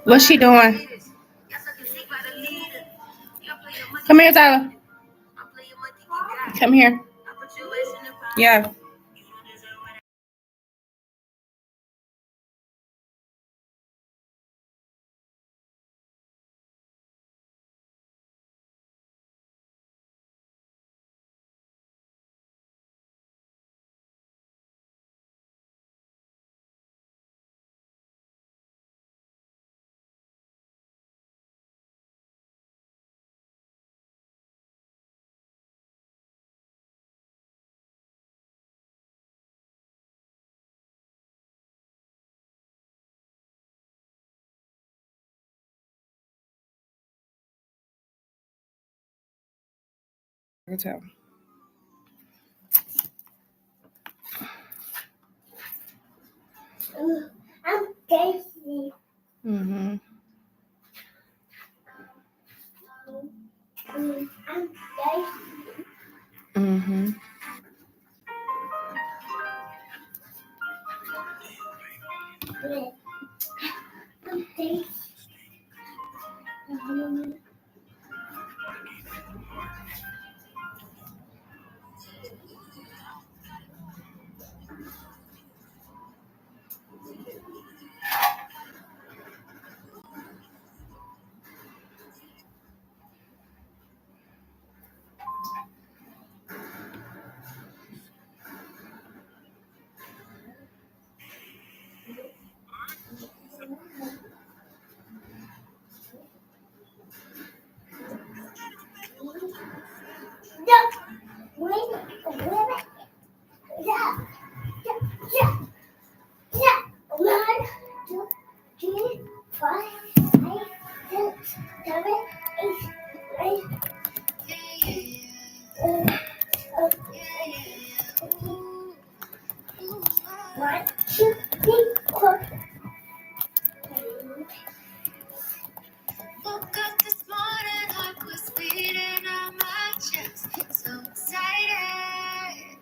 What's she doing? Come here, Tyler. Come here. Yeah. Good job. I'm thirsty. Mm-hmm. I'm thirsty. Mm-hmm. I'm thirsty. Woke up this morning, heart was beating on my chest. So excited,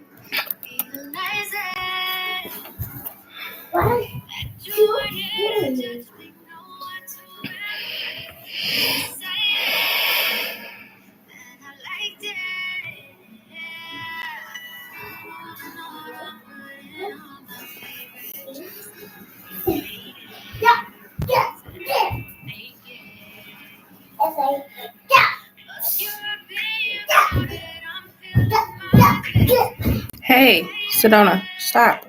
realizing you were here to judge me, know what to expect. Excited, and I liked it. Know I'm putting on my favorite dress. Hey, Sedona, stop.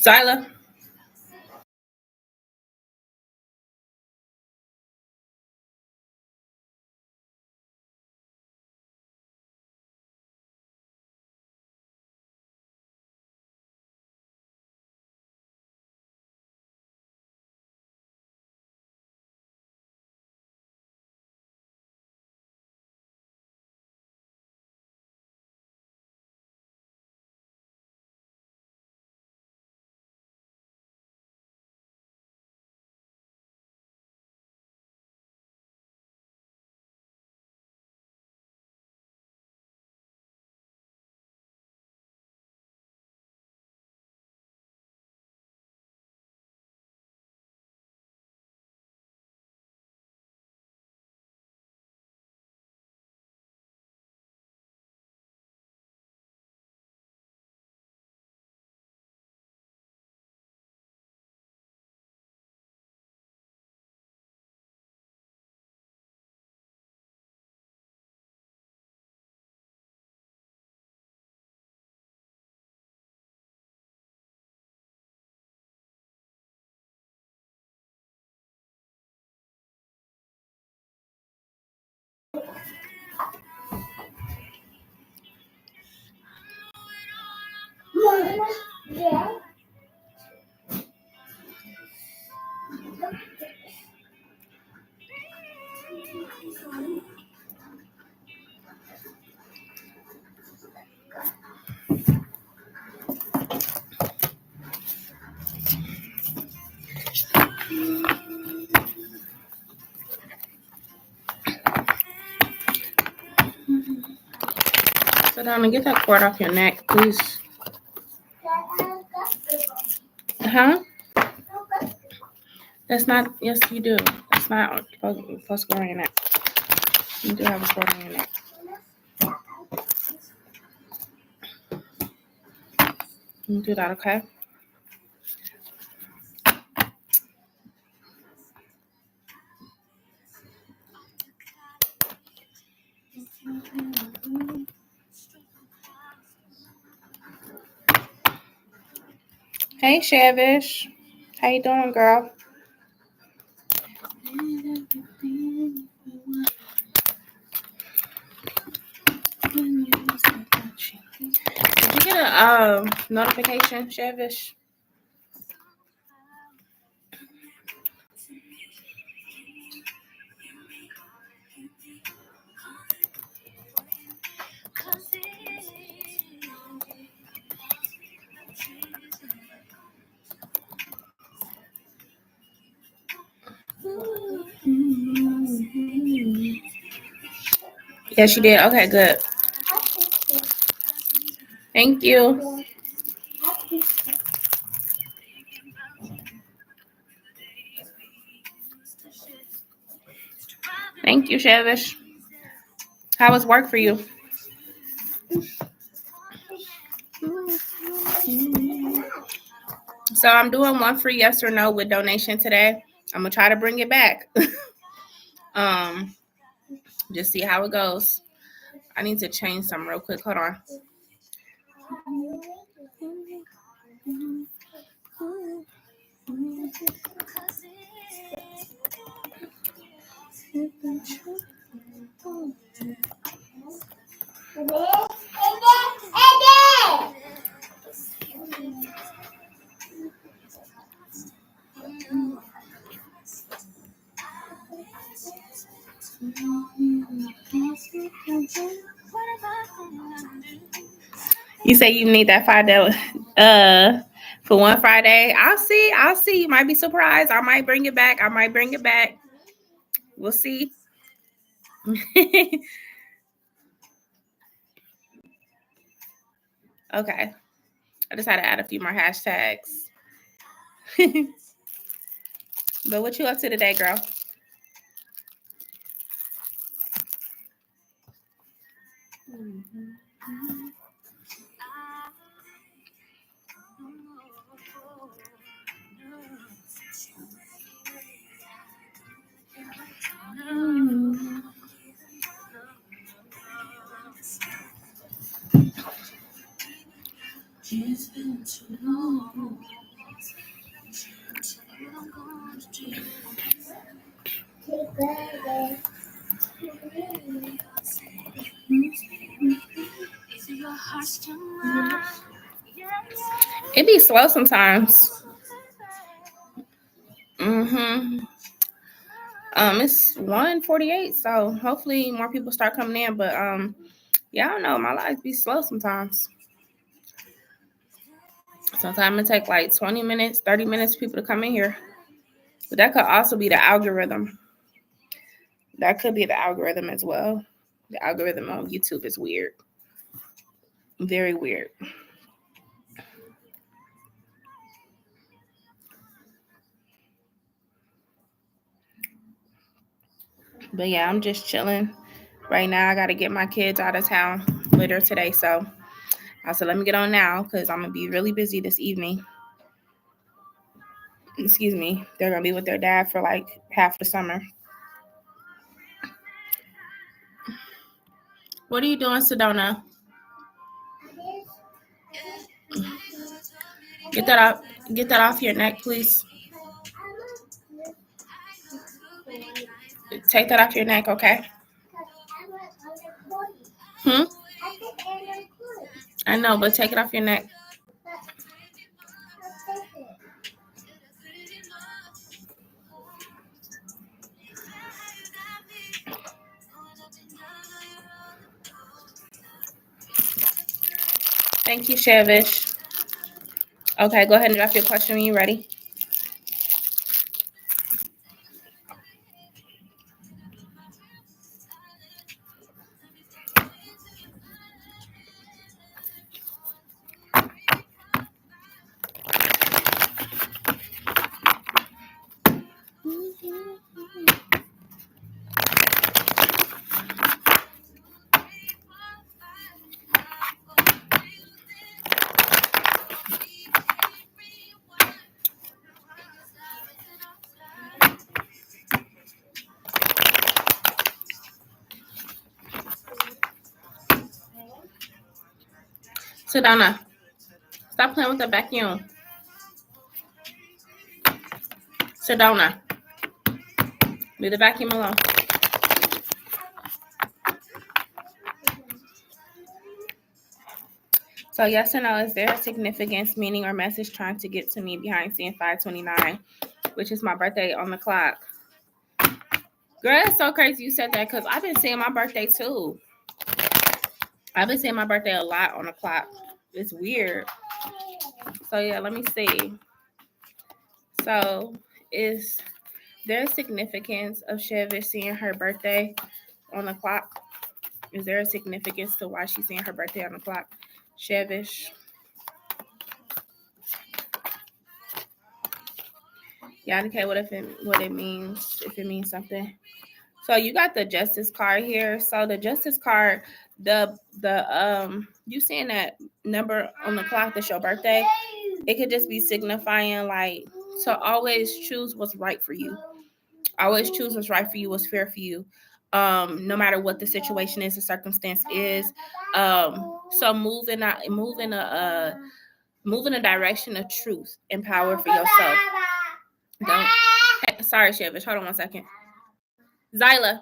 Zyla. Sedona, get that cord off your neck, please. Huh? That's not, yes, you do. That's not supposed to go on your neck. You do have a cord on your neck. You do that, okay? Hey, Shavish. How you doing, girl? Did you get a notification, Shavish? Yes, you did. Okay, good. Thank you. Thank you, Shavish. How was work for you? So I'm doing one free yes or no with donation today. I'm gonna try to bring it back. Just see how it goes. I need to change something real quick. Hold on. You say you need that $5 for one Friday. I'll see. You might be surprised. I might bring it back. We'll see. Okay. I just had to add a few more hashtags. But what you up to today, girl? It's been too long. It be slow sometimes. It's 1:48, so hopefully more people start coming in. But yeah, I don't know. My life be slow sometimes. Sometimes it take like 20 minutes, 30 minutes for people to come in here. But that could also be the algorithm. That could be the algorithm as well. The algorithm on YouTube is weird. Very weird. But yeah, I'm just chilling. Right now, I got to get my kids out of town later today. So I said, let me get on now because I'm going to be really busy this evening. Excuse me. They're going to be with their dad for like half the summer. What are you doing, Sedona? Get that off your neck, please. Take that off your neck, okay? I know, but take it off your neck. Thank you, Shavish. Okay, go ahead and drop your question when you're ready. Sedona, stop playing with the vacuum. Sedona, leave the vacuum alone. So yes or no, is there a significance, meaning, or message trying to get to me behind seeing 529, which is my birthday on the clock? Girl, it's so crazy you said that because I've been seeing my birthday too. I've been seeing my birthday a lot on the clock. It's weird. So yeah, let me see. So is there significance of Chevish seeing her birthday on the clock? Is there a significance to why she's seeing her birthday on the clock? Chevish. Yeah, okay, what it means, if it means something. So you got the justice card here. So the justice card, the you seeing that number on the clock that's your birthday, it could just be signifying like to always choose what's right for you. Always choose what's right for you, what's fair for you. No matter what the situation is, the circumstance is. So move in a direction of truth and power for yourself. Don't. Hey, sorry, Chevish. Hold on 1 second. Zyla.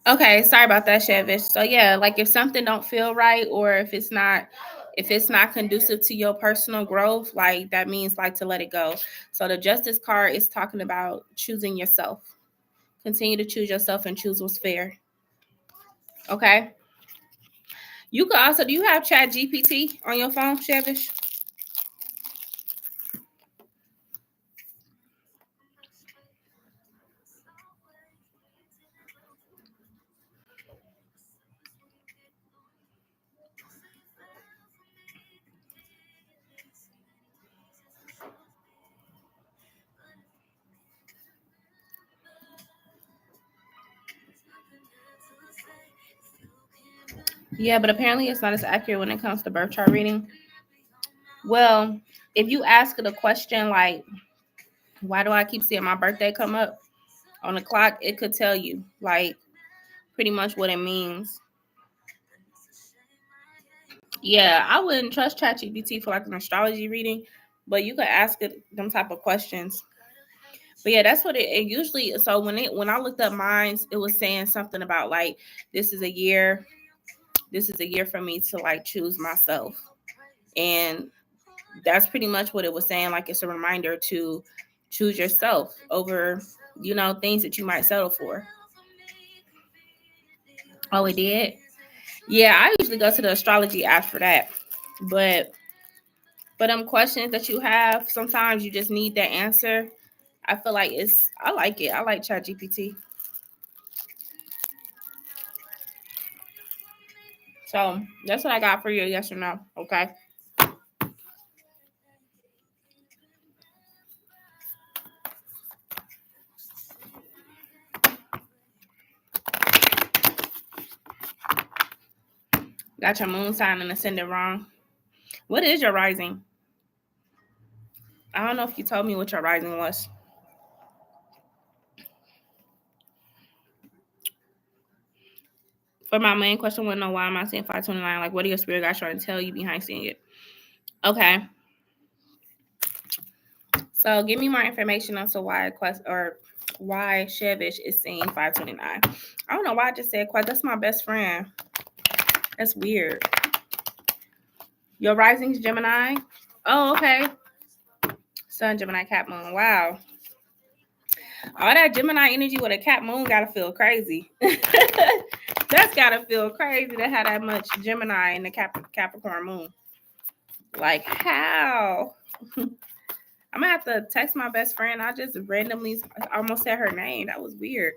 Okay, sorry about that, Chevish. So yeah, like if something don't feel right or if it's not conducive to your personal growth, like that means like to let it go. So the justice card is talking about choosing yourself. Continue to choose yourself and choose what's fair. Okay. You could also, do you have Chat GPT on your phone, Chevish? Yeah, but apparently it's not as accurate when it comes to birth chart reading. Well, if you ask it a question like, why do I keep seeing my birthday come up on the clock? It could tell you like pretty much what it means. Yeah, I wouldn't trust ChatGPT for like an astrology reading, but you could ask it them type of questions. But yeah, that's what it usually. So when I looked up mines, it was saying something about like this is a year for me to like choose myself, and that's pretty much what it was saying. Like it's a reminder to choose yourself over things that you might settle for. Oh, it did. Yeah, I usually go to the astrology app for that, but questions that you have, sometimes you just need that answer. I feel like I like it. I like ChatGPT. So that's what I got for you, yes or no. Okay. Got your moon sign and ascendant wrong. What is your rising? I don't know if you told me what your rising was. For my main question, I want to know why am I seeing 529? Like, what are your spirit guides trying to tell you behind seeing it? Okay. So give me more information on why Chevish is seeing 529. I don't know why I just said Quest. That's my best friend. That's weird. Your rising's Gemini? Oh, okay. Sun, Gemini, Cap, Moon. Wow. All that Gemini energy with a Cap Moon gotta feel crazy. That's gotta feel crazy to have that much Gemini in the Capricorn Moon. Like, how? I'm gonna have to text my best friend. I just randomly almost said her name. That was weird.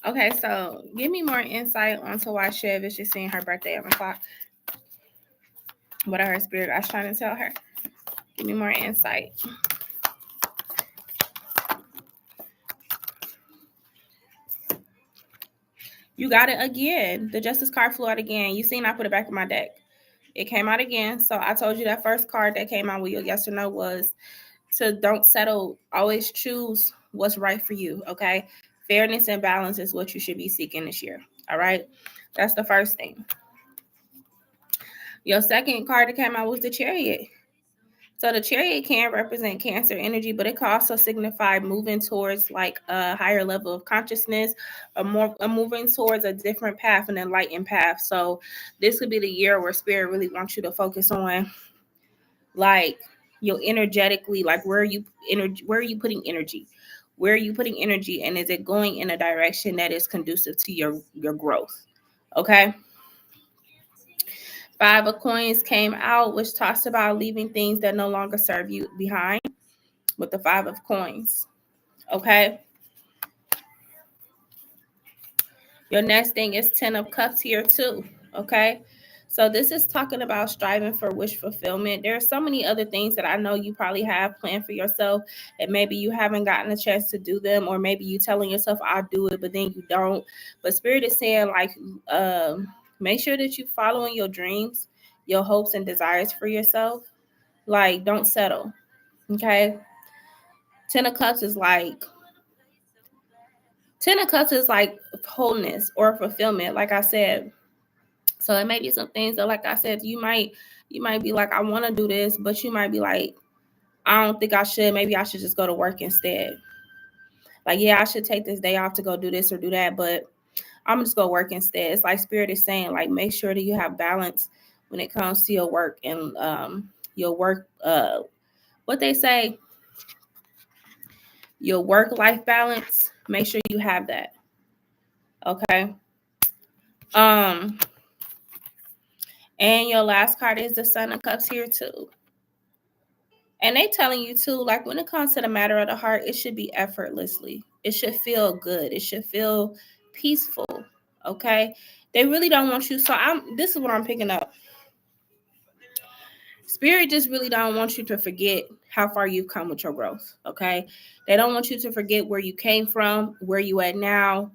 Okay, so give me more insight onto why Chevish is seeing her birthday on the clock. What her spirit I was trying to tell her. Give me more insight. You got it again. The Justice card flew out again. You seen I put it back in my deck. It came out again. So I told you that first card that came out with your yes or no was to don't settle. Always choose what's right for you, okay? Fairness and balance is what you should be seeking this year, all right? That's the first thing. Your second card that came out was the Chariot. So the Chariot can represent Cancer energy, but it can also signify moving towards like a higher level of consciousness, a moving towards a different path, an enlightened path. So this could be the year where Spirit really wants you to focus on, like, you energetically, like where are you putting energy? Where are you putting energy, and is it going in a direction that is conducive to your growth? Okay. 5 of Coins came out, which talks about leaving things that no longer serve you behind with the 5 of Coins. Okay. Your next thing is 10 of Cups here too. Okay. So this is talking about striving for wish fulfillment. There are so many other things that I know you probably have planned for yourself, and maybe you haven't gotten a chance to do them, or maybe you telling yourself I'll do it, but then you don't. But Spirit is saying, like, make sure that you following your dreams, your hopes and desires for yourself. Like, don't settle. Okay. 10 of Cups is like wholeness or fulfillment, like I said. So it may be some things that, like I said, you might be like, I want to do this, but you might be like, I don't think I should. Maybe I should just go to work instead. Like, yeah, I should take this day off to go do this or do that, but I'm just go work instead. It's like Spirit is saying, like, make sure that you have balance when it comes to your work and your work. What they say, your work-life balance. Make sure you have that. Okay. And your last card is the Son of Cups here too. And they telling you too, like, when it comes to the matter of the heart, it should be effortlessly. It should feel good. It should feel peaceful. Okay. They really don't want you. So this is what I'm picking up. Spirit just really don't want you to forget how far you've come with your growth. Okay. They don't want you to forget where you came from, where you at now.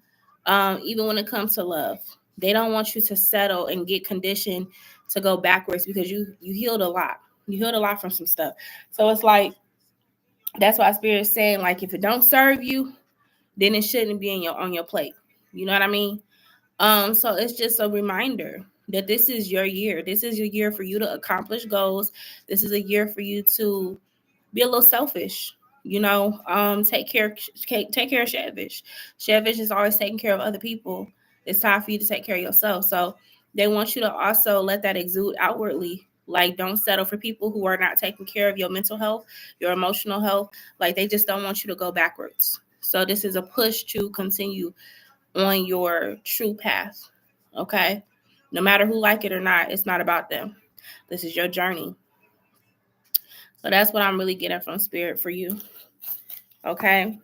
Even when it comes to love, they don't want you to settle and get conditioned to go backwards, because you healed a lot. You healed a lot from some stuff. So it's like, that's why Spirit is saying, like, if it don't serve you, then it shouldn't be on your plate. You know what I mean? So it's just a reminder that this is your year. This is your year for you to accomplish goals. This is a year for you to be a little selfish. You know, take care of Shavish. Shavish is always taking care of other people. It's time for you to take care of yourself. So they want you to also let that exude outwardly. Like, don't settle for people who are not taking care of your mental health, your emotional health. Like, they just don't want you to go backwards. So this is a push to continue on your true path. Okay. No matter who like it or not, it's not about them. This is your journey. So that's what I'm really getting from Spirit for you. Okay.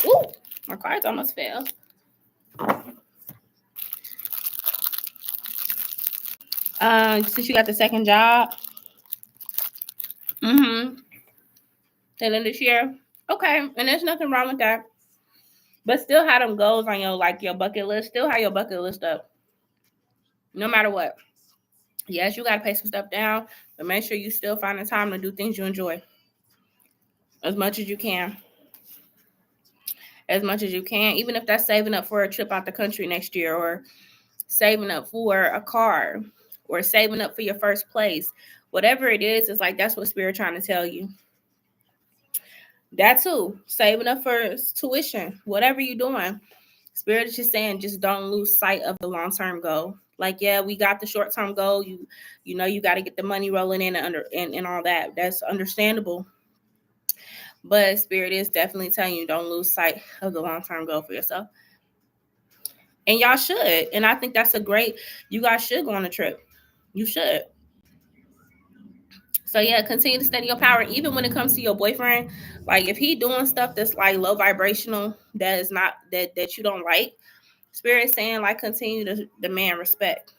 Ooh, my cards almost fell. Since you got the second job. Then this year. Okay. And there's nothing wrong with that. But still have them goals on your bucket list. Still have your bucket list up. No matter what. Yes, you got to pay some stuff down, but make sure you still find the time to do things you enjoy. As much as you can. As much as you can. Even if that's saving up for a trip out the country next year, or saving up for a car, or saving up for your first place. Whatever it is, it's like, that's what Spirit trying to tell you. That too. Saving up for tuition. Whatever you're doing. Spirit is just saying, just don't lose sight of the long-term goal. Like, yeah, we got the short-term goal. You know, you got to get the money rolling in and all that. That's understandable. But Spirit is definitely telling you, don't lose sight of the long-term goal for yourself. And y'all should. And I think that's you guys should go on a trip. You should. So yeah, continue to study your power. Even when it comes to your boyfriend, like, if he doing stuff that's like low vibrational, that is not that you don't like, Spirit is saying, like, continue to demand respect.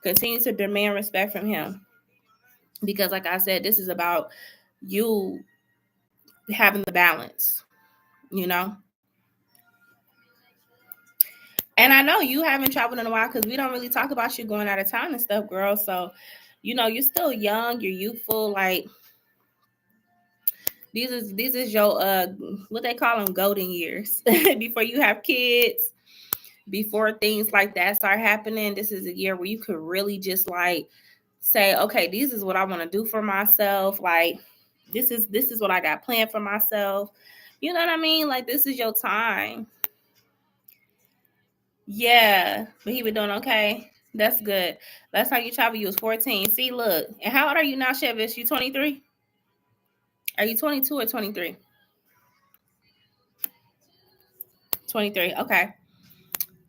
Continue to demand respect from him. Because like I said, this is about you having the balance, you know? And I know you haven't traveled in a while because we don't really talk about you going out of town and stuff, girl. So, you know, you're still young, you're youthful. Like these is your what they call them golden years before you have kids, before things like that start happening. This is a year where you could really just like say, okay, this is what I want to do for myself. Like this is what I got planned for myself. You know what I mean? Like this is your time. Yeah, but he been doing okay. That's good. Last time you traveled, you was 14. See, look. And how old are you now, Chevis? You 23? Are you 22 or 23? 23. Okay.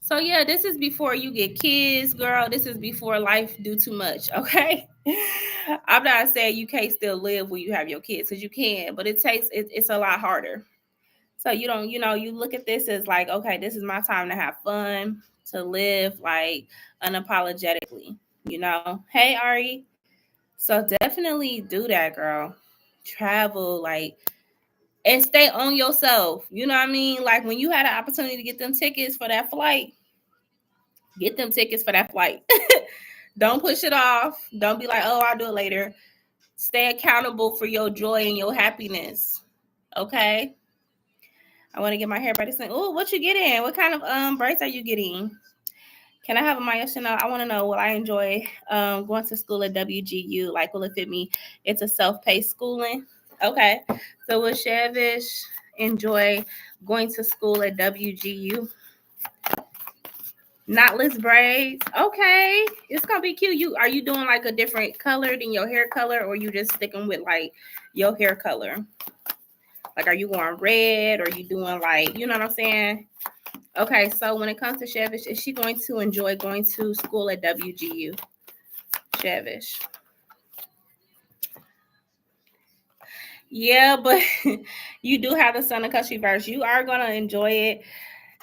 So yeah, this is before you get kids, girl. This is before life do too much. Okay. I'm not saying you can't still live when you have your kids, because you can, but it's a lot harder. So you don't, you look at this as like, okay, this is my time to have fun, to live like unapologetically, Hey, Ari. So definitely do that, girl. Travel, like, and stay on yourself. You know what I mean? Like when you had an opportunity to get them tickets for that flight, get them tickets for that flight. Don't push it off. Don't be like, oh, I'll do it later. Stay accountable for your joy and your happiness. Okay? I want to get my hair braided. Oh, what you getting? What kind of braids are you getting? Can I have a Maya Chanel? I want to know, will I enjoy going to school at WGU? Like, will it fit me? It's a self-paced schooling. Okay. So will Chevish enjoy going to school at WGU? Knotless braids. Okay. It's going to be cute. Are you doing like a different color than your hair color, or you just sticking with like your hair color? Like, are you going red, or are you doing like, you know what I'm saying? Okay, so when it comes to Chevish, is she going to enjoy going to school at WGU? Chevish. Yeah, but you do have the Sun and Country verse. You are going to enjoy it.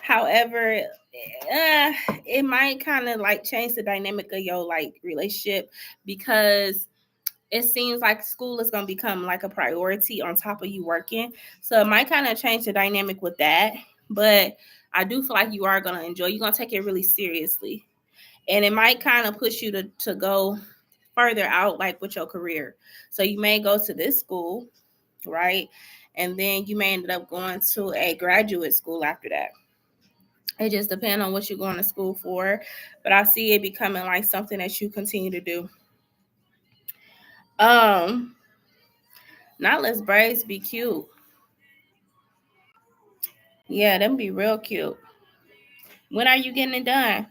However, it might kind of like change the dynamic of your like relationship, because it seems like school is going to become like a priority on top of you working. So it might kind of change the dynamic with that. But I do feel like you are going to enjoy. You're going to take it really seriously. And it might kind of push you to go further out, like with your career. So you may go to this school, right? And then you may end up going to a graduate school after that. It just depends on what you're going to school for. But I see it becoming like something that you continue to do. Knotless braids be cute. Yeah, them be real cute. When are you getting it done?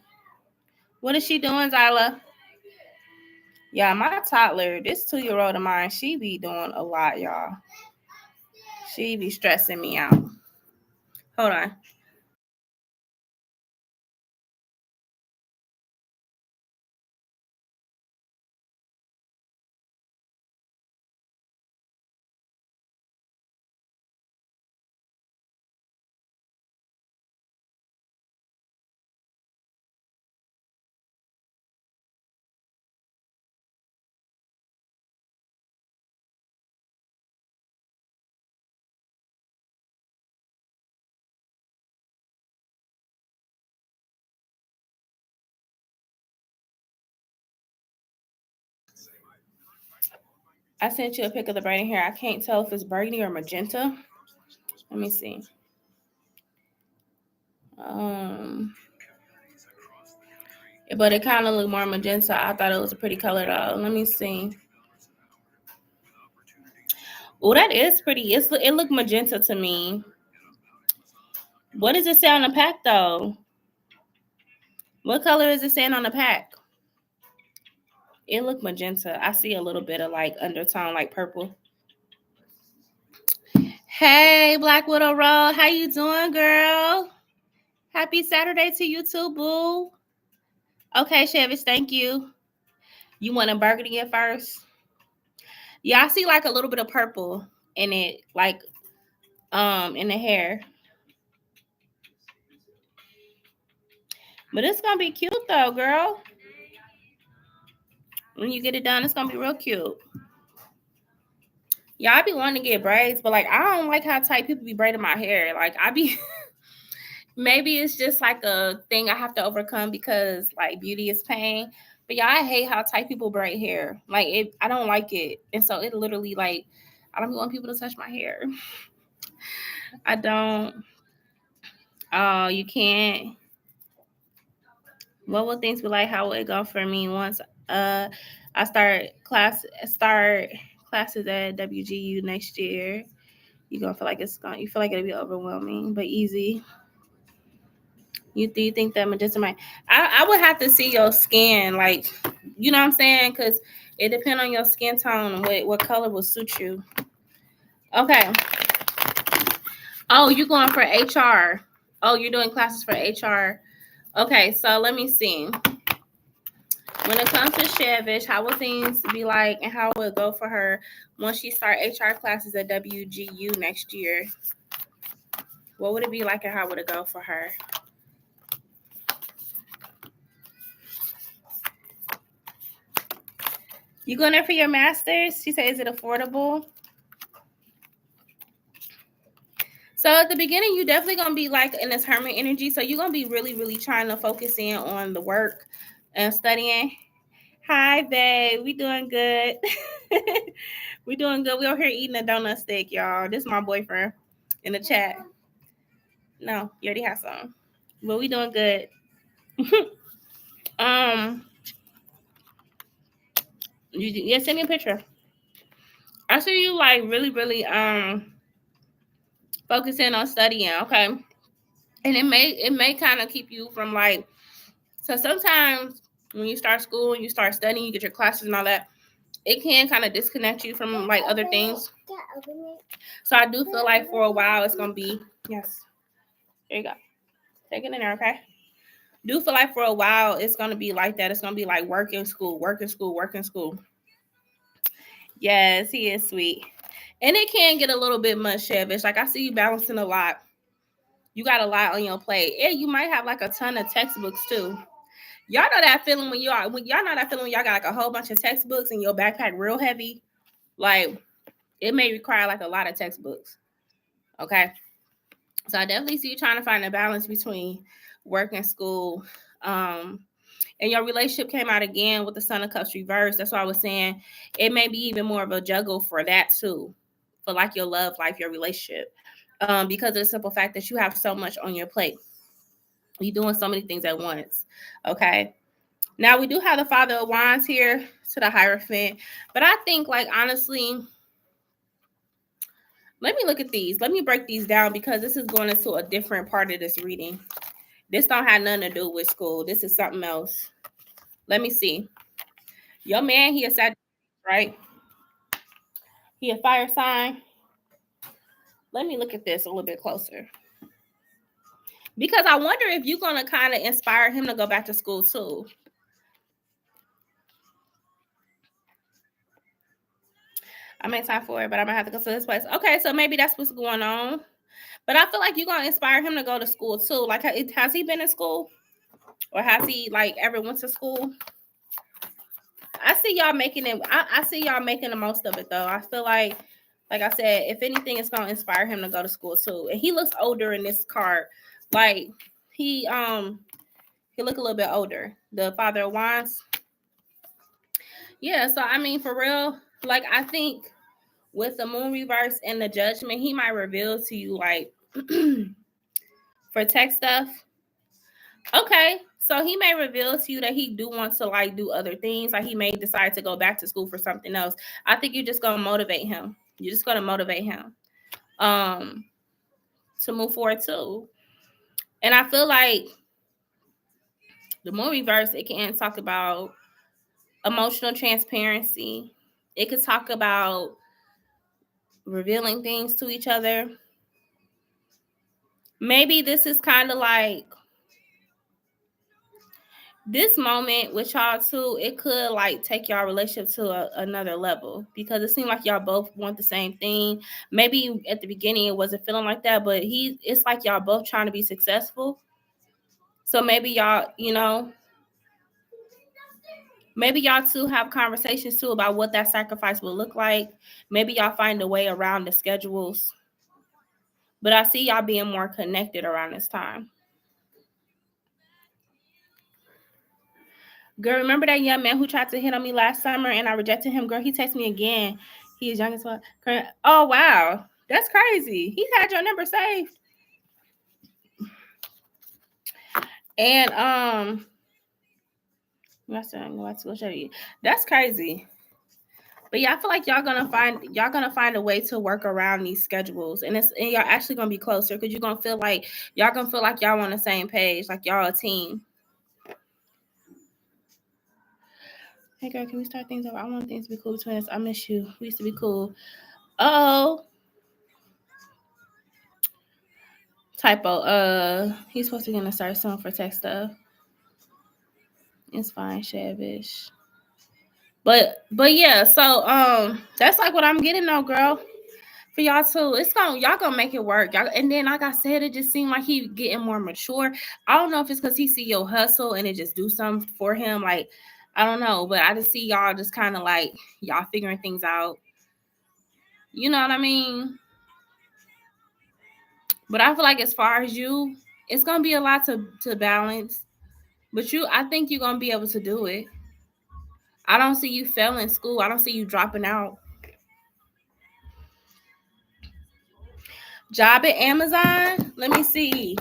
What is she doing, Zyla? Yeah, my toddler, this 2-year-old of mine, she be doing a lot, y'all. She be stressing me out. Hold on. I sent you a pic of the braiding hair. I can't tell if it's burgundy or magenta. Let me see. But it kind of looked more magenta. I thought it was a pretty color though. Let me see. Oh, that is pretty. It looked magenta to me. What does it say on the pack though? What color is it saying on the pack? It looked magenta. I see a little bit of like undertone, like purple. Hey, Black Widow Road, how you doing, girl? Happy Saturday to you too, boo. Okay, Chevish, thank you. You want a burgundy at first? Yeah, I see like a little bit of purple in it, like in the hair. But it's gonna be cute though, girl. When you get it done, it's gonna be real cute. Y'all be wanting to get braids, but like I don't like how tight people be braiding my hair. Like I be maybe it's just like a thing I have to overcome because like beauty is pain. But y'all, I hate how tight people braid hair. Like it, I don't like it, and so it literally like I don't want people to touch my hair. I don't. Oh, you can't. What will things be like? How will it go for me once I start classes at WGU next year? You feel like it'll be overwhelming, but easy. Do you think that magenta might? I would have to see your skin, like, you know what I'm saying? Because it depends on your skin tone and what color will suit you. Okay. Oh, you're going for HR. Oh, you're doing classes for HR. Okay, so let me see. When it comes to Chevish, how will things be like and how will it go for her once she start HR classes at WGU next year? What would it be like and how would it go for her? You going there for your master's? She said, is it affordable? So at the beginning, you definitely going to be like in this hermit energy. So you're going to be really, really trying to focus in on the work and studying. Hi, babe. We doing good. We doing good. We over here eating a donut stick, y'all. This is my boyfriend in the chat. No, you already have some. But we doing good. Yeah, send me a picture. I see you like really, really focusing on studying, okay? And it may kind of keep you from like, so sometimes when you start school and you start studying, you get your classes and all that, it can kind of disconnect you from like other things. So I do feel like for a while it's gonna be, yes. There you go. Take it in there, okay? Do feel like for a while it's gonna be like that. It's gonna be like working school. Yes, he is sweet. And it can get a little bit much, Chevish. Like I see you balancing a lot. You got a lot on your plate. And you might have like a ton of textbooks too. Y'all know that feeling when y'all got like a whole bunch of textbooks and your backpack real heavy. Like it may require like a lot of textbooks. Okay. So I definitely see you trying to find a balance between work and school. And your relationship came out again with the Son of Cups reversed. That's why I was saying it may be even more of a juggle for that too, for like your love life, your relationship, because of the simple fact that you have so much on your plate. You're doing so many things at once. Okay. Now we do have the Father of Wands here to the Hierophant, but I think like honestly, let me look at these. Let me break these down because this is going into a different part of this reading. This don't have nothing to do with school. This is something else. Let me see. Your man, he a Sagittarius, right? He a fire sign. Let me look at this a little bit closer. Because I wonder if you're going to kind of inspire him to go back to school too. I made time for it, but I'm going to have to go to this place. Okay, so maybe that's what's going on. But I feel like you're going to inspire him to go to school too. Like, has he been in school? Or has he, like, ever went to school? I see y'all making it. I see y'all making the most of it, though. I feel like I said, if anything, it's going to inspire him to go to school too. And he looks older in this card. Like, he look a little bit older. The Father of Wands. Yeah, so, I mean, for real, like, I think with the Moon reverse and the Judgment, he might reveal to you, like, for tech stuff. Okay, so he may reveal to you that he do want to, like, do other things. Like, he may decide to go back to school for something else. I think you're just going to motivate him. You're just going to motivate him to move forward, too. And I feel like the Moon reverse, it can talk about emotional transparency. It could talk about revealing things to each other. Maybe this is kind of like this moment with y'all too. It could like take y'all relationship to another level because it seemed like y'all both want the same thing. Maybe at the beginning it wasn't feeling like that, but it's like y'all both trying to be successful. So maybe y'all, Maybe y'all two have conversations too about what that sacrifice will look like. Maybe y'all find a way around the schedules. But I see y'all being more connected around this time. Girl, remember that young man who tried to hit on me last summer and I rejected him? Girl, he texted me again. He is young as well. Oh, wow. That's crazy. He's had your number saved. And that's crazy. But yeah, I feel like y'all gonna find a way to work around these schedules, and y'all actually gonna be closer because you're gonna feel like y'all on the same page, like y'all a team. Hey girl, can we start things over? I want things to be cool between us. I miss you. We used to be cool. Oh, typo. He's supposed to be gonna start soon for tech stuff. It's fine, Shavish. But yeah, so that's like what I'm getting though, girl. For y'all too, y'all gonna make it work. Y'all, and then like I said, it just seemed like he getting more mature. I don't know if it's because he see your hustle and it just do something for him. Like, I don't know, but I just see y'all just kind of like y'all figuring things out. You know what I mean? But I feel like as far as you, it's gonna be a lot to balance. But I think you're gonna be able to do it. I don't see you failing school. I don't see you dropping out. Job at Amazon? Let me see.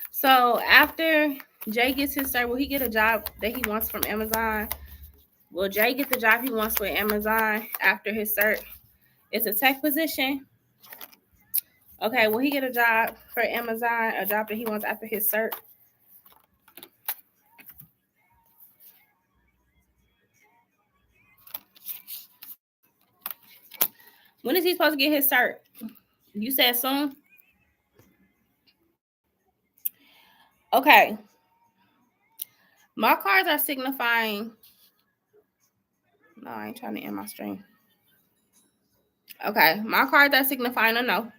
So after Jay gets his cert, will he get a job that he wants from Amazon? Will Jay get the job he wants with Amazon after his cert? It's a tech position. Okay, will he get a job for Amazon, a job that he wants after his cert? When is he supposed to get his cert? You said soon? Okay. My cards are signifying. No, I ain't trying to end my stream. Okay, my cards are signifying a no,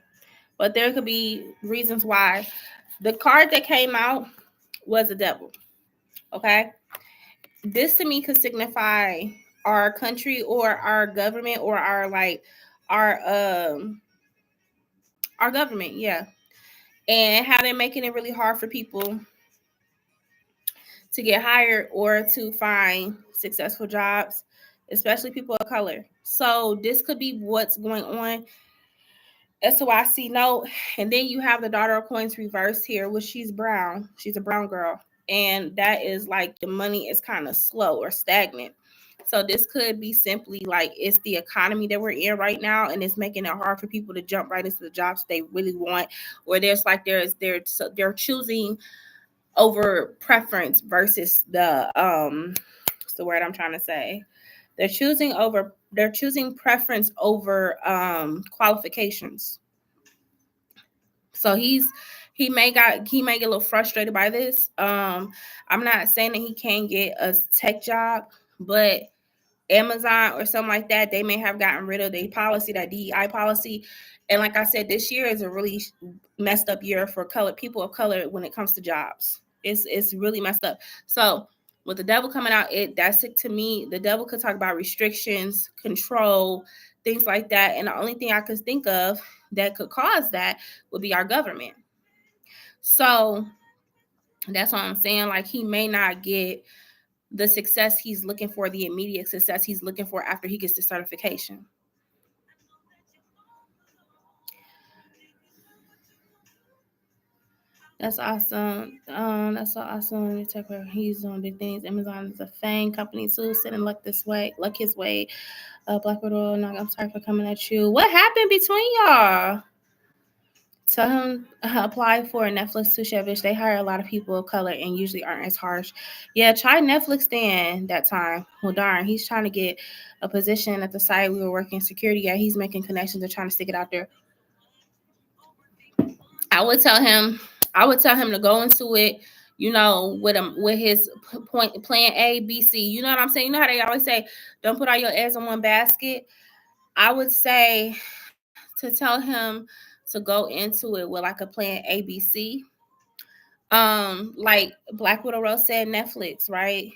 but there could be reasons why. The card that came out was a devil. Okay, this to me could signify our country or our government or our government, yeah, and how they're making it really hard for people to get hired or to find successful jobs, especially people of color. So this could be what's going on. SOIC note, and then you have the Daughter of Coins reversed here, which she's brown. She's a brown girl, and that is like the money is kind of slow or stagnant. So this could be simply like it's the economy that we're in right now, and it's making it hard for people to jump right into the jobs they really want, or they're choosing over preference versus the what's the word I'm trying to say? They're choosing preference over qualifications. So he may get a little frustrated by this. I'm not saying that he can't get a tech job, but Amazon or something like that, they may have gotten rid of their policy, that DEI policy. And like I said, this year is a really messed up year for people of color when it comes to jobs. It's really messed up. So with the devil coming out, that's it to me. The devil could talk about restrictions, control, things like that. And the only thing I could think of that could cause that would be our government. So that's what I'm saying. Like he may not get the success he's looking for, the immediate success he's looking for after he gets the certification. That's awesome. That's so awesome. He's doing big things. Amazon is a FANG company too. Sending luck his way. Black Widow, I'm sorry for coming at you. What happened between y'all? Tell him apply for Netflix too, Shavish. They hire a lot of people of color and usually aren't as harsh. Yeah, try Netflix then that time. Well, darn, he's trying to get a position at the site we were working security at. He's making connections and trying to stick it out there. I would tell him to go into it, with his plan A, B, C. You know what I'm saying? You know how they always say, don't put all your eggs in one basket. I would say to tell him to go into it with like a plan A, B, C. Like Black Widow Rose said, Netflix, right?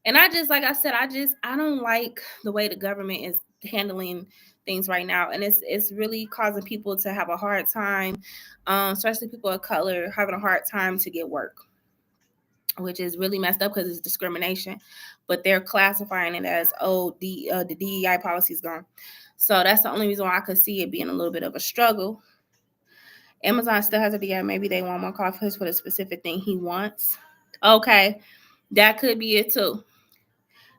And I just, like I said, I don't like the way the government is handling things right now, and it's really causing people to have a hard time, especially people of color having a hard time to get work, which is really messed up because it's discrimination. But they're classifying it as, oh, the DEI policy is gone. So that's the only reason why I could see it being a little bit of a struggle. Amazon still has a DEI. Maybe they want more coffees for the specific thing he wants. Okay, that could be it too.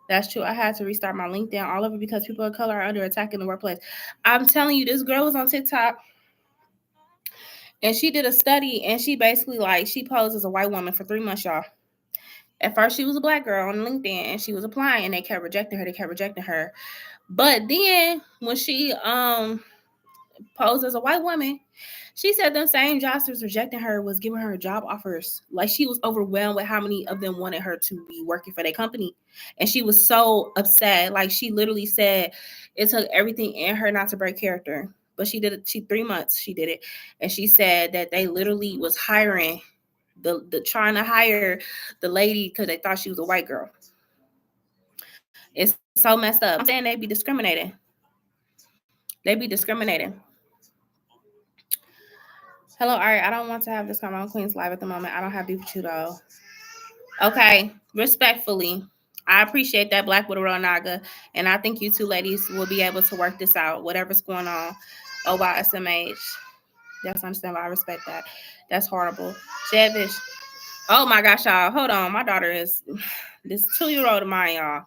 That's true. I had to restart my LinkedIn all over because people of color are under attack in the workplace. I'm telling you, this girl was on TikTok and she did a study and she basically she posed as a white woman for 3 months, y'all. At first, she was a black girl on LinkedIn and she was applying and they kept rejecting her. But then when she posed as a white woman, she said them same jobs was rejecting her was giving her job offers. Like, she was overwhelmed with how many of them wanted her to be working for their company. And she was so upset. Like, she literally said it took everything in her not to break character. But she did it. 3 months she did it. And she said that they literally was hiring trying to hire the lady because they thought she was a white girl. It's so messed up. I'm saying they be discriminating. Hello, Ari. I don't want to have this comment on Queen's Live at the moment. I don't have beef with you, though. Okay, respectfully, I appreciate that, Black Widow Naga, and I think you two ladies will be able to work this out, whatever's going on. Oh, wow, SMH. That's understandable. I respect that. That's horrible. Chevish. Oh, my gosh, y'all. Hold on. My daughter is this 2-year-old of mine, y'all.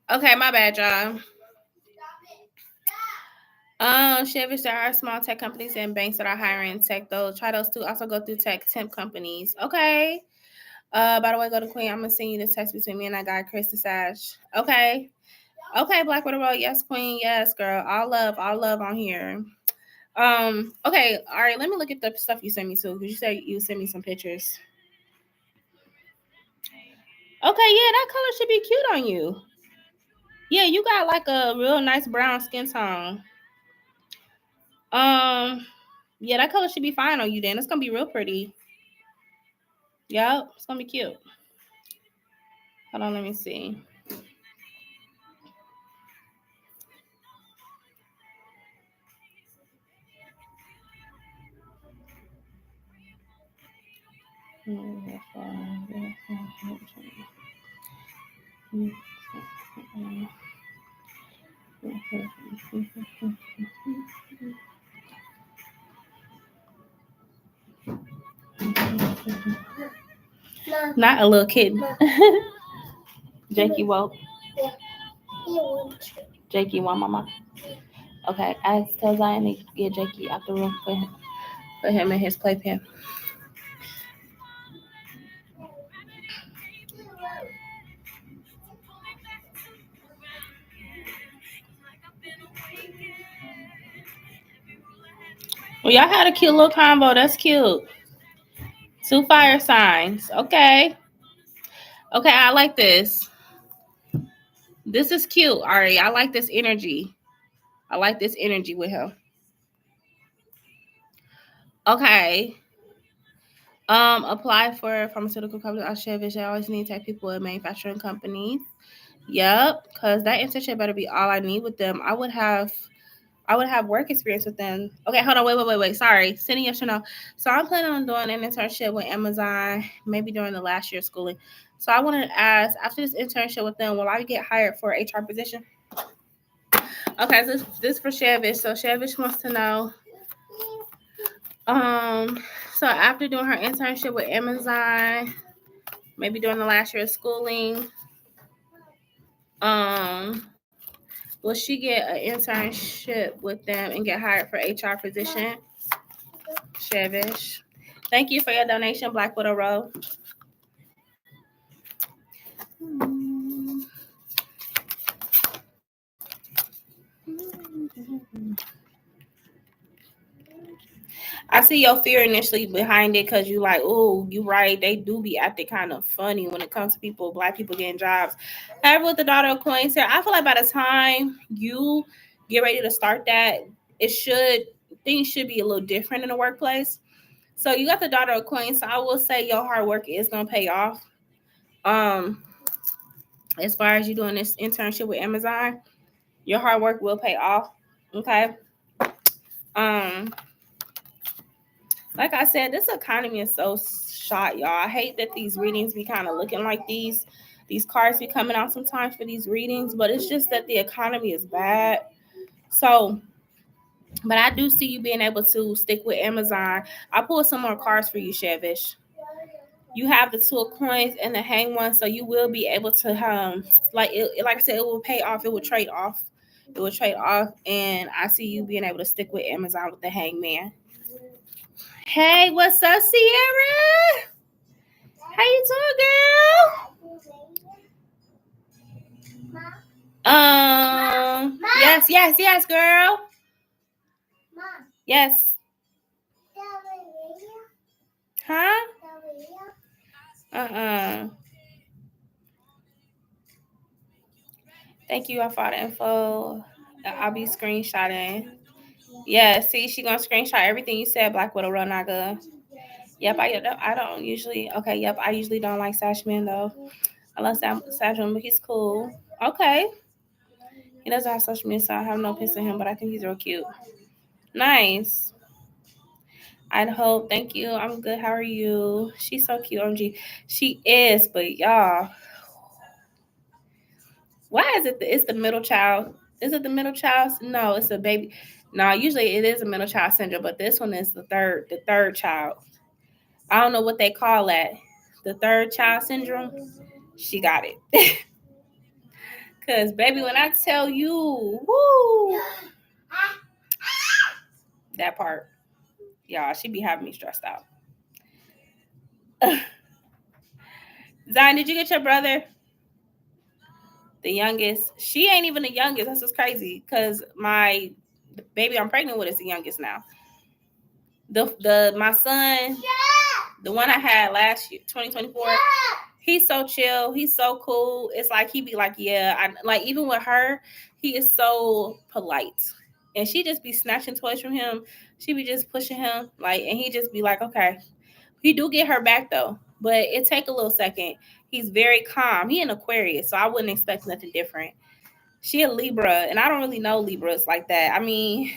Okay, my bad, y'all. Chevish, there are small tech companies and banks that are hiring tech. Try those too. Also go through tech temp companies. Okay. By the way, go to Queen. I'm gonna send you the text between me and that guy, Chris Desage. Okay. Okay, Black Widow Road. Yes, Queen. Yes, girl. All love on here. Okay, all right, let me look at the stuff you sent me too, because you said you sent me some pictures. Okay, yeah, that color should be cute on you. Yeah, you got like a real nice brown skin tone. Yeah, that color should be fine on you then. It's gonna be real pretty. Yep, it's gonna be cute. Hold on, let me see. Not a little kitten. Jakey woke. Jakey want mama. Okay, I tell Zion to get Jakey out the room for him and his playpen. Well, y'all had a cute little combo. That's cute. 2 fire signs. Okay. Okay, I like this. This is cute, Ari. I like this energy. With him. Okay. Apply for pharmaceutical company. I always need tech people at manufacturing companies. Yep, because that internship better be all I need with them. I would have work experience with them. Okay, hold on, wait. Sorry, sending yes or no. So I'm planning on doing an internship with Amazon, maybe during the last year of schooling. So I wanted to ask, after this internship with them, will I get hired for an HR position? Okay, so this for Chevish. So Chevish wants to know. So after doing her internship with Amazon, maybe during the last year of schooling, Will she get an internship with them and get hired for HR position? Chevish. Thank you for your donation, Black Widow Row. I see your fear initially behind it because you like, oh, you right. They do be acting kind of funny when it comes to people, Black people getting jobs. However, with the daughter of Queens here, I feel like by the time you get ready to start that, things should be a little different in the workplace. So you got the daughter of Queens. So I will say your hard work is gonna pay off. As far as you doing this internship with Amazon, your hard work will pay off. Okay. Like I said, this economy is so shot, y'all. I hate that these readings be kind of looking like these cards be coming out sometimes for these readings, but it's just that the economy is bad. So, but I do see you being able to stick with Amazon. I pulled some more cards for you, Chevish. You have the Two of Coins and the Hang One, so you will be able to like I said, it will pay off. It will trade off. It will trade off, and I see you being able to stick with Amazon with the Hangman. Hey, what's up, Sierra? How you doing, girl? Yes, girl. Yes. Huh? Thank you for the info. I'll be screenshotting. Yeah, see, she gonna screenshot everything you said, Black Widow Ronaga. Yep, I don't usually. Okay, yep, I usually don't like Sashman though. I love Sashman, but he's cool. Okay. He doesn't have social media, so I have no piss in him, but I think he's real cute. Nice. I'd hope. Thank you. I'm good. How are you? She's so cute, OMG. She is, but y'all. Why is it it's the middle child? Is it the middle child? No, it's a baby. No, usually it is a middle child syndrome, but this one is the third child. I don't know what they call that. The third child syndrome. She got it. Cause baby, when I tell you, woo, that part, y'all, she be having me stressed out. Zion, did you get your brother? The youngest. She ain't even the youngest. That's just crazy. Cause the baby I'm pregnant with is the youngest now. My son, the one I had last year, 2024. He's so chill. He's so cool. It's like he be like, yeah. Like even with her, he is so polite, and she just be snatching toys from him. She be just pushing him, like, and he just be like, okay. He do get her back though, but it take a little second. He's very calm. He an Aquarius, so I wouldn't expect nothing different. She a Libra, and I don't really know Libras like that. I mean,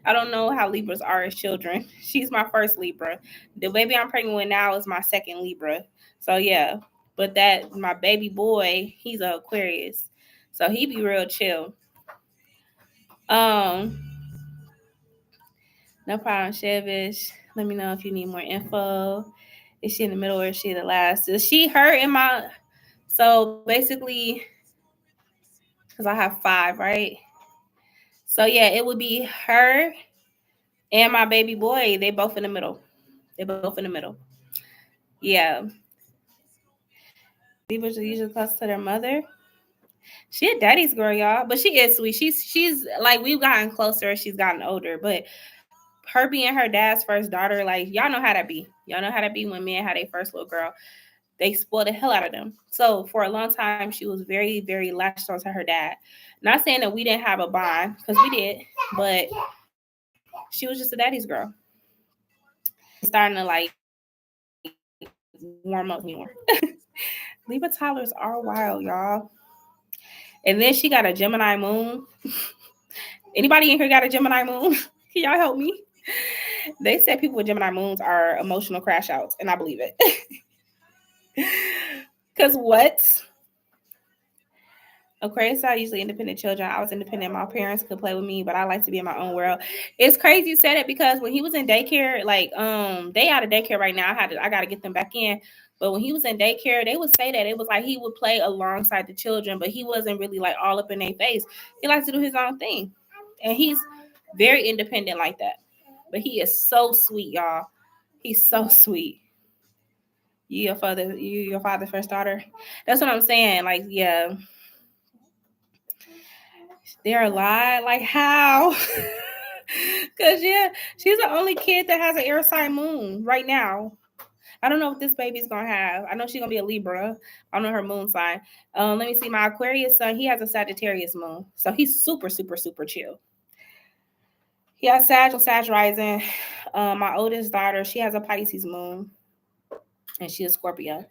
I don't know how Libras are as children. She's my first Libra. The baby I'm pregnant with now is my second Libra. So yeah, but my baby boy, he's an Aquarius, so he be real chill. No problem, Chevish. Let me know if you need more info. Is she in the middle or is she the last? Is she her in my? So basically, because I have 5, right? So yeah, it would be her and my baby boy. They both in the middle. Yeah. People are usually close to their mother. She a daddy's girl, y'all, but she is sweet. She's like, we've gotten closer as she's gotten older, but her being her dad's first daughter, like, y'all know how that be. Y'all know how that be when men had their first little girl. They spoiled the hell out of them. So for a long time, she was very, very latched onto her dad. Not saying that we didn't have a bond, because we did, but she was just a daddy's girl. It's starting to like warm up more. Libra toddlers are wild, y'all. And then she got a Gemini moon. Anybody in here got a Gemini moon? Can y'all help me? They said people with Gemini moons are emotional crash outs, and I believe it. Because what? Aquarius are usually independent children. I was independent. My parents could play with me, but I like to be in my own world. It's crazy you said it because when he was in daycare, like they out of daycare right now. I gotta get them back in. But when he was in daycare, they would say that it was like he would play alongside the children, but he wasn't really like all up in their face. He likes to do his own thing, and he's very independent like that. But he is so sweet, y'all. He's so sweet. You your father's first daughter. That's what I'm saying. Like, yeah. They're alive? Like how? Because yeah, she's the only kid that has an air sign moon right now. I don't know what this baby's gonna have. I know she's gonna be a Libra. I don't know her moon sign. Let me see. My Aquarius son, he has a Sagittarius moon, so he's super, super, super chill. He has Sag rising. My oldest daughter, she has a Pisces moon, and she is Scorpio.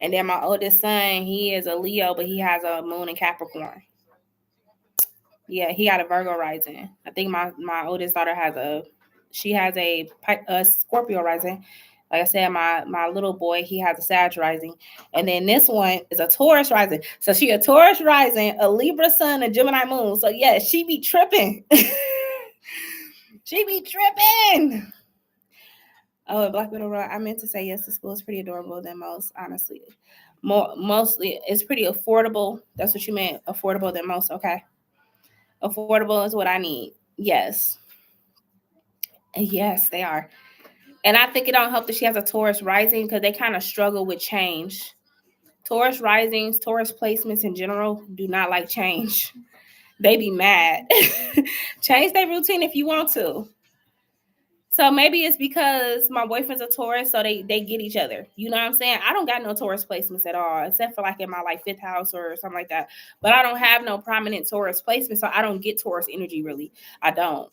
And then my oldest son, he is a Leo, but he has a moon in Capricorn. Yeah, he got a Virgo rising. I think my oldest daughter has a Scorpio rising. Like I said, my little boy, he has a Sag rising. And then this one is a Taurus rising. So she a Taurus rising, a Libra sun, a Gemini moon. So yeah, she be tripping. She be tripping. Oh, and Black Widow Rock. I meant to say yes, the school is pretty adorable than most, honestly. Mostly it's pretty affordable. That's what you meant. Affordable than most, okay. Affordable is what I need. Yes. Yes, they are. And I think it don't help that she has a Taurus rising because they kind of struggle with change. Taurus risings, Taurus placements in general do not like change. They be mad. Change their routine if you want to. So maybe it's because my boyfriend's a Taurus, so they get each other. You know what I'm saying? I don't got no Taurus placements at all, except for like in my like fifth house or something like that. But I don't have no prominent Taurus placement, so I don't get Taurus energy really. I don't.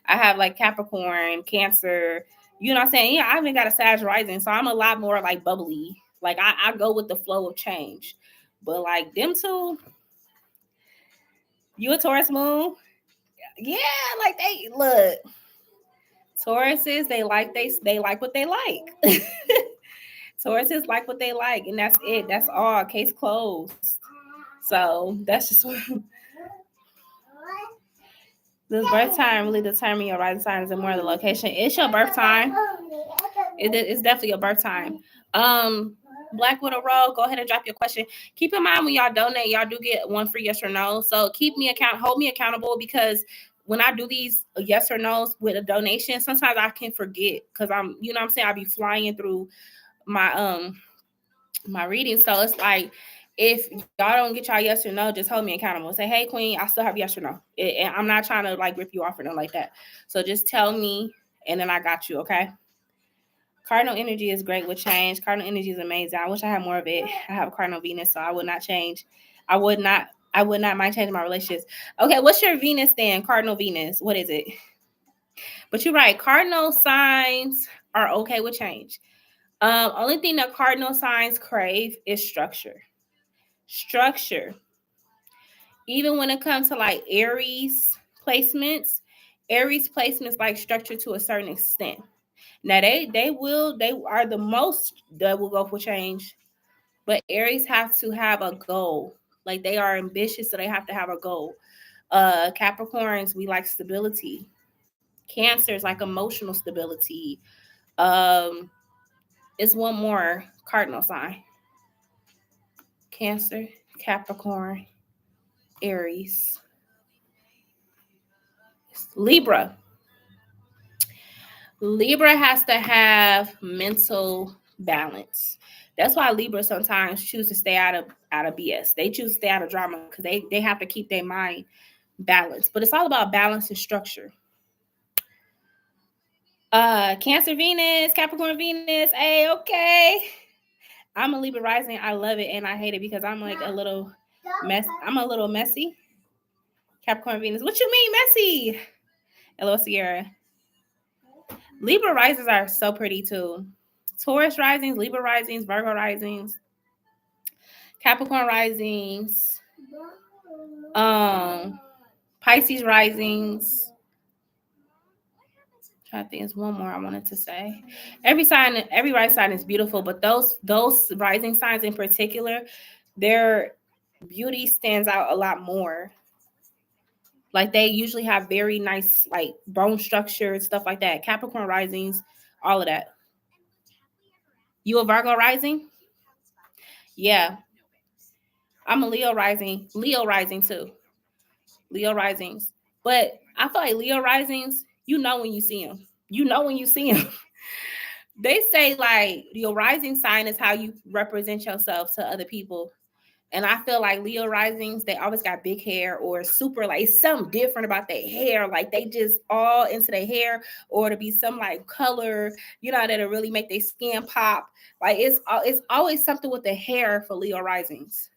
I have like Capricorn, Cancer. You know what I'm saying? Yeah, I even got a Sag rising, so I'm a lot more like bubbly. Like I go with the flow of change. But like them two, you a Taurus moon? Yeah, like they look. Tauruses, they like what they like. Tauruses like what they like, and that's it. That's all. Case closed. So that's just what. Does birth time really determine your rising signs and more the location? It's your birth time. It's definitely your birth time. Black Widow Roll, go ahead and drop your question. Keep in mind when y'all donate, y'all do get one free yes or no. So hold me accountable because when I do these yes or no's with a donation, sometimes I can forget because I'm, you know what I'm saying, I'll be flying through my my reading. So it's like if y'all don't get y'all yes or no, just hold me accountable. Say, hey Queen, I still have yes or no. And I'm not trying to like rip you off or nothing like that. So just tell me and then I got you, okay? Cardinal energy is great with change. Cardinal energy is amazing. I wish I had more of it. I have a Cardinal Venus, so I would not change. I would not mind changing my relationships. Okay, what's your Venus then? Cardinal Venus. What is it? But you're right. Cardinal signs are okay with change. Only thing that cardinal signs crave is structure. Structure. Even when it comes to like Aries placements like structure to a certain extent. Now they are the most that will go for change, but Aries have to have a goal. Like they are ambitious, so they have to have a goal. Capricorns, we like stability. Cancers like emotional stability. It's one more cardinal sign. Cancer, Capricorn, Aries, Libra. Libra has to have mental balance. That's why Libra sometimes choose to stay out of BS. They choose to stay out of drama because they have to keep their mind balanced. But it's all about balance and structure. Cancer Venus, Capricorn Venus. Hey, okay. I'm a Libra rising. I love it and I hate it because I'm like a little I'm a little messy. Capricorn Venus. What you mean messy? Hello, Sierra. Libra risings are so pretty too. Taurus risings, Libra risings, Virgo risings, Capricorn risings, Pisces risings. I'm trying to think, there's one more I wanted to say. Every rising sign is beautiful, but those rising signs in particular, they're beauty stands out a lot more. Like they usually have very nice like bone structure and stuff like that. Capricorn risings, all of that. You a Virgo rising? Yeah, I'm a Leo rising. Leo rising too. Leo risings. But I feel like Leo risings, you know when you see them. You know when you see them. They say like your rising sign is how you represent yourself to other people. And I feel like Leo risings, they always got big hair or super like it's something different about their hair. Like they just all into their hair, or to be some like color, that'll really make their skin pop. Like it's always something with the hair for Leo risings.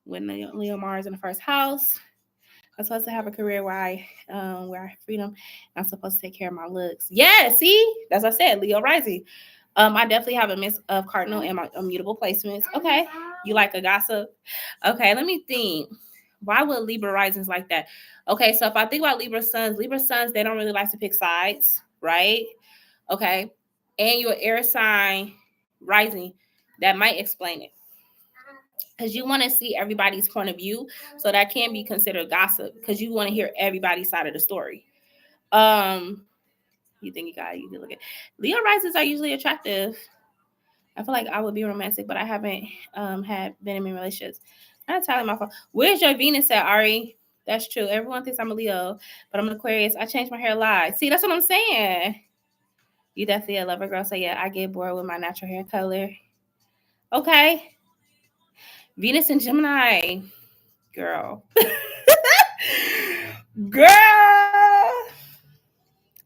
When Leo Mars in the first house, I'm supposed to have a career where I have freedom. I'm supposed to take care of my looks. Yeah, see, that's what I said. Leo rising. I definitely have a mix of cardinal and my immutable placements. Okay, you like a gossip? Okay, let me think. Why would Libra risings like that? Okay, so if I think about Libra suns, they don't really like to pick sides, right? Okay, and your air sign rising, that might explain it. Because you want to see everybody's point of view, so that can be considered gossip because you want to hear everybody's side of the story. You think you can look at Leo risings are usually attractive. I feel like I would be romantic, but I haven't had been in relationships. Not telling my fault. Where's your Venus at, Ari? That's true. Everyone thinks I'm a Leo, but I'm an Aquarius. I changed my hair a lot. See, that's what I'm saying. You definitely a lover girl. So yeah, I get bored with my natural hair color. Okay. Venus and Gemini. Girl. Girl.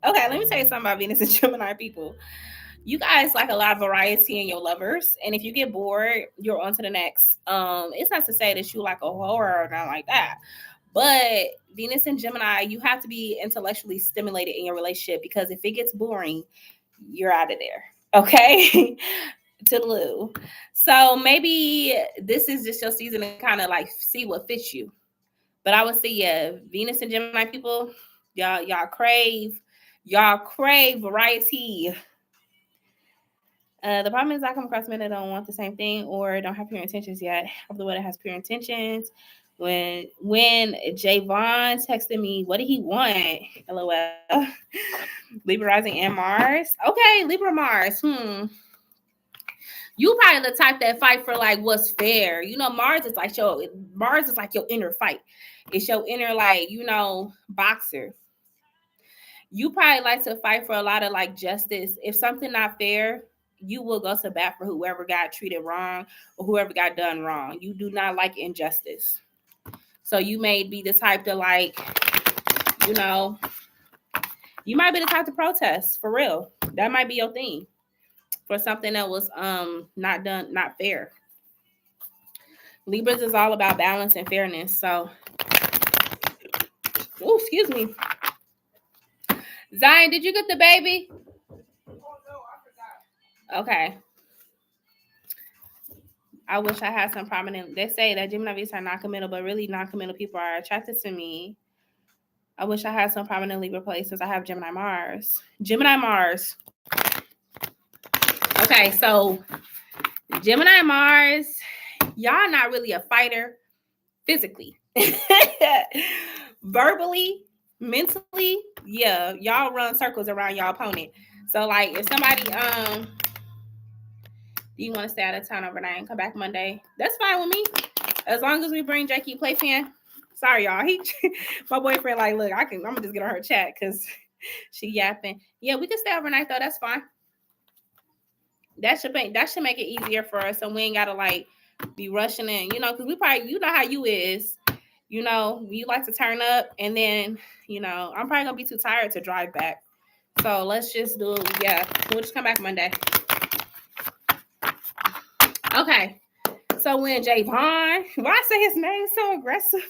Okay, let me tell you something about Venus and Gemini people. You guys like a lot of variety in your lovers, and if you get bored, you're on to the next. It's not to say that you like a horror or not like that, but Venus and Gemini, you have to be intellectually stimulated in your relationship because if it gets boring, you're out of there. Okay. Toodaloo. So maybe this is just your season to kind of like see what fits you. But I would say, yeah, Venus and Gemini people, y'all crave variety. The problem is I come across men that don't want the same thing or don't have pure intentions yet. I'm the one that has pure intentions. When Javon texted me, what did he want? LOL. Libra rising and Mars. Okay, Libra Mars. You probably the type that fight for like what's fair. Mars is like your inner fight. It's your inner boxer. You probably like to fight for a lot of like justice. If something not fair, you will go to bat for whoever got treated wrong or whoever got done wrong. You do not like injustice. So you may be the type to like, you might be the type to protest for real. That might be your thing for something that was not fair. Libras is all about balance and fairness. So, excuse me. Zion, did you get the baby? Oh, no, I forgot. Okay. I wish I had some prominent. They say that Gemini Venus are non-committal, but really non-committal people are attracted to me. I wish I had some prominent Libra places. I have Gemini Mars. Gemini Mars. Okay, so Gemini Mars, y'all not really a fighter physically. Verbally, mentally, yeah, y'all run circles around y'all opponent. So like if somebody do you want to stay out of town overnight and come back Monday? That's fine with me. As long as we bring Jakey Playfan. Sorry, y'all. My boyfriend like, look, I'm gonna just get on her chat because she yapping. Yeah, we can stay overnight though. That's fine. That should make it easier for us, so we ain't gotta like be rushing in, because we probably, how you is, you like to turn up, and then I'm probably gonna be too tired to drive back. So let's just do it. Yeah, we'll just come back Monday. Okay. So when Javon, why I say his name so aggressive?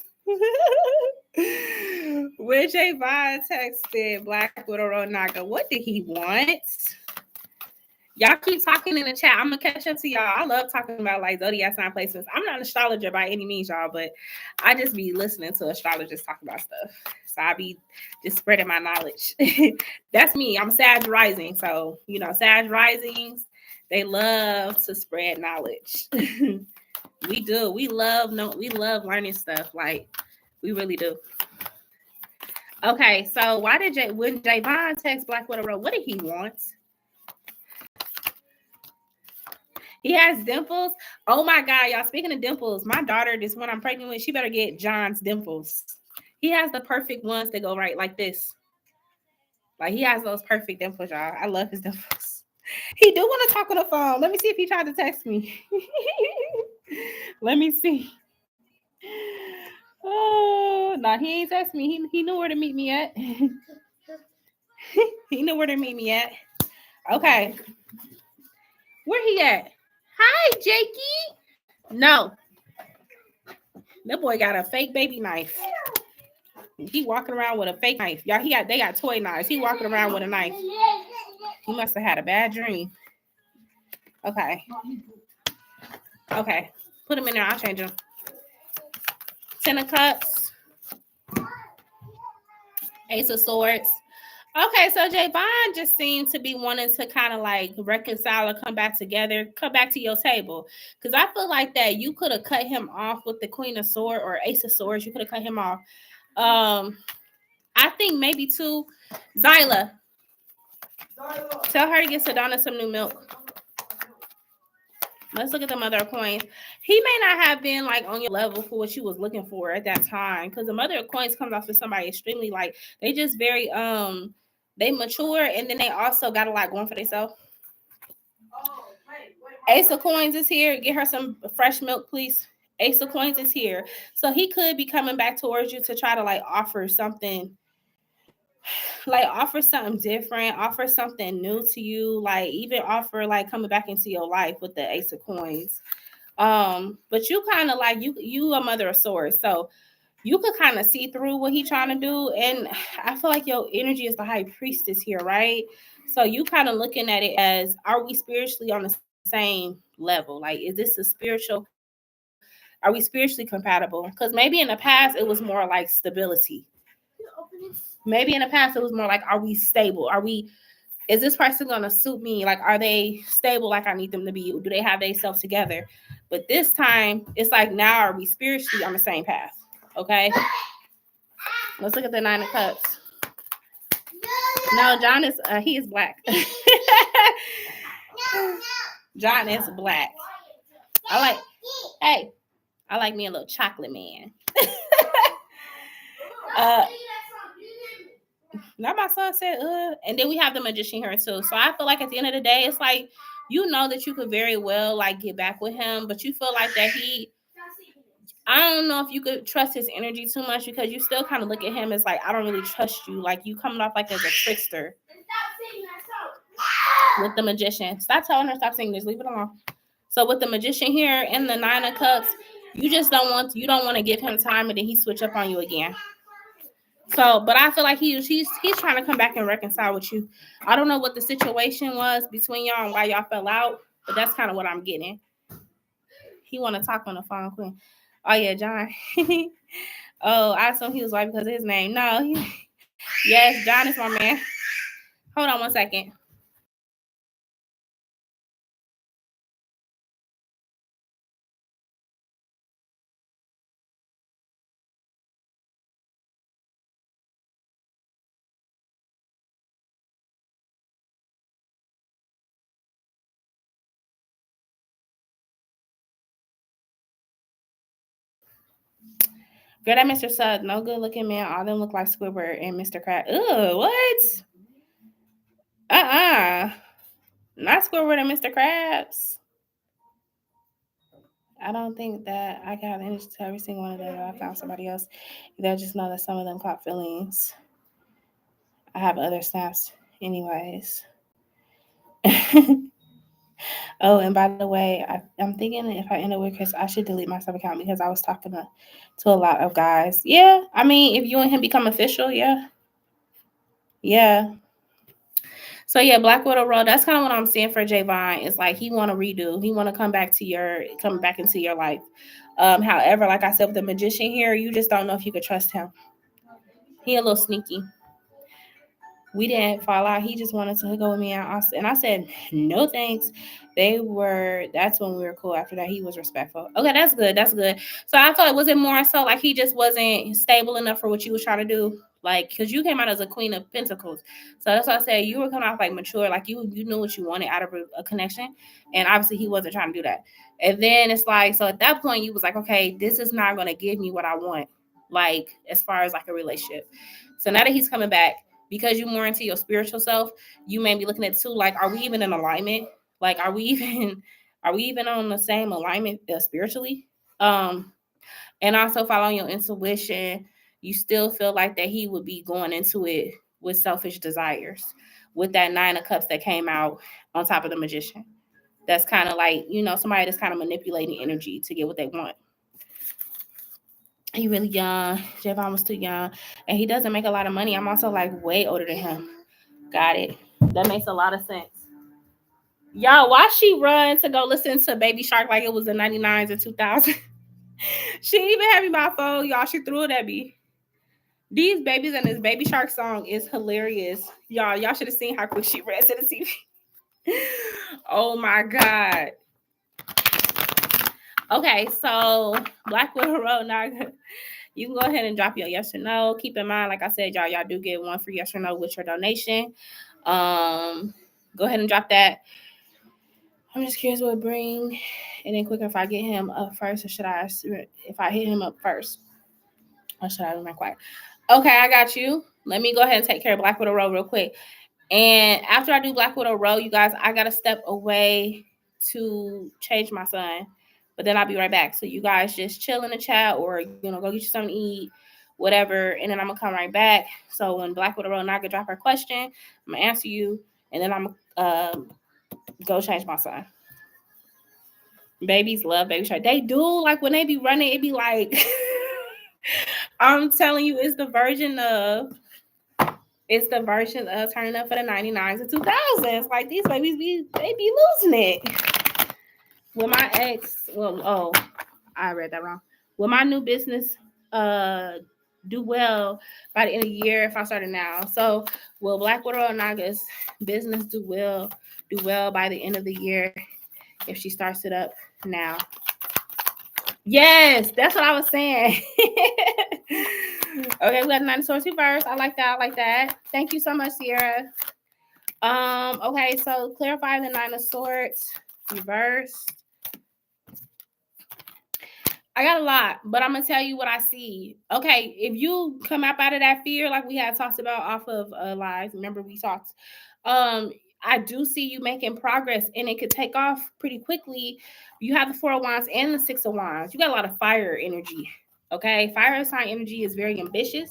When Javon texted Black Widow Road Naga, what did he want? Y'all keep talking in the chat. I'm gonna catch up to y'all. I love talking about like zodiac sign placements. I'm not an astrologer by any means, y'all, but I just be listening to astrologers talk about stuff. So I be just spreading my knowledge. That's me. I'm Sag rising, so Sag risings, they love to spread knowledge. We do. We love learning stuff. Like, we really do. Okay, so when Javon texts Black Widow Road, what did he want? He has dimples. Oh my God, y'all. Speaking of dimples, my daughter, this one I'm pregnant with, she better get John's dimples. He has the perfect ones that go right like this. Like, he has those perfect dimples, y'all. I love his dimples. He do want to talk on the phone. Let me see if he tried to text me. Let me see. Oh, no, he ain't text me. He knew where to meet me at. He knew where to meet me at. Okay. Where he at? Hi, Jakey. No. That boy got a fake baby knife. He walking around with a fake knife. Y'all, they got toy knives. He walking around with a knife. He must have had a bad dream. Okay. Okay. Put him in there. I'll change him. 10 of Cups. Ace of Swords. Okay, so Javon just seemed to be wanting to kind of like reconcile or come back together, come back to your table. Because I feel like that you could have cut him off with the Queen of Swords or Ace of Swords. You could have cut him off. I think maybe too. Zyla. Tell her to get Sedona some new milk. Let's look at the Mother of Coins. He may not have been like on your level for what you was looking for at that time. Because the Mother of Coins comes off as somebody extremely like they just very they mature and then they also got a lot going for themselves. Ace of Coins is here. Get her some fresh milk, please. Ace of Coins is here. So he could be coming back towards you to try to like offer something different, offer something new to you, like even offer like coming back into your life with the Ace of Coins. But you kind of like you a Mother of Swords, so you could kind of see through what he's trying to do. And I feel like your energy is the High Priestess here, right? So you kind of looking at it as, are we spiritually on the same level? Like, is this a spiritual? Are we spiritually compatible? Because maybe in the past it was more like stability. Maybe in the past it was more like, are we stable? Is this person gonna suit me? Like, are they stable like I need them to be? Do they have themselves together? But this time it's like, now are we spiritually on the same path? Okay. Let's look at the Nine of Cups. No, John is he is black. John is black. I like me a little chocolate man. Now my son said, and then we have the Magician here too. So I feel like at the end of the day, it's like, you know that you could very well like get back with him, but you feel like that I don't know if you could trust his energy too much, because you still kind of look at him as like, I don't really trust you. Like, you coming off like as a trickster. With the Magician. Stop telling her stop singing this. Leave it alone. So with the Magician here and the Nine of Cups, you don't want to give him time and then he switch up on you again. So, but I feel like he's trying to come back and reconcile with you. I don't know what the situation was between y'all and why y'all fell out, but that's kind of what I'm getting. He want to talk on the phone, Queen. Oh yeah, John. Oh, I assume he was white because of his name. No, yes, John is my man. Hold on one second. Girl, that Mr. Sugg, no good looking man. All them look like Squidward and Mr. Crab. Ugh, what? Not Squidward and Mr. Krabs. I don't think that I got energy to every single one of them. I found somebody else. They'll just know that some of them caught feelings. I have other snaps anyways. Oh, and by the way, I'm thinking if I end up with Chris, I should delete my sub account because I was talking to a lot of guys. Yeah, I mean, if you and him become official, yeah. So yeah, Black Widow Road. That's kind of what I'm seeing for Javon. It's like he want to redo. He want to come back into your life. However, like I said, with the Magician here, you just don't know if you could trust him. He a little sneaky. We didn't fall out. He just wanted to go with me and I said, no thanks. That's when we were cool. After that, he was respectful. Okay, that's good. That's good. So I thought, was it more so like he just wasn't stable enough for what you was trying to do? Like, because you came out as a Queen of Pentacles. So that's why I said you were coming off like mature, like you knew what you wanted out of a connection. And obviously he wasn't trying to do that. And then it's like, so at that point you was like, okay, this is not going to give me what I want. Like, as far as like a relationship. So now that he's coming back, because you're more into your spiritual self, you may be looking at too, like, are we even in alignment? Like, are we even on the same alignment spiritually? And also following your intuition, you still feel like that he would be going into it with selfish desires, with that 9 of Cups that came out on top of the Magician. That's kind of like, somebody that's kind of manipulating energy to get what they want. He really young. Javon was too young. And he doesn't make a lot of money. I'm also like way older than him. Got it. That makes a lot of sense. Y'all, why she run to go listen to Baby Shark like it was the 99s and 2000s? She even had me my phone, y'all. She threw it at me. These babies and this Baby Shark song is hilarious. Y'all should have seen how quick she ran to the TV. Oh my God. Okay, so Black Widow Road Naga. You can go ahead and drop your yes or no. Keep in mind, like I said, y'all do get one free yes or no with your donation. Go ahead and drop that. I'm just curious what it bring. And then quicker if I get him up first, or if I hit him up first, or should I remain quiet? Okay, I got you. Let me go ahead and take care of Black Widow Road real quick. And after I do Black Widow Road, you guys, I got to step away to change my son. But then I'll be right back. So you guys just chill in the chat or, go get you something to eat, whatever. And then I'm going to come right back. So when Black Widow Road Naga drop her question, I'm going to answer you. And then I'm going to go change my son. Babies love Baby Shark. They do. Like when they be running, it be like, I'm telling you, it's the version of turning up for the 99s and 2000s. Like these babies, they be losing it. With my ex, I read that wrong. Will my new business do well by the end of the year if I started now? So will Black Widow Naga's business do well by the end of the year if she starts it up now? Yes, that's what I was saying. Okay, we got 9 of Swords reverse. I like that. Thank you so much, Sierra. Okay, so clarify the 9 of Swords reverse. I got a lot, but I'm gonna tell you what I see. Okay, if you come up out of that fear, like we had talked about off of live, remember we talked. I do see you making progress, and it could take off pretty quickly. You have the 4 of Wands and the 6 of Wands. You got a lot of fire energy. Okay, fire sign energy is very ambitious.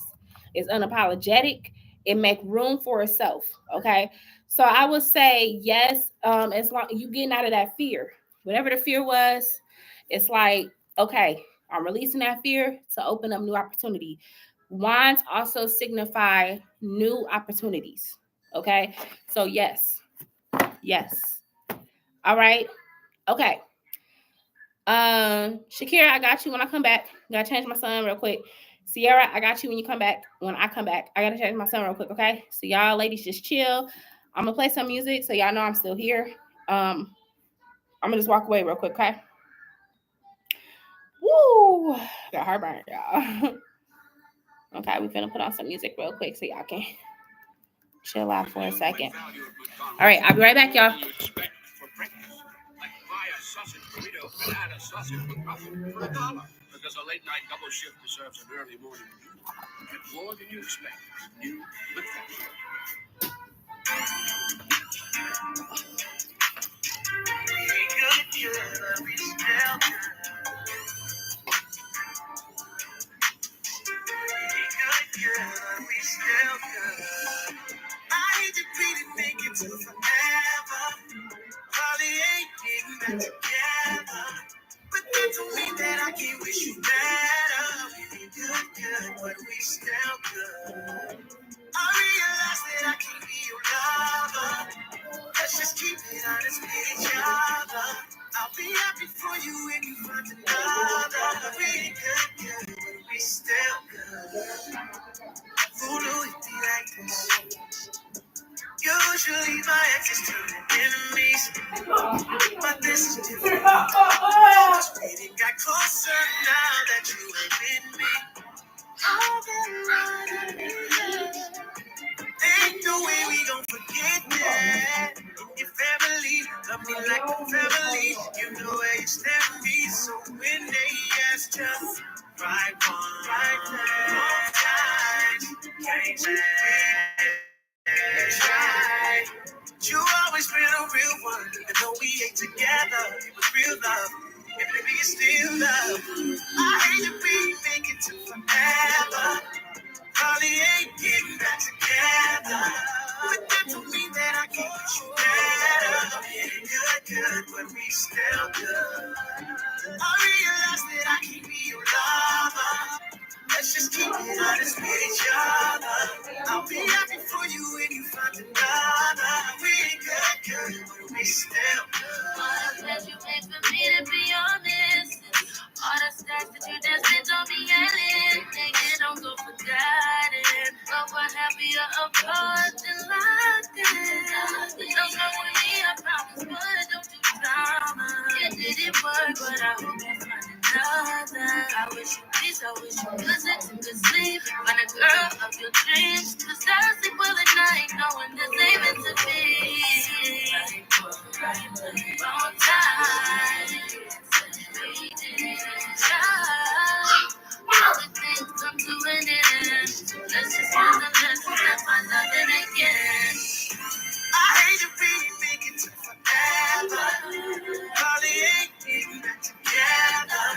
It's unapologetic. It make room for itself. Okay, so I would say yes. As long you getting out of that fear, whatever the fear was, it's like, okay, I'm releasing that fear to open up new opportunity. Wands also signify new opportunities. Okay, so yes. All right. Okay. Shakira, I got you when I come back. Gotta change my son real quick. Sierra, I got you when you come back. When I come back, I gotta change my son real quick. Okay. So y'all ladies just chill. I'm gonna play some music so y'all know I'm still here. I'm gonna just walk away real quick. Okay. Woo! Got heartburn, y'all. Okay, we finna put on some music real quick so y'all can chill out for a second. All right, I'll be right back, y'all. Sausage burrito, banana sausage McMuffin for $1. Because a late night double shift deserves an early morning meal. Get more than you expect. New McFlurry. I hate to beat it, make it to forever. Probably ain't getting back together. But that don't mean that I can't wish you better. We be good, but we still good. I realize that I can't be your lover. Let's just keep it honest with each other. I'll be happy for you when you find another. We good, but we still good. Who knew it'd be like this? Usually my exes turn enemies. But this is different. We got closer now that you ain't with me. Ain't no way we gon' forget that. In your family, love me like a family. You know where you stand me. So when they ask just right one, right time, can't try. You always been a real one. Even though we ain't together, it was real love. And maybe it's still love. I hate to be thinking to forever. Probably ain't getting back together. But that don't mean that I can't wish you better. Good, but we still good. I realize that I can't be your lover. Let's just keep it honest with each other. I'll be happy for you when you find another. We ain't good, but we still good. All the plans you made for me to be honest. All the stacks that you just spent on me, Ellen. They don't go forgotten. But we're happier apart than locked in. Don't go with me, I promise, but don't do drama. It didn't work, but I hope you find another. I wish you peace, I wish you good sex and good sleep. Find a girl of your dreams. Cause I sleep well at night, knowing this ain't meant to be. Wrong time. We didn't try. All the things come to an end. Let's just find the lessons and find nothing again. I hate to be thinking to forever. Probably ain't getting back together.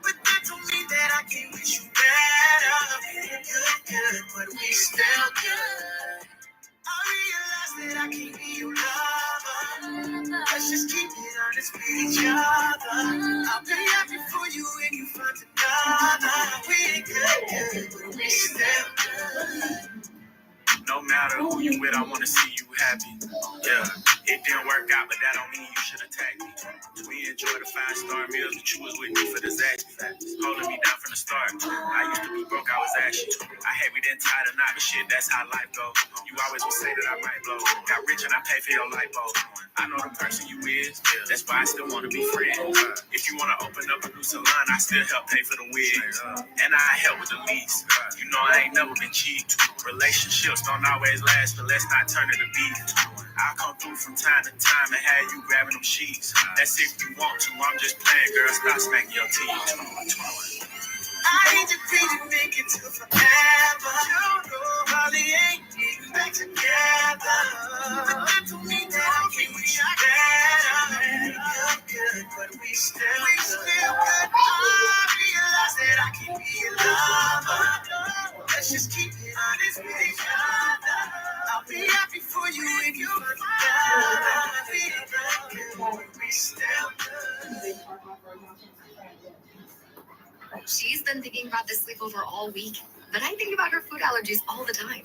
But that don't mean that I can't wish you better. Good, but we still good. I realize that I can't be your lover. Let's just keep it honest with each other. I'll be happy for you when you find another. We ain't good, but we still good. No matter who you with, I wanna see you happy. Yeah, it didn't work out, but that don't mean you should attack me. We enjoy the 5-star meals, but you was with me for the Zaxby facts. Holding me down from the start. I used to be broke, I was ashy. I hate we didn't tie the knot, but shit, that's how life goes. You always would say that I might blow. Got rich and I pay for your light bulb. I know the person you is, that's why I still wanna be friends. If you wanna open up a new salon, I still help pay for the wigs. And I help with the lease. You know I ain't never been cheap. Relationships don't always last, but let's not turn it to beef. I'll come through from time to time and have you grabbing them sheets. That's if you want to, I'm just playing, girl, stop smacking your teeth. I hate to be thinking to forever. Probably ain't getting back together. But that don't mean that I can't wish you better. Good, but we still good. I realize that I can be a lover. Let's just keep it honest with each other. I'll be happy for you if you find another. We good, but we still good. She's been thinking about this sleepover all week, but I think about her food allergies all the time.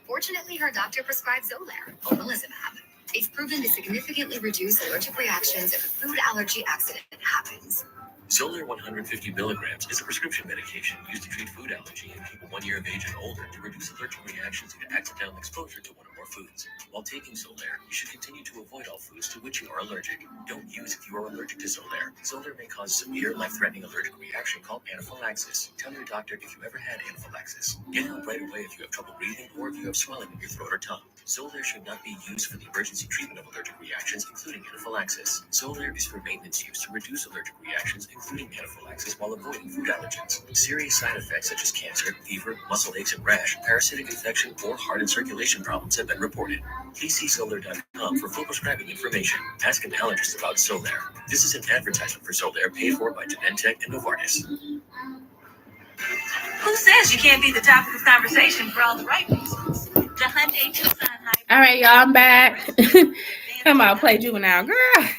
Fortunately, her doctor prescribed Xolair, omalizumab. It's proven to significantly reduce allergic reactions if a food allergy accident happens. Xolair 150 milligrams is a prescription medication used to treat food allergy in people 1 year of age and older to reduce allergic reactions due to accidental exposure to one or more foods. While taking Xolair, you should continue to avoid all foods to which you are allergic. Don't use if you are allergic to Xolair. Xolair may cause severe, life-threatening allergic reaction called anaphylaxis. Tell your doctor if you ever had anaphylaxis. Get help right away if you have trouble breathing or if you have swelling in your throat or tongue. Xolair should not be used for the emergency treatment of allergic reactions, including anaphylaxis. Xolair is for maintenance use to reduce allergic reactions, including anaphylaxis, while avoiding food allergens. Serious side effects such as cancer, fever, muscle aches and rash, parasitic infection, or heart and circulation problems have been reported. Please see Xolair.com for full prescribing information. Ask an allergist about Xolair. This is an advertisement for Xolair paid for by Genentech and Novartis. Who says you can't be the topic of conversation for all the right reasons? The Hyundai Tucson Hybrid. All right, y'all, I'm back. Come on, play Juvenile, girl.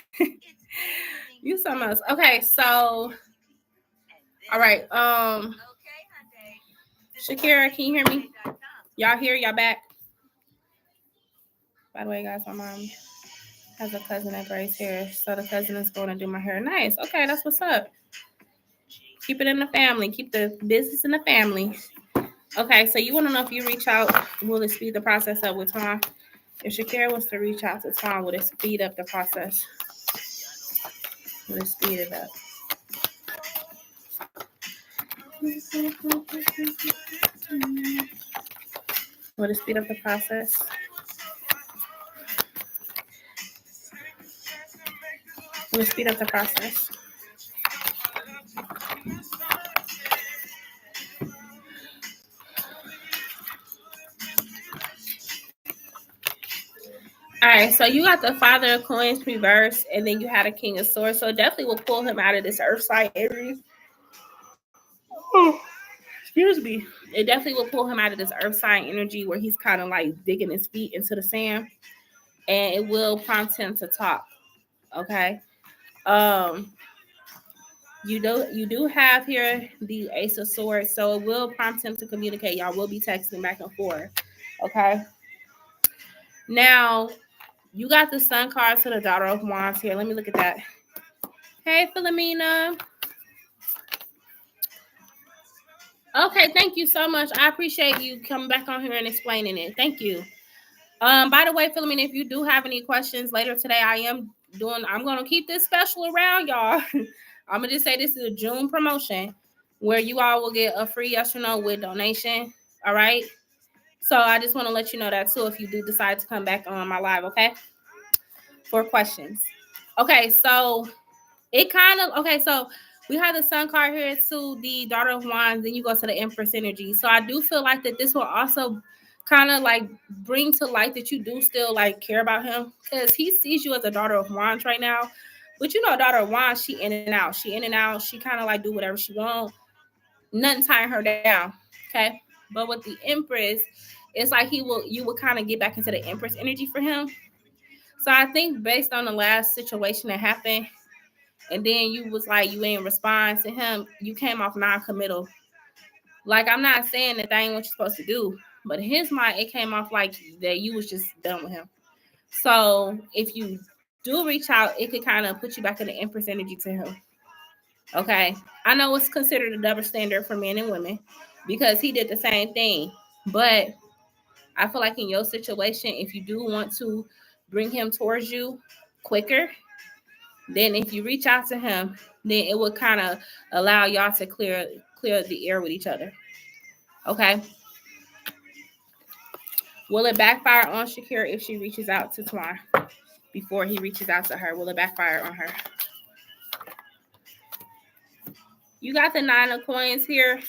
You something else. Okay, so, all right. Shakira, can you hear me? Y'all here? Y'all back? By the way, guys, my mom has a cousin that braids hair, so the cousin is going to do my hair. Nice. Okay, that's what's up. Keep it in the family. Keep the business in the family. Okay, so you want to know if you reach out, will it speed the process up with Tom? If Shakira was to reach out to Tom, would it speed up the process? Let's speed it up. Will it speed up the process? Will it speed up the process? All right, so you got the Father of Coins reversed, and then you had a King of Swords. So it definitely will pull him out of this Earth side area. Oh, excuse me. It definitely will pull him out of this Earth sign energy where he's kind of like digging his feet into the sand, and it will prompt him to talk. Okay. You do have here the Ace of Swords, so it will prompt him to communicate. Y'all will be texting back and forth. Okay. Now you got the Sun card to the Daughter of Wands here. Let me look at that. Hey, Philomena. Okay, thank you so much. I appreciate you coming back on here and explaining it. Thank you. By the way, Philomena, if you do have any questions later today, I'm gonna keep this special around, y'all. I'm gonna just say this is a June promotion where you all will get a free yes or no with donation. All right. So I just want to let you know that too if you do decide to come back on my live, okay? For questions. Okay, so so we have the Sun card here to the Daughter of Wands, then you go to the Empress energy. So I do feel like that this will also kind of like bring to light that you do still like care about him, because he sees you as a Daughter of Wands right now. But you know, Daughter of Wands, she in and out. She kind of like do whatever she wants. Nothing tying her down. Okay. But with the Empress, it's like you will kind of get back into the Empress energy for him. So I think based on the last situation that happened, and then you was like, you ain't respond to him, you came off non-committal. Like, I'm not saying that ain't what you're supposed to do, but in his mind, it came off like that you was just done with him. So if you do reach out, it could kind of put you back in the Empress energy to him. Okay. I know it's considered a double standard for men and women because he did the same thing. But I feel like in your situation, if you do want to bring him towards you quicker, then if you reach out to him, then it will kind of allow y'all to clear the air with each other. Okay. Will it backfire on Shakira if she reaches out to Twan before he reaches out to her? Will it backfire on her? You got the Nine of Coins here.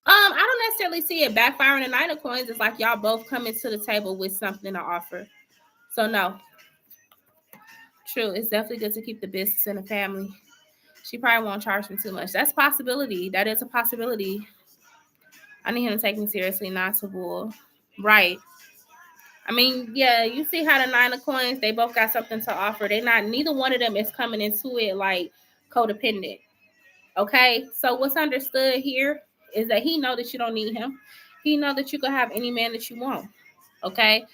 I don't necessarily see it backfiring. The Nine of Coins is like y'all both coming to the table with something to offer. So no. True. It's definitely good to keep the business in the family. She probably won't charge me too much. That's a possibility. That is a possibility. I need him to take me seriously, not to bull. Right. I mean, yeah, you see how the Nine of Coins, they both got something to offer. Neither one of them is coming into it like codependent. Okay? So what's understood here is that he know that you don't need him. He know that you can have any man that you want. Okay?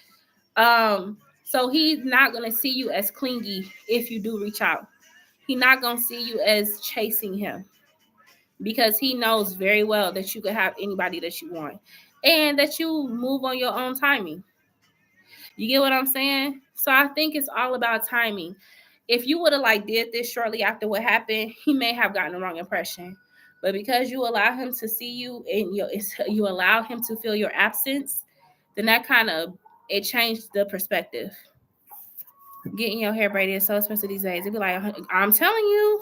So he's not going to see you as clingy if you do reach out. He's not going to see you as chasing him because he knows very well that you can have anybody that you want and that you move on your own timing. You get what I'm saying? So I think it's all about timing. If you would have like did this shortly after what happened, he may have gotten the wrong impression. But because you allow him to see you and you allow him to feel your absence, then that kind of, it changed the perspective. Getting your hair braided is so expensive these days. It'd be like, I'm telling you,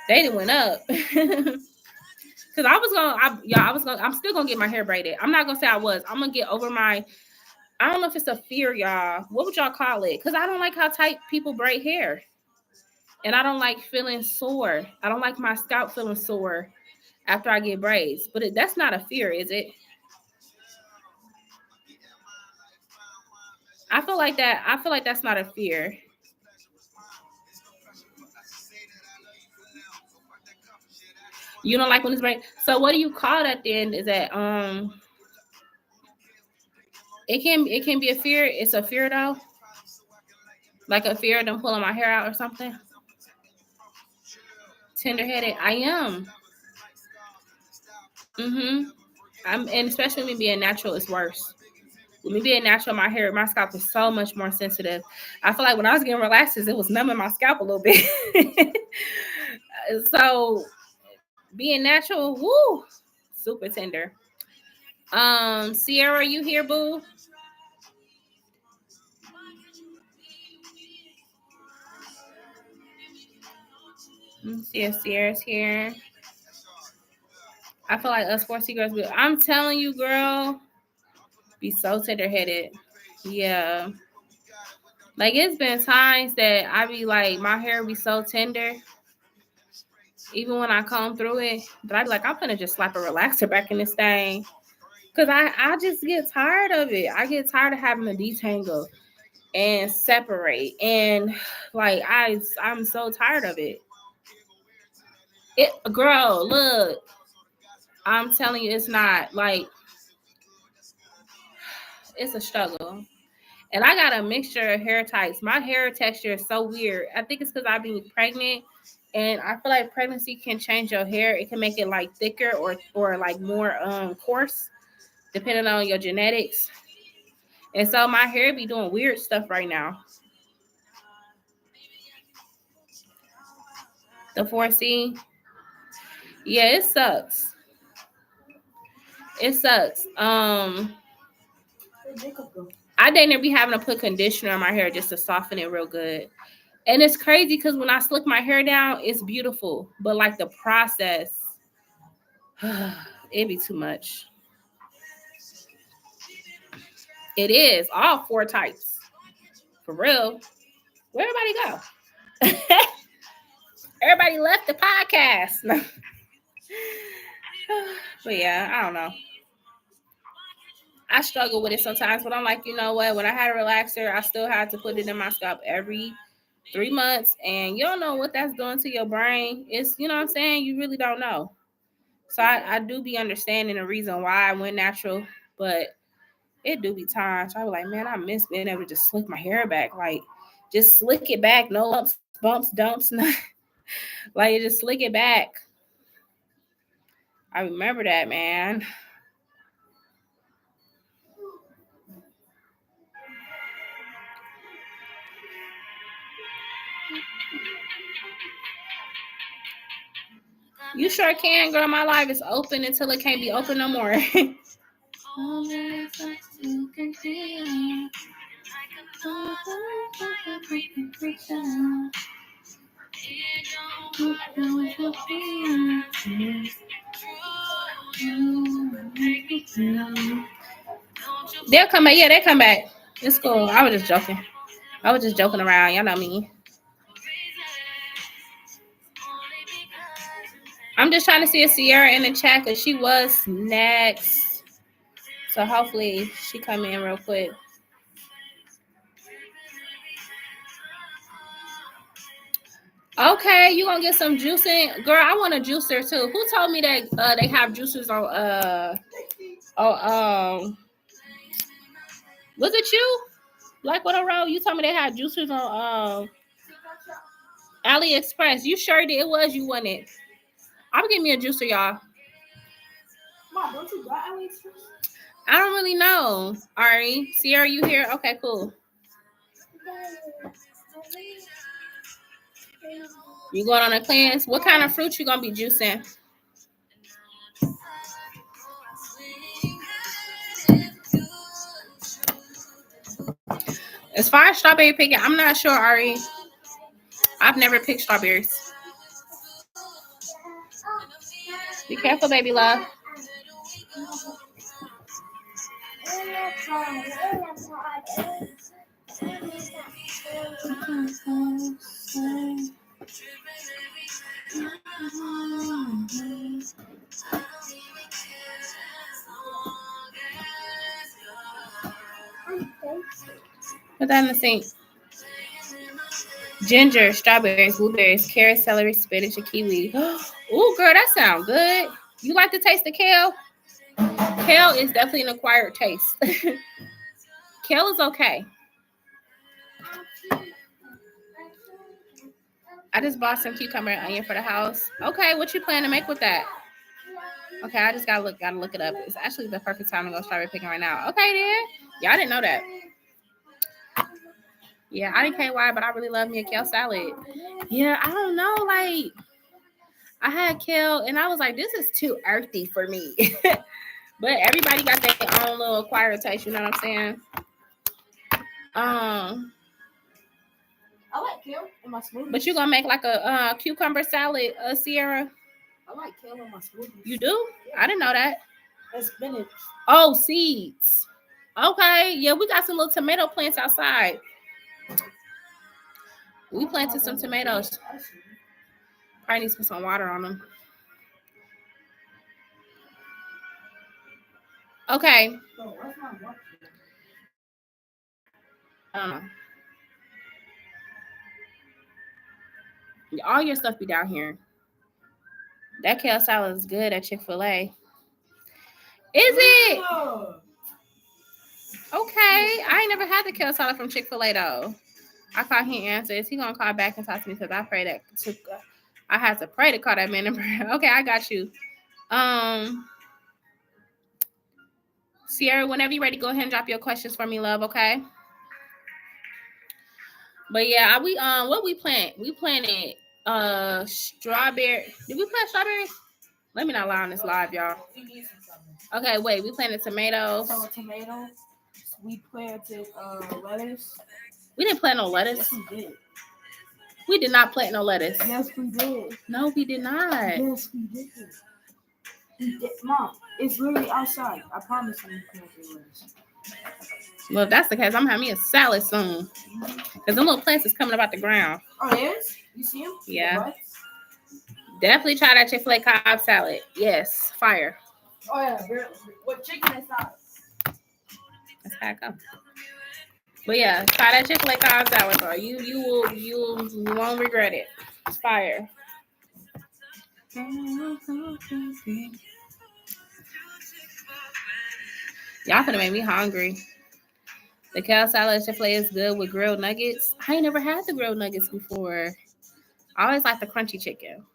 they went up. Cause I'm still gonna get my hair braided. I'm not gonna say I was. I'm gonna get over my, I don't know if it's a fear, y'all. What would y'all call it? Because I don't like how tight people braid hair. And I don't like feeling sore. I don't like my scalp feeling sore after I get braids. But that's not a fear, is it? I feel like that's not a fear. You don't like when it's braided. So what do you call that then? Is that it can be a fear. It's a fear though. Like a fear of them pulling my hair out or something. Tender-headed. I am. And especially me being natural is worse. With me being natural, my scalp is so much more sensitive. I feel like when I was getting relaxers, it was numbing my scalp a little bit. So being natural, woo, super tender. Sierra, you here, boo? Let me see if Sierra's here. I feel like us 4C girls, but I'm telling you, girl, be so tender-headed. Yeah. Like, it's been times that I be like, my hair be so tender, even when I comb through it, but I be like, I'm gonna just slap a relaxer back in this thing. Because I just get tired of it. I get tired of having to detangle and separate. And, like, I'm so tired of it. Girl, look. I'm telling you, it's not, like, it's a struggle. And I got a mixture of hair types. My hair texture is so weird. I think it's because I've been pregnant, and I feel like pregnancy can change your hair. It can make it like thicker or like more coarse, depending on your genetics. And so my hair be doing weird stuff right now. The 4C, yeah, it sucks. It sucks. I didn't be having to put conditioner on my hair just to soften it real good. And it's crazy because when I slick my hair down, it's beautiful. But like the process, it'd be too much. It is. All 4 types. For real. Where everybody go? Everybody left the podcast. But yeah, I don't know. I struggle with it sometimes, but I'm like, you know what? When I had a relaxer, I still had to put it in my scalp every 3 months, and you don't know what that's doing to your brain. It's, you know what I'm saying? You really don't know. So I do be understanding the reason why I went natural, but it do be times. So I was like, man, I miss being able to just slick my hair back. Like, just slick it back. No bumps, dumps. Like, just slick it back. I remember that, man. You sure can, girl. My life is open until it can't be open no more. They'll come back. Yeah, they come back. It's cool. I was just joking. I was just joking around. Y'all know me. I'm just trying to see if Sierra in the chat because she was next. So hopefully she come in real quick. Okay, you gonna get some juicing, girl? I want a juicer too. Who told me that they have juicers on? Was it you? Like what a row? You told me they had juicers on AliExpress. You sure did? It was you, wasn't it? I'm gonna get me a juicer, y'all. Mom, don't you got AliExpress? I don't really know. Ari, Sierra, you here? Okay, cool. You going on a cleanse? What kind of fruit you gonna be juicing? As far as strawberry picking, I'm not sure, Ari. I've never picked strawberries. Be careful, baby love. Put that in the sink. Ginger, strawberries, blueberries, carrots, celery, spinach, and kiwi. Ooh, girl, that sounds good. You like to taste the kale? Kale is definitely an acquired taste. Kale is okay. I just bought some cucumber and onion for the house. Okay, what you plan to make with that? Okay, I just gotta look it up. It's actually the perfect time to go strawberry picking right now. Okay, then. Y'all didn't know that. Yeah, I didn't care why, but I really love me a kale salad. Yeah, I don't know. Like, I had kale, and I was like, this is too earthy for me. But everybody got their own little acquired taste. You know what I'm saying? I like kale in my smoothies. But you gonna make like a cucumber salad, Sierra? I like kale in my smoothies. You do? I didn't know that. And spinach. Oh, seeds. Okay, yeah, we got some little tomato plants outside. We planted some tomatoes. Probably need to put some water on them. Okay. So where's my water? All your stuff be down here. That kale salad is good at Chick-fil-A. Is it? Okay. I ain't never had the kale salad from Chick-fil-A though. I call him answer. Is he gonna call back and talk to me? Because I pray that I had to pray to call that man number. Okay, I got you. Sierra, whenever you're ready, go ahead and drop your questions for me, love, okay? But yeah, we what we plant? We planted strawberry. Did we plant strawberry? Let me not lie on this live, y'all. Okay, wait, we planted tomatoes. So tomato. We planted lettuce. We didn't plant no lettuce. Yes, we did. We did not plant no lettuce. Yes, we did. No, we did not. Yes, we did. We did. Mom, it's literally outside. I promise you, we planted lettuce. Well, if that's the case, I'm having me a salad soon. Because them little plants is coming up out the ground. Oh, there's? You see them? Yeah. What? Definitely try that Chick-fil-A Cobb salad. Yes, fire. Oh, yeah. What chicken is that? That's how it goes. But yeah, try that Chick-fil-A Cobb salad, bro. You won't regret it. It's fire. Y'all finna make me hungry. The kale salad at Chick-fil-A is good with grilled nuggets. I ain't never had the grilled nuggets before. I always like the crunchy chicken.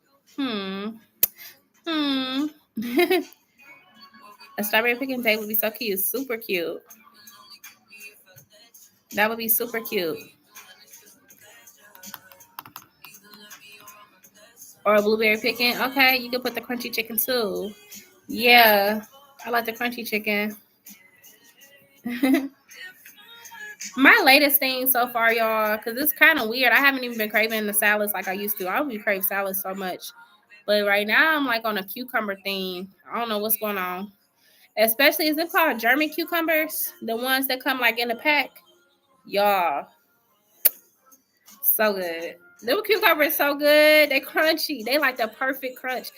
A strawberry picking date would be so cute. Super cute. That would be super cute. Or a blueberry picking. Okay, you can put the crunchy chicken too. Yeah, I like the crunchy chicken. My latest thing so far, y'all, because it's kind of weird. I haven't even been craving the salads like I used to. I would crave salads so much. But right now, I'm like on a cucumber thing. I don't know what's going on. Especially, is it called German cucumbers? The ones that come like in a pack? Y'all. So good. Them cucumbers so good. They crunchy. They like the perfect crunch.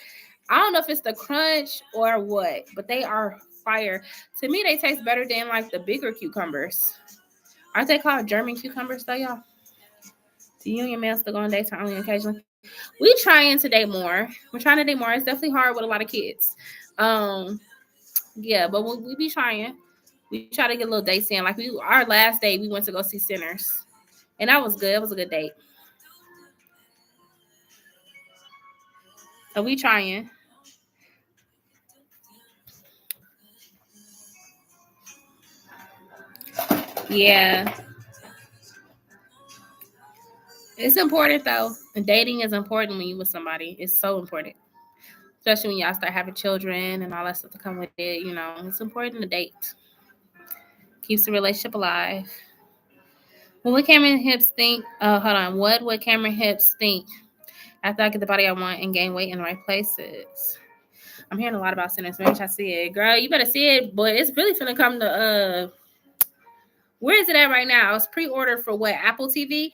I don't know if it's the crunch or what, but they are fire. To me, they taste better than like the bigger cucumbers. Aren't they called German cucumbers though, y'all? Do you and your man still go on dates only occasionally? We trying to date more. We're trying to date more. It's definitely hard with a lot of kids. Yeah, but we be trying. We try to get a little dates in. Like our last date, we went to go see Sinners. And that was good. It was a good date. So we trying. Yeah. It's important though. And dating is important when you with somebody. It's so important. Especially when y'all start having children and all that stuff to come with it. You know, it's important to date. Keeps the relationship alive. Well, what Cameron Hips think? Hold on. What would Cameron Hips think after I get the body I want and gain weight in the right places? I'm hearing a lot about Sinners. Maybe I see it. Girl, you better see it. But it's really finna come to where is it at right now? It's pre-ordered for what? Apple TV?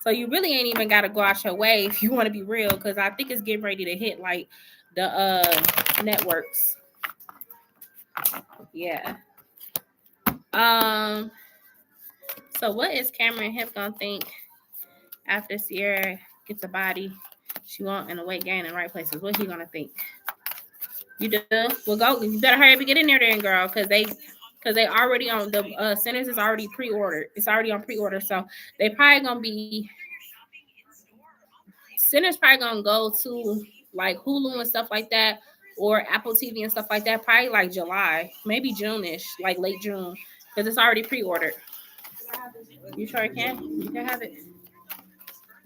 So you really ain't even got to go out your way if you want to be real, because I think it's getting ready to hit like the networks. Yeah. So what is Cameron Hip gonna think after Sierra gets a body she want and a weight gain in the right places? What he gonna think? You do? Well, go. You better hurry up and get in there then, girl, because they already on the Sinners is already pre-ordered. It's already on pre-order, so they probably gonna be Sinners probably gonna go to like Hulu and stuff like that, or Apple TV and stuff like that. Probably like July, maybe June-ish, like late June. Because it's already pre-ordered. You sure can? You can have it.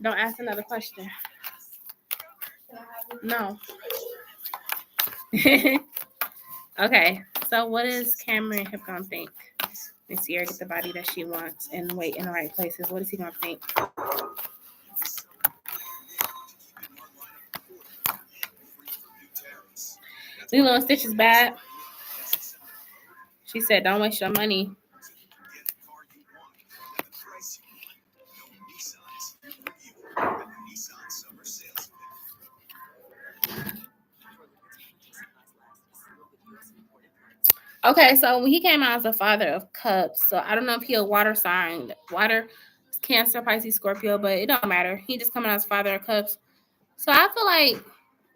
Don't ask another question. No. Okay. So what is Cameron Hip gonna think? Miss Sierra get the body that she wants and wait in the right places. What is he gonna think? Lilo and Stitch is bad. She said, "Don't waste your money." Okay, so when he came out as a father of cups, so I don't know if he a water sign, water, Cancer, Pisces, Scorpio, but it don't matter. He just coming out as father of cups. So I feel like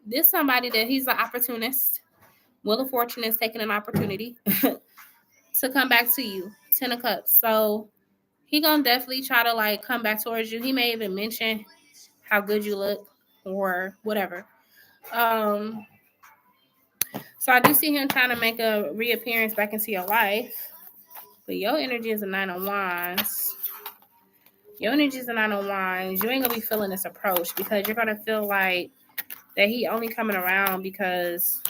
this somebody that he's an opportunist. Wheel of Fortune is taking an opportunity to come back to you. 10 of Cups. So he gonna definitely try to like come back towards you. He may even mention how good you look or whatever. So I do see him trying to make a reappearance back into your life. But your energy is a 9 of Wands. Your energy is a 9 of Wands. You ain't gonna be feeling this approach because you're gonna feel like that he only coming around because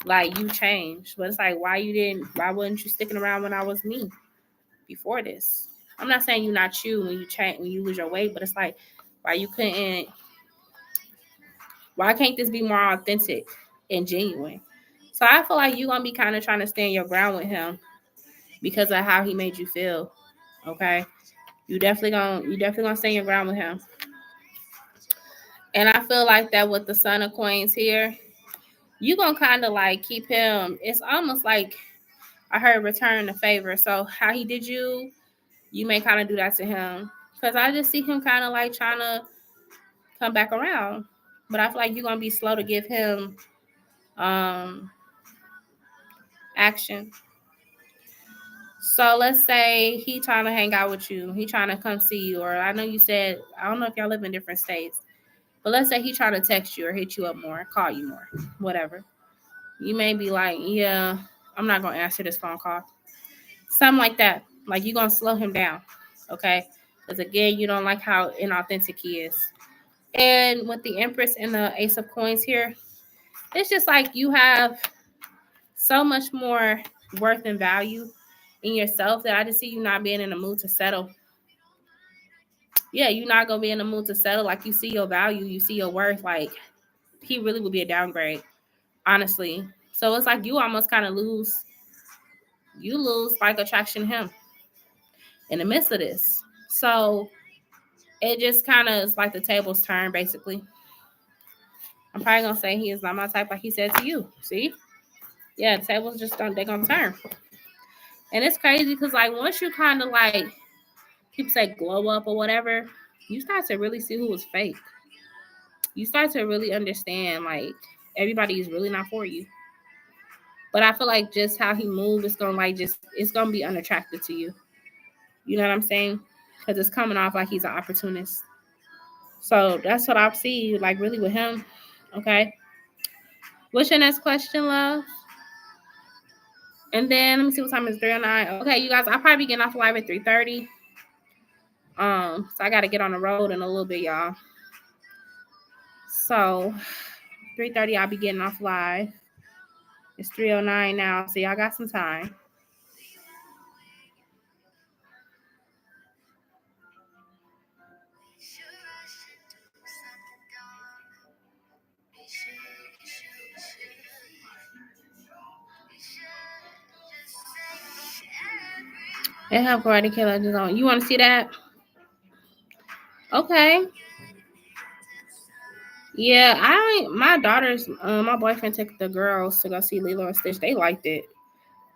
like you changed. But it's like why wasn't you sticking around when I was me before this? I'm not saying you're not you when you change, when you lose your weight, but it's like why can't this be more authentic and genuine? So I feel like you're gonna be kind of trying to stand your ground with him because of how he made you feel. Okay. You definitely gonna stand your ground with him. And I feel like that with the Son of Coins here, you're gonna kind of like keep him. It's almost like I heard return the favor. So how he did you, you may kind of do that to him. Because I just see him kind of like trying to come back around. But I feel like you're gonna be slow to give him action. So let's say he trying to hang out with you. He trying to come see you. Or I know you said, I don't know if y'all live in different states. But let's say he trying to text you or hit you up more, call you more, whatever. You may be like, yeah, I'm not going to answer this phone call. Something like that. Like you're going to slow him down. Okay? Because again, you don't like how inauthentic he is. And with the Empress and the Ace of Coins here, it's just like you have so much more worth and value in yourself that I just see you not being in the mood to settle. Yeah, you're not going to be in the mood to settle. Like you see your value, you see your worth. Like he really would be a downgrade, honestly. So it's like you almost kind of lose like attraction to him in the midst of this. So it just kind of is like the tables turn, basically. I'm probably going to say he is not my type like he said to you. See? Yeah, the tables just they're going to turn. And it's crazy because like once you kind of like, people say glow up or whatever, you start to really see who was fake. You start to really understand like everybody is really not for you. But I feel like just how he moved, it's gonna be unattractive to you. You know what I'm saying? Because it's coming off like he's an opportunist. So that's what I see, like really with him. Okay. What's your next question, love? And then let me see what time it's 3:09. Okay, you guys, I'll probably be getting off live at 3:30. So I gotta get on the road in a little bit, y'all. So 3:30, I'll be getting off live. It's 3:09 now, so y'all got some time. They have Karate Kid Legends on. You want to see that? Okay. Yeah, my daughters, my boyfriend took the girls to go see Lilo and Stitch. They liked it.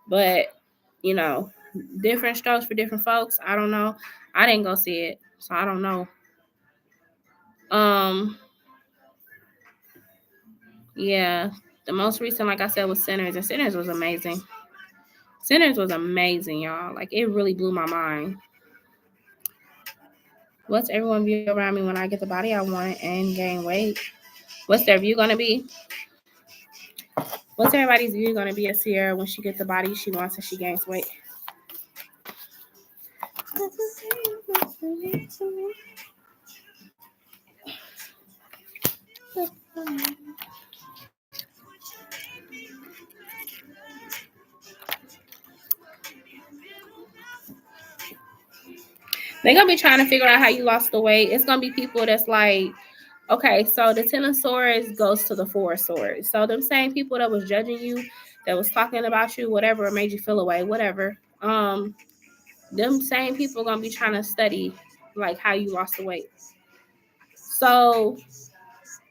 But, you know, different strokes for different folks. I don't know. I didn't go see it, so I don't know. Yeah, the most recent, like I said, was Sinners, and Sinners was amazing. Sinners was amazing, y'all. Like, it really blew my mind. What's everyone view around me when I get the body I want and gain weight? What's their view going to be? What's everybody's view going to be of Sierra when she gets the body she wants and she gains weight? They're gonna be trying to figure out how you lost the weight. It's gonna be people that's like, okay, so the Ten of Swords goes to the Four of Swords. So them same people that was judging you, that was talking about you, whatever, made you feel away, whatever. Them same people gonna be trying to study like how you lost the weight. So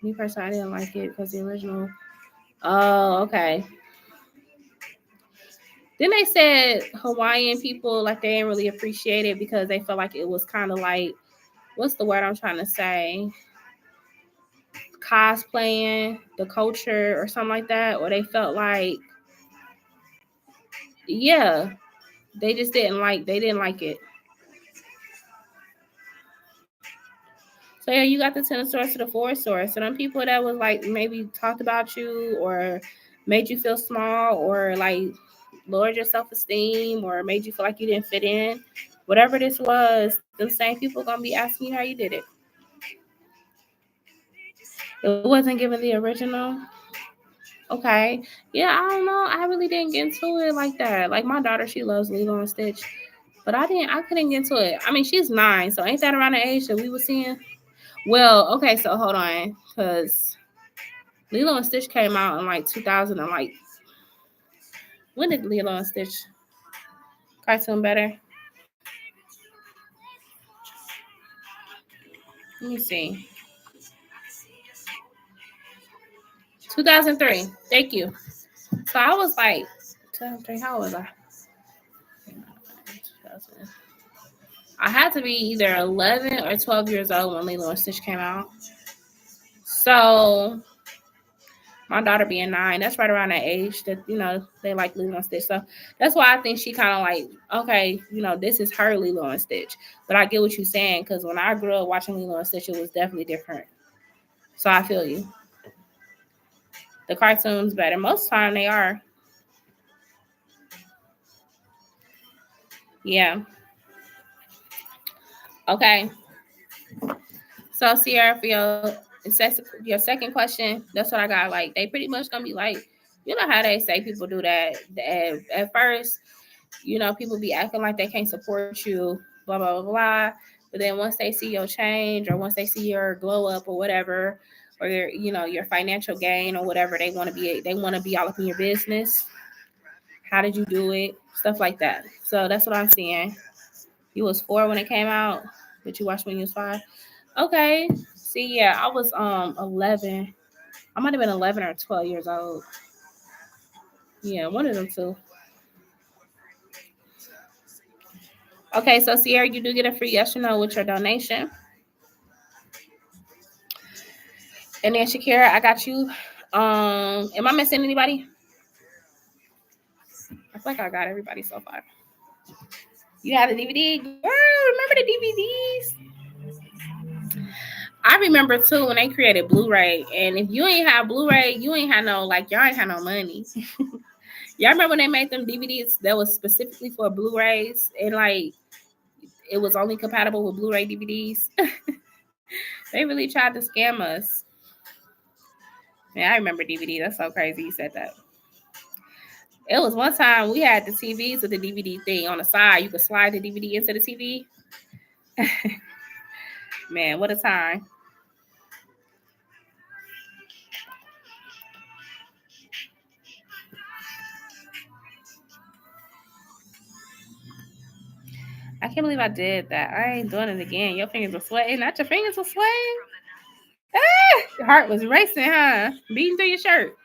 me personally, I didn't like it because the original. Oh, okay. Then they said Hawaiian people like they didn't really appreciate it because they felt like it was kind of like, what's the word I'm trying to say? Cosplaying the culture or something like that, or they felt like, yeah, they didn't like it. So yeah, you got the Ten of Swords to the Four of Swords. So them people that was like maybe talked about you or made you feel small or like lowered your self-esteem or made you feel like you didn't fit in, whatever this was, them same people gonna be asking you how you did it. It wasn't given the original. Okay. Yeah, I don't know. I really didn't get into it like that. Like my daughter, she loves Lilo and Stitch. But I couldn't get into it. I mean, she's 9, so ain't that around the age that we were seeing? Well, okay, so hold on. Because Lilo and Stitch came out in like 2000 and like, when did Lilo and Stitch cartoon better? Let me see. 2003. Thank you. So I was like, 2003, how old was I? I had to be either 11 or 12 years old when Lilo and Stitch came out. So my daughter being 9, that's right around that age that, they like Lilo and Stitch. So that's why I think she kind of like, okay, this is her Lilo and Stitch. But I get what you're saying, because when I grew up watching Lilo and Stitch, it was definitely different. So I feel you. The cartoons better. Most of the time they are. Yeah. Okay. So Sierra, for your second question, that's what I got. Like, they pretty much gonna be like, you know how they say people do that at first, people be acting like they can't support you, blah blah blah blah. But then once they see your change, or once they see your glow up or whatever, or your financial gain or whatever, they want to be all up in your business. How did you do it? Stuff like that. So that's what I'm seeing. You was 4 when it came out, but you watched when you was 5. Okay. See, yeah, I was 11. I might have been 11 or 12 years old. Yeah, one of them two. Okay, so Sierra, you do get a free yes or no with your donation. And then Shakira, I got you. Am I missing anybody? I feel like I got everybody so far. You have the DVD? Girl, remember the DVDs? I remember too when they created Blu-ray. And if you ain't have Blu-ray, you ain't had no, like, y'all ain't had no money. Y'all remember when they made them DVDs that was specifically for Blu-rays? And like, it was only compatible with Blu-ray DVDs. They really tried to scam us. Man, I remember DVD. That's so crazy you said that. It was one time we had the TVs with the DVD thing on the side. You could slide the DVD into the TV. Man, what a time. I can't believe I did that. I ain't doing it again. Your fingers were sweating. Not your fingers were sweating. Your heart was racing, huh? Beating through your shirt.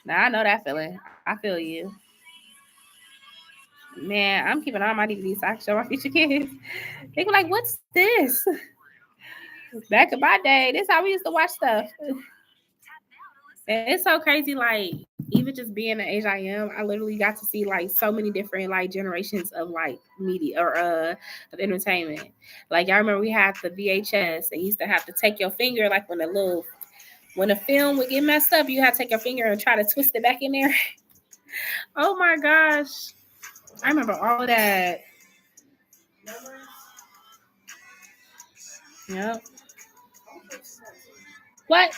Nah, I know that feeling. I feel you. Man, I'm keeping all my DVDs so I can show my future kids. They be like, what's this? Back in my day, this is how we used to watch stuff. And it's so crazy, like, even just being the age I am, I literally got to see like so many different like generations of like media or of entertainment. Like, I remember we had the VHS. They used to have to take your finger, like when the film would get messed up, you had to take your finger and try to twist it back in there. Oh my gosh. I remember all of that. Yep. What?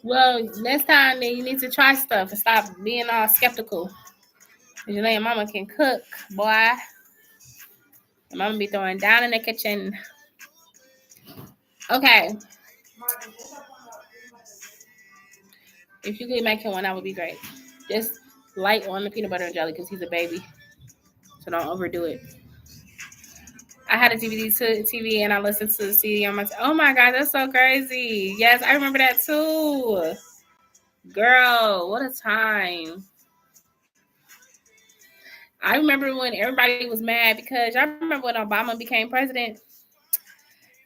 Well, next time then you need to try stuff and stop being all skeptical. Cause you know your mama can cook, boy. Your mama be throwing down in the kitchen. Okay. If you could make him one, that would be great. Just light on the peanut butter and jelly because he's a baby. So don't overdo it. I had a TV and I listened to the CD on my. Oh my God, that's so crazy. Yes, I remember that too. Girl, what a time. I remember when everybody was mad because I remember when Obama became president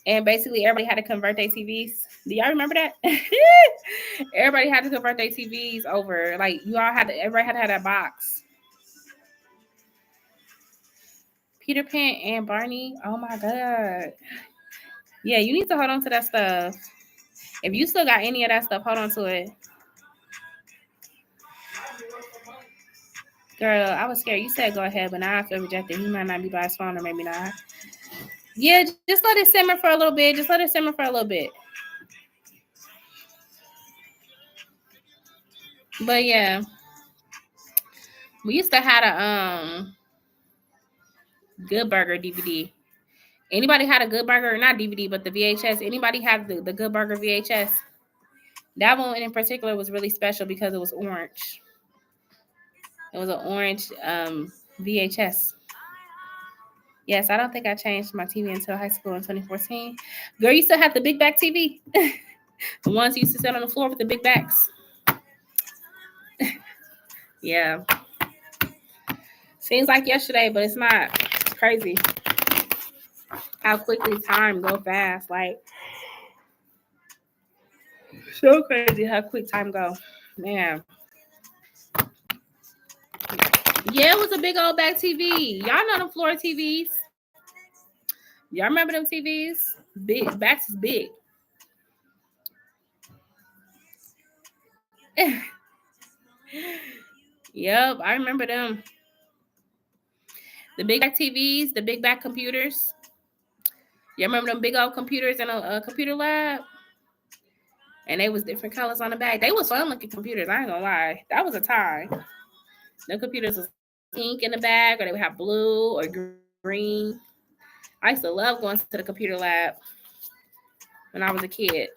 and basically everybody had to convert their TVs. Do y'all remember that? Everybody had to convert their TVs over. Like everybody had to have that box. Peter Pan and Barney. Oh my God. Yeah, you need to hold on to that stuff. If you still got any of that stuff, hold on to it. Girl, I was scared. You said go ahead, but now I feel rejected. He might not be by his phone or maybe not. Yeah, just let it simmer for a little bit. But yeah. We used to have a Good Burger DVD. Anybody had a Good Burger, not DVD, but the VHS? Anybody have the Good Burger VHS? That one in particular was really special because it was orange. It was an orange VHS. Yes, I don't think I changed my TV until high school in 2014. Girl, you still have the big back TV? The ones you used to sit on the floor with the big backs. Yeah. Seems like yesterday, but it's not. It's crazy how quickly time goes fast. Like, so crazy how quick time go. Man. Yeah, it was a big old back TV. Y'all know them floor TVs. Y'all remember them TVs? Big. Backs is big. Yep, I remember them. The big back TVs, the big back computers. You remember them big old computers in a computer lab? And they was different colors on the back. They was fun looking computers. I ain't gonna lie. That was a time. The computers was pink in the back, or they would have blue or green. I used to love going to the computer lab when I was a kid.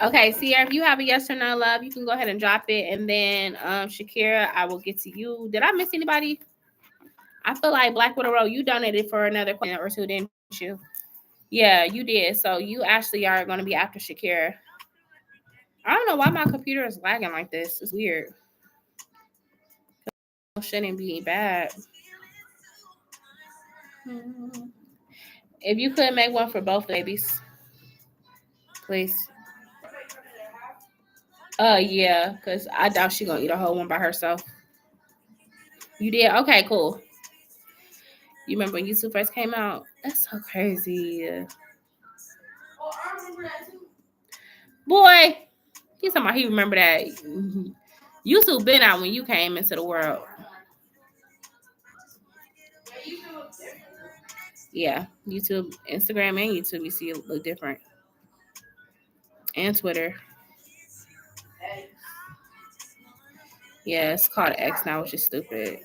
Okay, Sierra, if you have a yes or no, love, you can go ahead and drop it. And then Shakira, I will get to you. Did I miss anybody? I feel like Black Widow Road, you donated for another question or two, didn't you? Yeah, you did. So you actually are going to be after Shakira. I don't know why my computer is lagging like this. It's weird. It shouldn't be bad. If you could make one for both babies, please. Yeah, because I doubt she's going to eat a whole one by herself. You did? Okay, cool. You remember when YouTube first came out? That's so crazy. Oh, I remember that too. Boy, he's talking about he remember that. YouTube been out when you came into the world. Yeah, YouTube, Instagram, and YouTube, you see it look different. And Twitter. Yeah, it's called X now, which is stupid.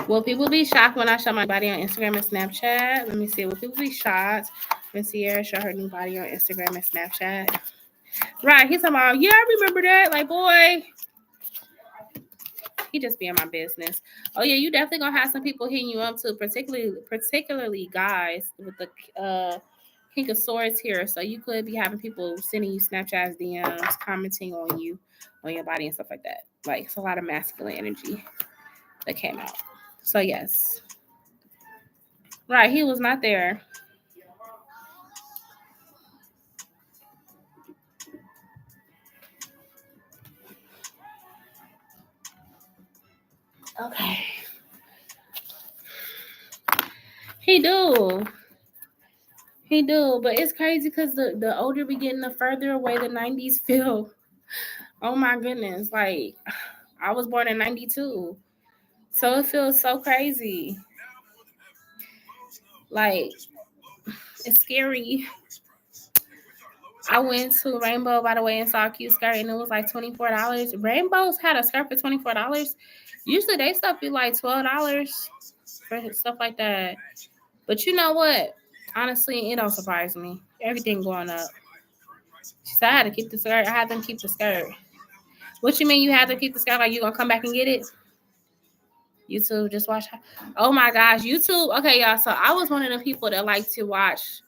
Will people be shocked when I show my body on Instagram and Snapchat? Let me see. Will people be shocked when Sierra show her new body on Instagram and Snapchat? Right, he's talking about, yeah, I remember that. Like, boy, he just be in my business. Oh yeah, you definitely gonna have some people hitting you up too, particularly guys with the King of Swords here. So you could be having people sending you Snapchats, DMs, commenting on you, on your body and stuff like that. Like, it's a lot of masculine energy that came out. So yes. Right, he was not there. Okay. He do, but it's crazy because the older we get, the further away the 90s feel. Oh my goodness, like I was born in 92, So it feels so crazy. Like, it's scary. I went to Rainbow, by the way, and saw a cute skirt, and it was like $24. Rainbow's had a skirt for $24. Usually they stuff be like $12 for stuff like that. But you know what? Honestly, it don't surprise me. Everything going up. She said I had to keep the skirt. I had them keep the skirt. What you mean you had to keep the skirt? Like you gonna come back and get it? YouTube, just watch. Oh my gosh, YouTube. Okay, y'all. So I was one of the people that like to watch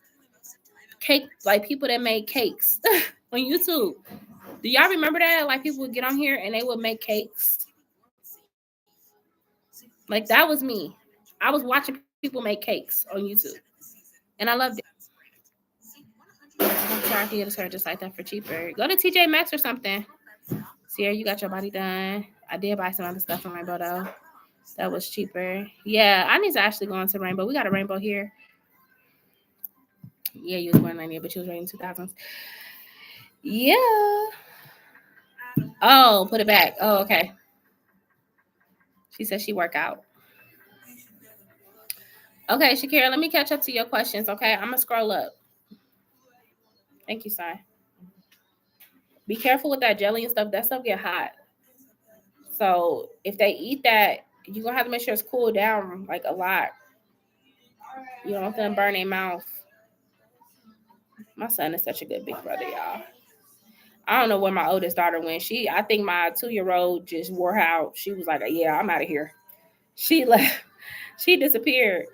cake, like people that made cakes on YouTube. Do y'all remember that? Like people would get on here and they would make cakes. Like that was me. I was watching people make cakes on YouTube, and I loved it. I'm trying to get a skirt just like that for cheaper. Go to TJ Maxx or something. Sierra, you got your body done. I did buy some other stuff from Rainbow though. That was cheaper. Yeah, I need to actually go into Rainbow. We got a Rainbow here. Yeah, you was born in 90, but you was raised in 2000s. Yeah. Oh, put it back. Oh, okay. She said she work out. Okay, Shakira, let me catch up to your questions, okay? I'm going to scroll up. Thank you, son. Be careful with that jelly and stuff. That stuff get hot. So if they eat that, you're going to have to make sure it's cooled down like a lot. You don't want them to burn their mouth. My son is such a good big brother, y'all. I don't know where my oldest daughter went. I think my 2-year-old just wore out. She was like, yeah, I'm out of here. She left. She disappeared.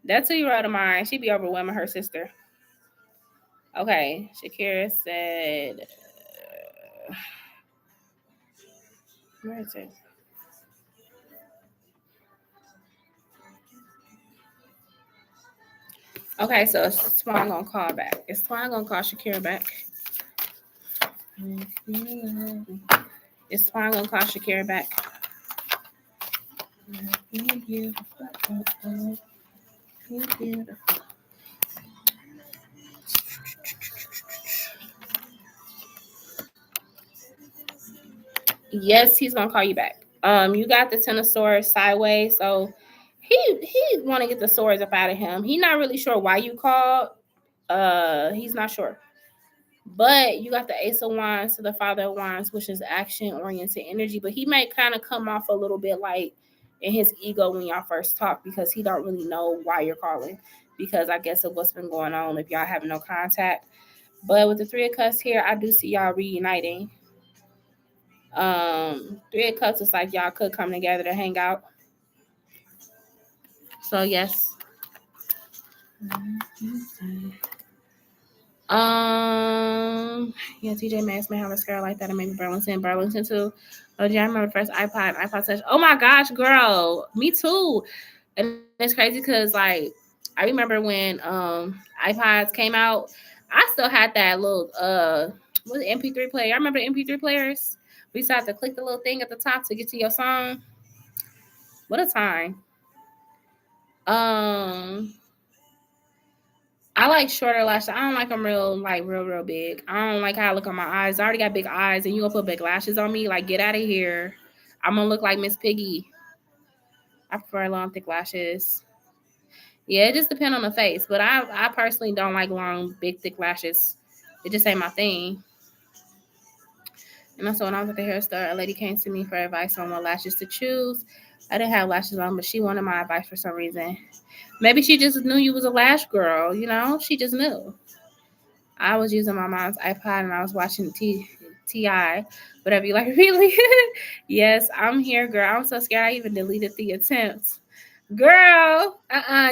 That 2-year-old of mine, she be overwhelming her sister. Okay, Shakira said, where is it? Okay, so it's Twan gonna call back. Is Twan gonna call Shakira back? Is Twan gonna call Shakira back? Yes, he's gonna call you back. You got the Tenosaurus sideways, so he want to get the swords up out of him. He's not really sure why you called. He's not sure. But you got the Ace of Wands to the Father of Wands, which is action-oriented energy. But he may kind of come off a little bit like in his ego when y'all first talk because he don't really know why you're calling because I guess of what's been going on if y'all have no contact. But with the Three of Cups here, I do see y'all reuniting. Three of Cups is like y'all could come together to hang out. So yes. Yeah, TJ Maxx may have a skirt like that, and maybe Burlington too. Oh, yeah, I remember the first iPod Touch. Oh my gosh, girl, me too. And it's crazy because like I remember when iPods came out, I still had that little what was it, MP3 player. I remember MP3 players. We used to have to click the little thing at the top to get to your song. What a time. I like shorter lashes. I don't like them real big. I don't like how I look on my eyes. I already got big eyes, and you gonna put big lashes on me? Like, get out of here. I'm gonna look like Miss Piggy. I prefer long, thick lashes. Yeah, it just depends on the face. But I personally don't like long, big, thick lashes. It just ain't my thing. And also, when I was at the hair store, a lady came to me for advice on what lashes to choose. I didn't have lashes on, but she wanted my advice for some reason. Maybe she just knew you was a lash girl, you know? She just knew. I was using my mom's iPod and I was watching TI, whatever you like, really. Yes, I'm here, girl. I'm so scared I even deleted the attempts. Girl,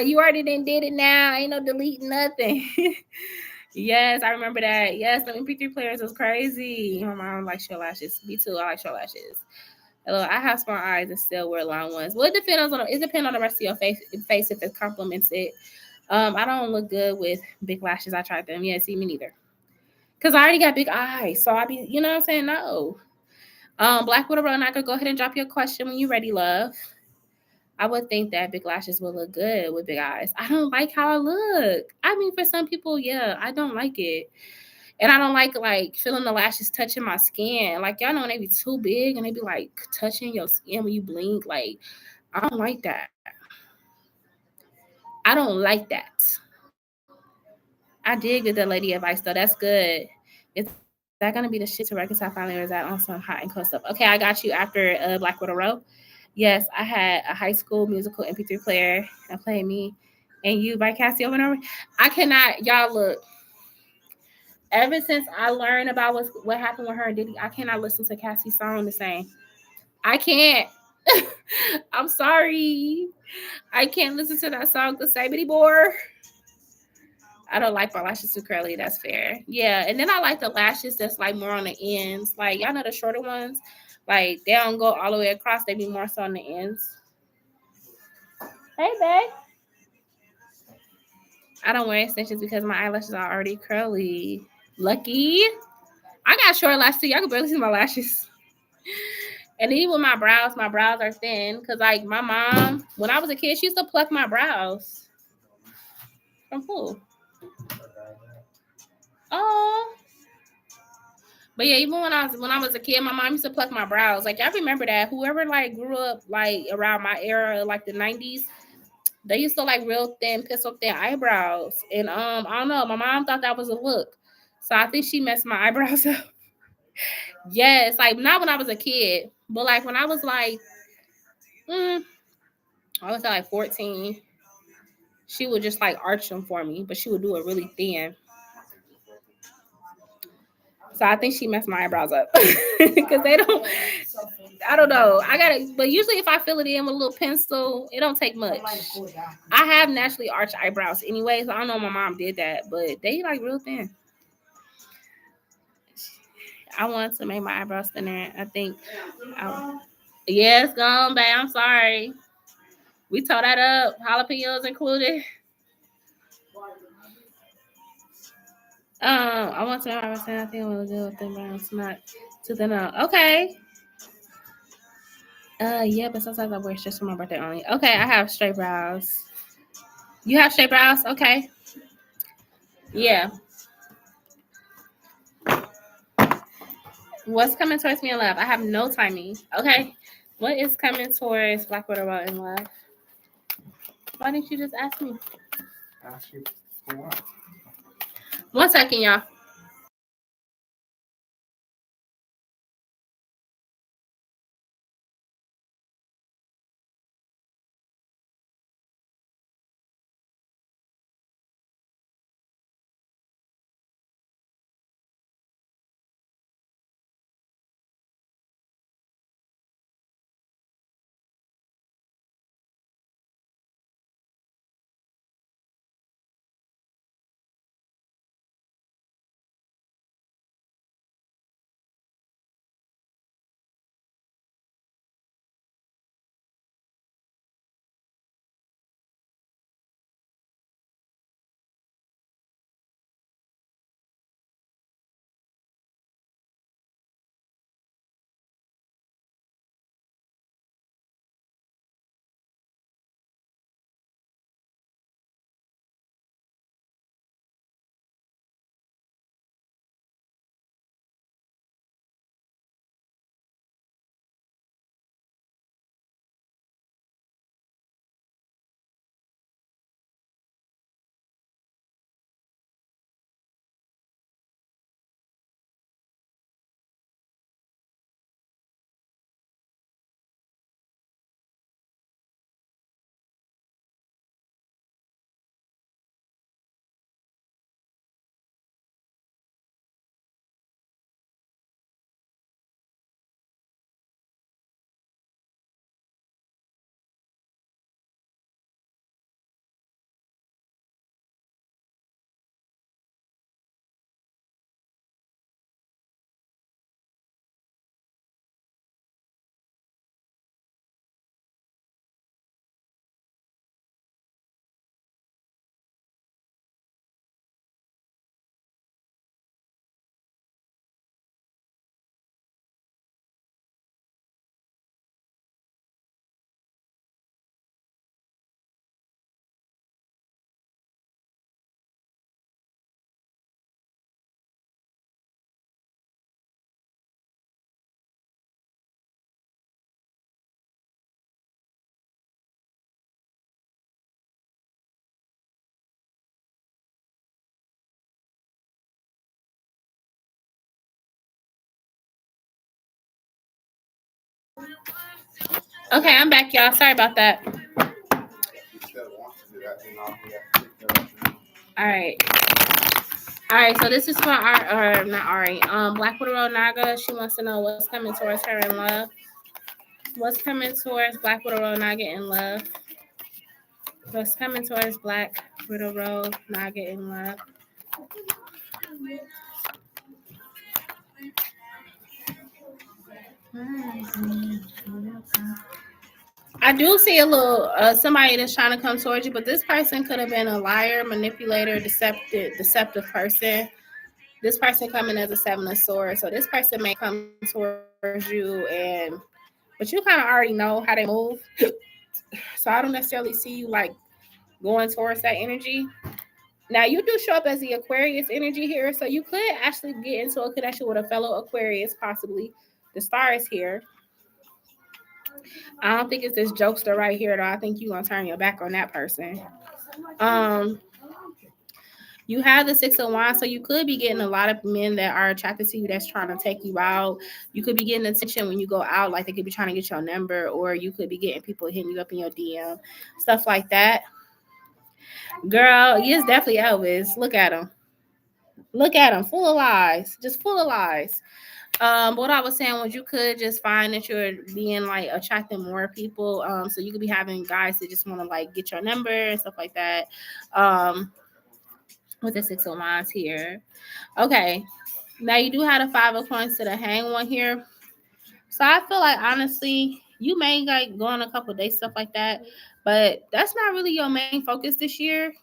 you already done did it now. Ain't no deleting nothing. Yes, I remember that. Yes, the MP3 players was crazy. My mom likes short lashes. Me too. I like short lashes. Hello, I have small eyes and still wear long ones. Well, it depends on the rest of your face if it complements it. I don't look good with big lashes. I tried them. Yeah, see me neither. Cause I already got big eyes, so I be, you know what I'm saying? No. Black Widow, I could go ahead and drop your question when you're ready, love. I would think that big lashes would look good with big eyes. I don't like how I look. I mean, for some people, yeah, I don't like it. And I don't like feeling the lashes touching my skin. Like, y'all know when they be too big and they be like touching your skin when you blink. Like, I don't like that. I don't like that. I did get the lady advice though. That's good. Is that gonna be the shit to reconcile finally, or is that on some hot and cold stuff? Okay, I got you after Black Widow Row. Yes, I had a High School Musical MP3 player and played Me and You by Cassie over and over. I cannot, y'all look. Ever since I learned about what happened with her and Diddy, I cannot listen to Cassie's song the same. I can't. I'm sorry. I can't listen to that song the same anymore. I don't like my lashes too curly. That's fair. Yeah, and then I like the lashes that's like more on the ends. Like, y'all know the shorter ones? Like, they don't go all the way across. They be more so on the ends. Hey, babe. I don't wear extensions because my eyelashes are already curly. Lucky. I got short lashes too. Y'all can barely see my lashes. And even with my brows are thin. Because, like, my mom, when I was a kid, she used to pluck my brows. From who? Oh. But yeah, even when I was a kid, my mom used to pluck my brows. Like, y'all remember that? Whoever like grew up like around my era, like the 90s, they used to like real thin, pistol thin eyebrows. And I don't know, my mom thought that was a look. So I think she messed my eyebrows up. Yes, like not when I was a kid, but like when I was like I was like 14, she would just like arch them for me, but she would do it really thin. So I think she messed my eyebrows up because they don't. I don't know. I gotta, but usually if I fill it in with a little pencil, it don't take much. I have naturally arched eyebrows anyway, so I don't know if my mom did that, but they like real thin. I want to make my eyebrows thinner. I think. Yeah, it's gone, babe. I'm sorry. We tore that up. Jalapenos included. I want to know how I think I will do with thin brows, not too thin out. Okay. Yeah, but sometimes I wear just for my birthday only. Okay, I have straight brows. You have straight brows? Okay. Yeah. What's coming towards me in love? I have no timing. Okay. What is coming towards Black Widow in love? Why didn't you just ask me? Ask you for what? 1 second, y'all. Okay, I'm back, y'all. Sorry about that. All right. All right, so this is for not Ari. Black Widow Naga. She wants to know what's coming towards her in love. What's coming towards Black Widow Naga in love? What's coming towards Black Widow Naga in love? I do see a little somebody that's trying to come towards you, but this person could have been a liar, manipulator, deceptive person. This person coming as a 7 of Swords, so this person may come towards you, but you kind of already know how they move. So I don't necessarily see you like going towards that energy. Now you do show up as the Aquarius energy here, so you could actually get into a connection with a fellow Aquarius, possibly. The star is here. I don't think it's this jokester right here, though. I think you're gonna turn your back on that person. You have the 6 of Wands, so you could be getting a lot of men that are attracted to you that's trying to take you out. You could be getting attention when you go out, like they could be trying to get your number, or you could be getting people hitting you up in your DM, stuff like that. Girl, yes, definitely Elvis. Look at him. Look at him, full of lies, just full of lies. What I was saying was you could just find that you're being like attracting more people. So you could be having guys that just want to like get your number and stuff like that. With the 6 of Wands here. Okay. Now you do have the 5 of Coins to the Hang one here. So I feel like honestly, you may like go on a couple dates, stuff like that, but that's not really your main focus this year.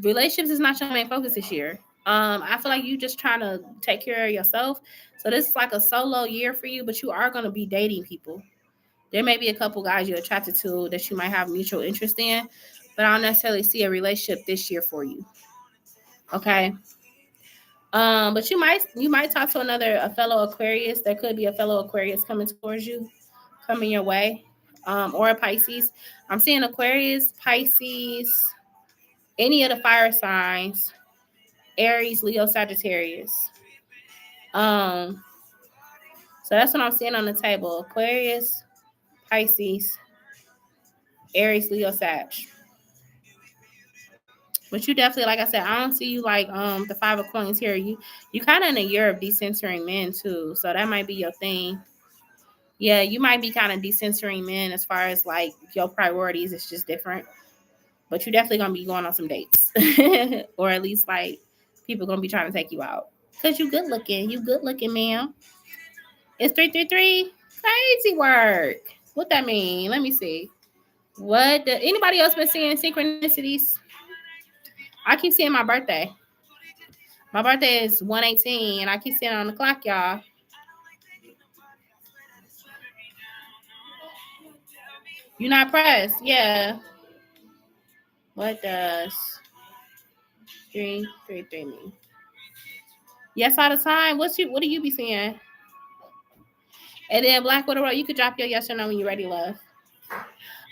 Relationships is not your main focus this year. I feel like you just trying to take care of yourself. So this is like a solo year for you, but you are going to be dating people. There may be a couple guys you're attracted to that you might have mutual interest in, but I don't necessarily see a relationship this year for you. Okay. But you might talk to a fellow Aquarius. There could be a fellow Aquarius coming towards you, coming your way, or a Pisces. I'm seeing Aquarius, Pisces, any of the fire signs, Aries, Leo, Sagittarius. So that's what I'm seeing on the table: Aquarius, Pisces, Aries, Leo, Sag. But you definitely, like I said, I don't see you like the 5 of Coins here. You kind of in a year of decentering men too, so that might be your thing. Yeah, you might be kind of decentering men as far as like your priorities. It's just different. But you're definitely gonna be going on some dates, or at least like people gonna be trying to take you out because you good looking. You good looking, ma'am. It's 333. Crazy work. What that mean? Let me see. Anybody else been seeing synchronicities? I keep seeing my birthday. My birthday is 1/18, and I keep seeing it on the clock, y'all. You're not pressed, yeah. What does 333 mean? Yes, all the time. What do you be seeing? And then Black Widow, you could drop your yes or no when you're ready, love.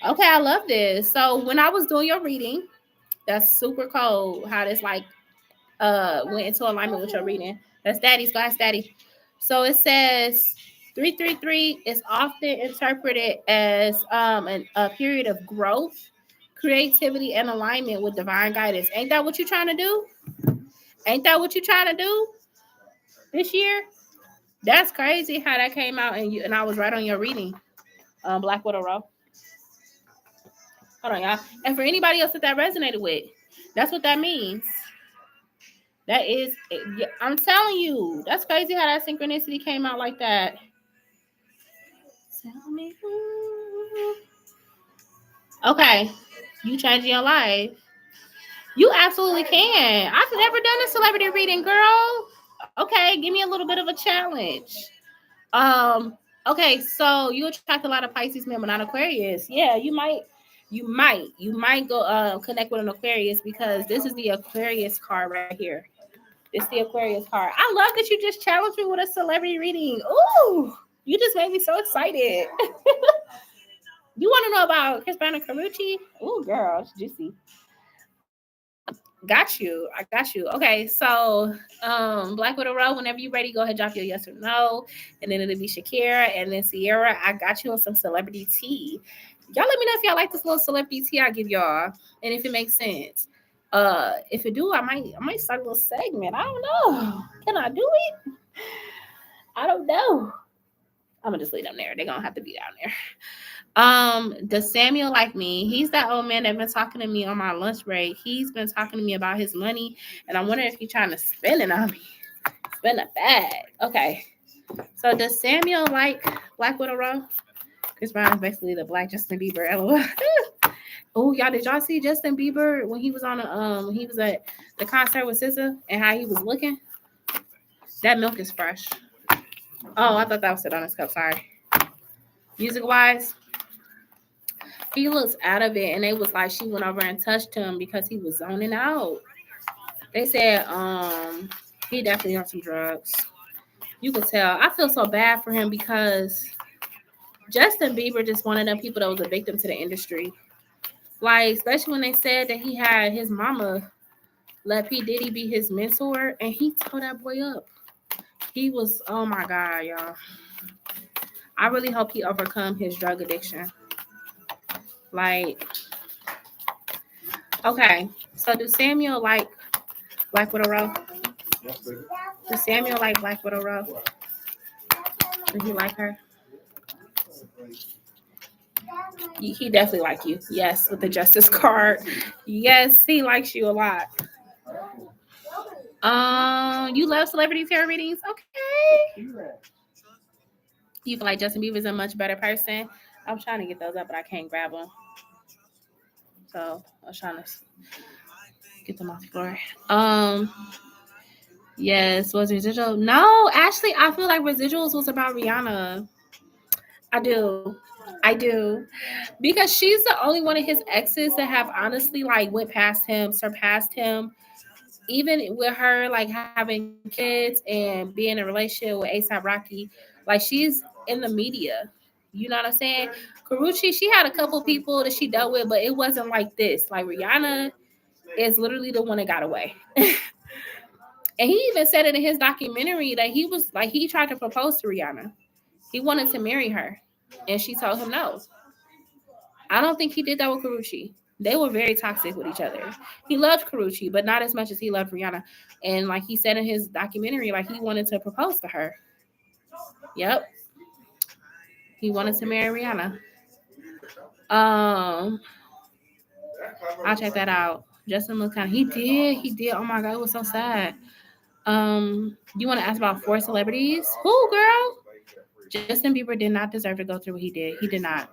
Okay, I love this. So when I was doing your reading, that's super cool. How this like went into alignment with your reading. That's Daddy's glass Daddy. So it says 333 is often interpreted as a period of growth, creativity, and alignment with divine guidance. Ain't that what you're trying to do? Ain't that what you're trying to do this year? That's crazy how that came out, and I was right on your reading, Black Widow Row. Hold on, y'all. And for anybody else that resonated with, that's what that means. That is, I'm telling you, that's crazy how that synchronicity came out like that. Tell me who. Okay, you changing your life. You absolutely can. I've never done a celebrity reading, girl. Okay, give me a little bit of a challenge. Okay, so you attract a lot of Pisces men, but not Aquarius. Yeah, you might go connect with an Aquarius because this is the Aquarius card right here. It's the Aquarius card. I love that you just challenged me with a celebrity reading. Ooh, you just made me so excited. You want to know about Chris Brown and Karrueche? Ooh, girl, it's juicy. Got you. I got you. Okay, so Black Widow Row, whenever you're ready, go ahead, drop your yes or no. And then it'll be Shakira and then Sierra. I got you on some celebrity tea. Y'all let me know if y'all like this little celebrity tea I give y'all. And if it makes sense. If it do, I might start a little segment. I don't know. Can I do it? I don't know. I'm gonna just leave them there. They're gonna have to be down there. Does Samuel like me? He's that old man that been talking to me on my lunch break. He's been talking to me about his money, and I wonder if he's trying to spend it on me. Spend a bag. Okay. So does Samuel like Black Widow Row? Chris Brown is basically the Black Justin Bieber. LOL. Oh, y'all, did y'all see Justin Bieber when he was on when he was at the concert with SZA and how he was looking? That milk is fresh. Oh, I thought that was it on his cup. Sorry. Music wise, he looks out of it, and they was like she went over and touched him because he was zoning out. They said he definitely on some drugs. You could tell. I feel so bad for him because Justin Bieber just one of them people that was a victim to the industry. Like, especially when they said that he had his mama let P. Diddy be his mentor, and he tore that boy up. He was, oh my God, y'all. I really hope he overcome his drug addiction. Like, okay, so does Samuel like Black Widow Row? Does Samuel like Black Widow Row? Does he like her? He definitely like you. Yes, with the Justice card. Yes, he likes you a lot. You love celebrity tarot readings? Okay. You feel like Justin Bieber's a much better person? I'm trying to get those up, but I can't grab them. So I was trying to get them off the floor. Yes, was Residual? No, actually, I feel like Residuals was about Rihanna. I do. Because she's the only one of his exes that have honestly like went past him, surpassed him. Even with her like having kids and being in a relationship with A$AP Rocky, like she's in the media. You know what I'm saying? Karrueche, she had a couple people that she dealt with, but it wasn't like this. Like Rihanna is literally the one that got away. And he even said it in his documentary that he was like, he tried to propose to Rihanna. He wanted to marry her. And she told him no. I don't think he did that with Karrueche. They were very toxic with each other. He loved Karrueche, but not as much as he loved Rihanna. And like he said in his documentary, like he wanted to propose to her. Yep. He wanted to marry Rihanna. I'll check that out. Justin looked kind of, he did. Oh my God, it was so sad. You want to ask about 4 celebrities? Who, girl? Justin Bieber did not deserve to go through what he did. He did not.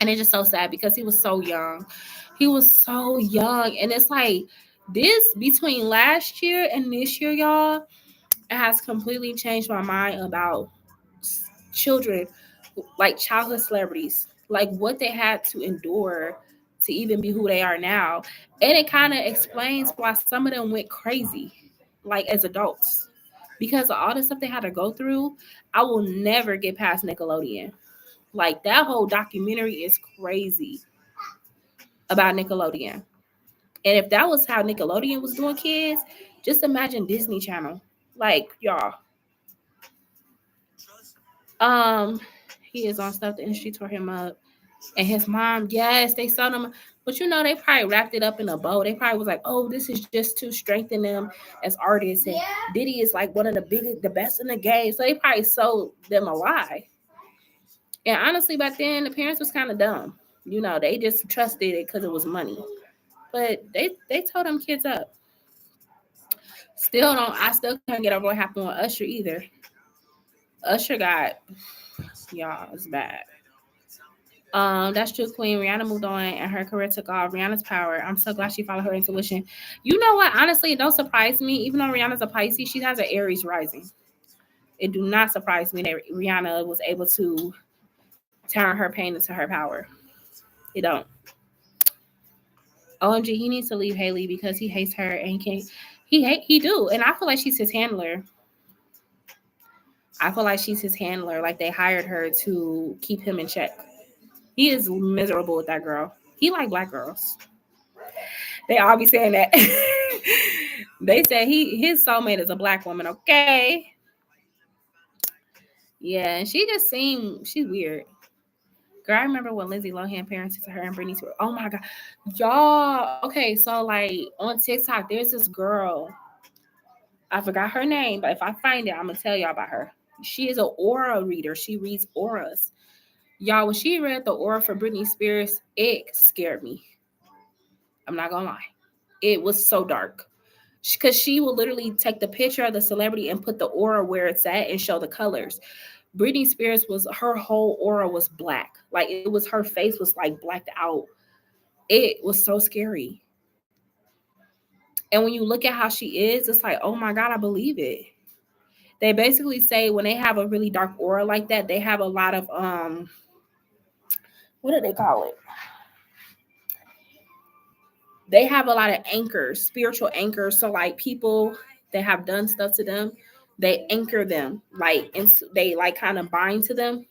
And it's just so sad because he was so young. And it's like this between last year and this year, y'all, it has completely changed my mind about children, like childhood celebrities, like what they had to endure to even be who they are now. And it kind of explains why some of them went crazy, like as adults. Because of all the stuff they had to go through, I will never get past Nickelodeon. Like that whole documentary is crazy about Nickelodeon. And if that was how Nickelodeon was doing kids, just imagine Disney Channel. Like, y'all. He is on stuff. The industry tore him up. And his mom, yes, they sold him. But you know, they probably wrapped it up in a bow. They probably was like, oh, this is just to strengthen them as artists. And Diddy is like one of the best in the game. So they probably sold them a lie. And honestly, back then, the parents was kind of dumb. You know, they just trusted it because it was money. But they told them kids up. I still can't get over what happened with Usher either. Usher got, y'all, it's bad. That's true, Queen. Rihanna moved on and her career took off. Rihanna's power. I'm so glad she followed her intuition. You know what? Honestly, it don't surprise me. Even though Rihanna's a Pisces, she has an Aries rising. It do not surprise me that Rihanna was able to turn her pain into her power. It don't. OMG, he needs to leave Hailey because he hates her and he do. And I feel like she's his handler. Like they hired her to keep him in check. He is miserable with that girl. He like black girls. They all be saying that. They said his soulmate is a black woman, okay? Yeah, and she just seemed she's weird. Girl, I remember when Lindsay Lohan parented to her and Britney Spears. Oh my god, y'all. Okay, so like on TikTok, there's this girl. I forgot her name, but if I find it, I'm gonna tell y'all about her. She is an aura reader. She reads auras. Y'all, when she read the aura for Britney Spears, it scared me. I'm not gonna lie. It was so dark. Because she will literally take the picture of the celebrity and put the aura where it's at and show the colors. Britney Spears her whole aura was black. Like it was her face was like blacked out. It was so scary. And when you look at how she is, it's like, oh my God, I believe it. They basically say when they have a really dark aura like that, they have a lot of what do they call it? They have a lot of anchors, spiritual anchors. So like people that have done stuff to them, they anchor them, like, and they like kind of bind to them.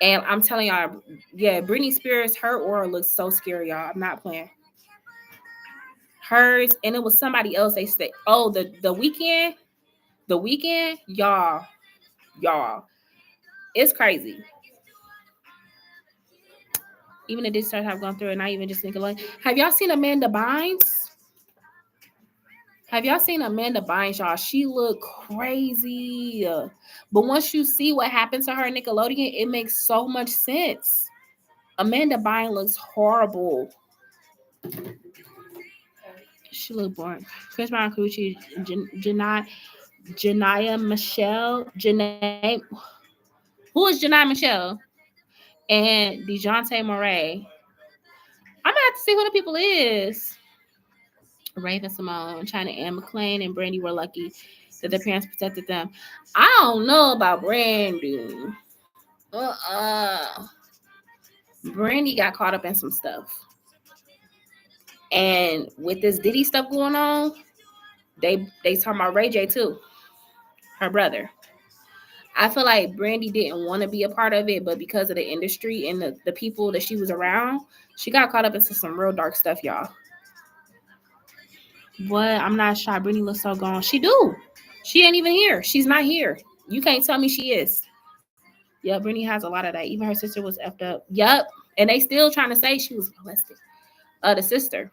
And I'm telling y'all, yeah, Britney Spears, her aura looks so scary, y'all. I'm not playing. Hers, and it was somebody else. They said, oh, the Weeknd, y'all, it's crazy. Even the Disney stars have gone through it, not even just Nickelodeon. Have y'all seen Amanda Bynes? Y'all? She look crazy. But once you see what happened to her in Nickelodeon, it makes so much sense. Amanda Bynes looks horrible. She look boring. Chris Brown, Karuchi, Janaya Michelle. Who is Janaya Michelle? And DeJounte Murray. I'm gonna have to see who the people is. Raven Simone, China Anne McClain, and Brandy were lucky that their parents protected them. I don't know about Brandy. Brandy got caught up in some stuff. And with this Diddy stuff going on, they talking about Ray J too, her brother. I feel like Brandy didn't want to be a part of it, but because of the industry and the people that she was around, she got caught up into some real dark stuff, y'all. What? I'm not shy. Brittany looks so gone. She do. She ain't even here. She's not here. You can't tell me she is. Yeah, Brittany has a lot of that. Even her sister was effed up. Yup. And they still trying to say she was molested. The sister.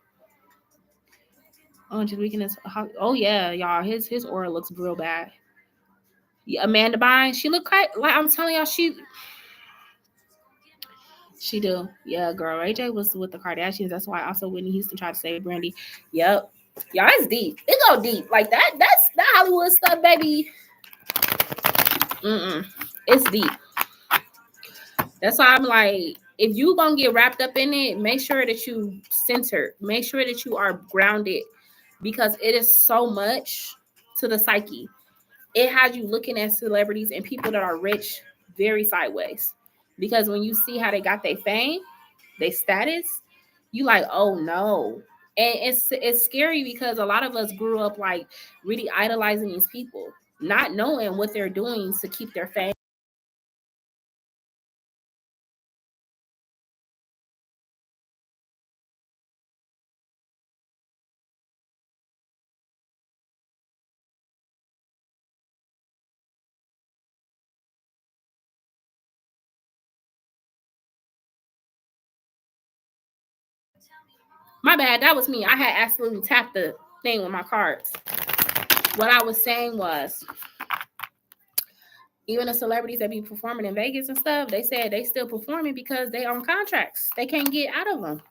Oh, just weakness. Oh yeah, y'all. His aura looks real bad. Yeah, Amanda Bynes. She look like I'm telling y'all. She do. Yeah, girl. Ray J was with the Kardashians. That's why also Whitney Houston tried to save Brandy. Yep. Y'all, it's deep. It go deep. Like that's that Hollywood stuff, baby. It's deep. That's why I'm like, if you gonna get wrapped up in it, make sure that you center. Make sure that you are grounded, because it is so much to the psyche. It has you looking at celebrities and people that are rich very sideways. Because when you see how they got their fame, their status, you like, oh no. And it's scary because a lot of us grew up like really idolizing these people, not knowing what they're doing to keep their fame. My bad, that was me. I had absolutely tapped the thing with my cards. What I was saying was, even the celebrities that be performing in Vegas and stuff, they said they still performing because they on contracts. They can't get out of them.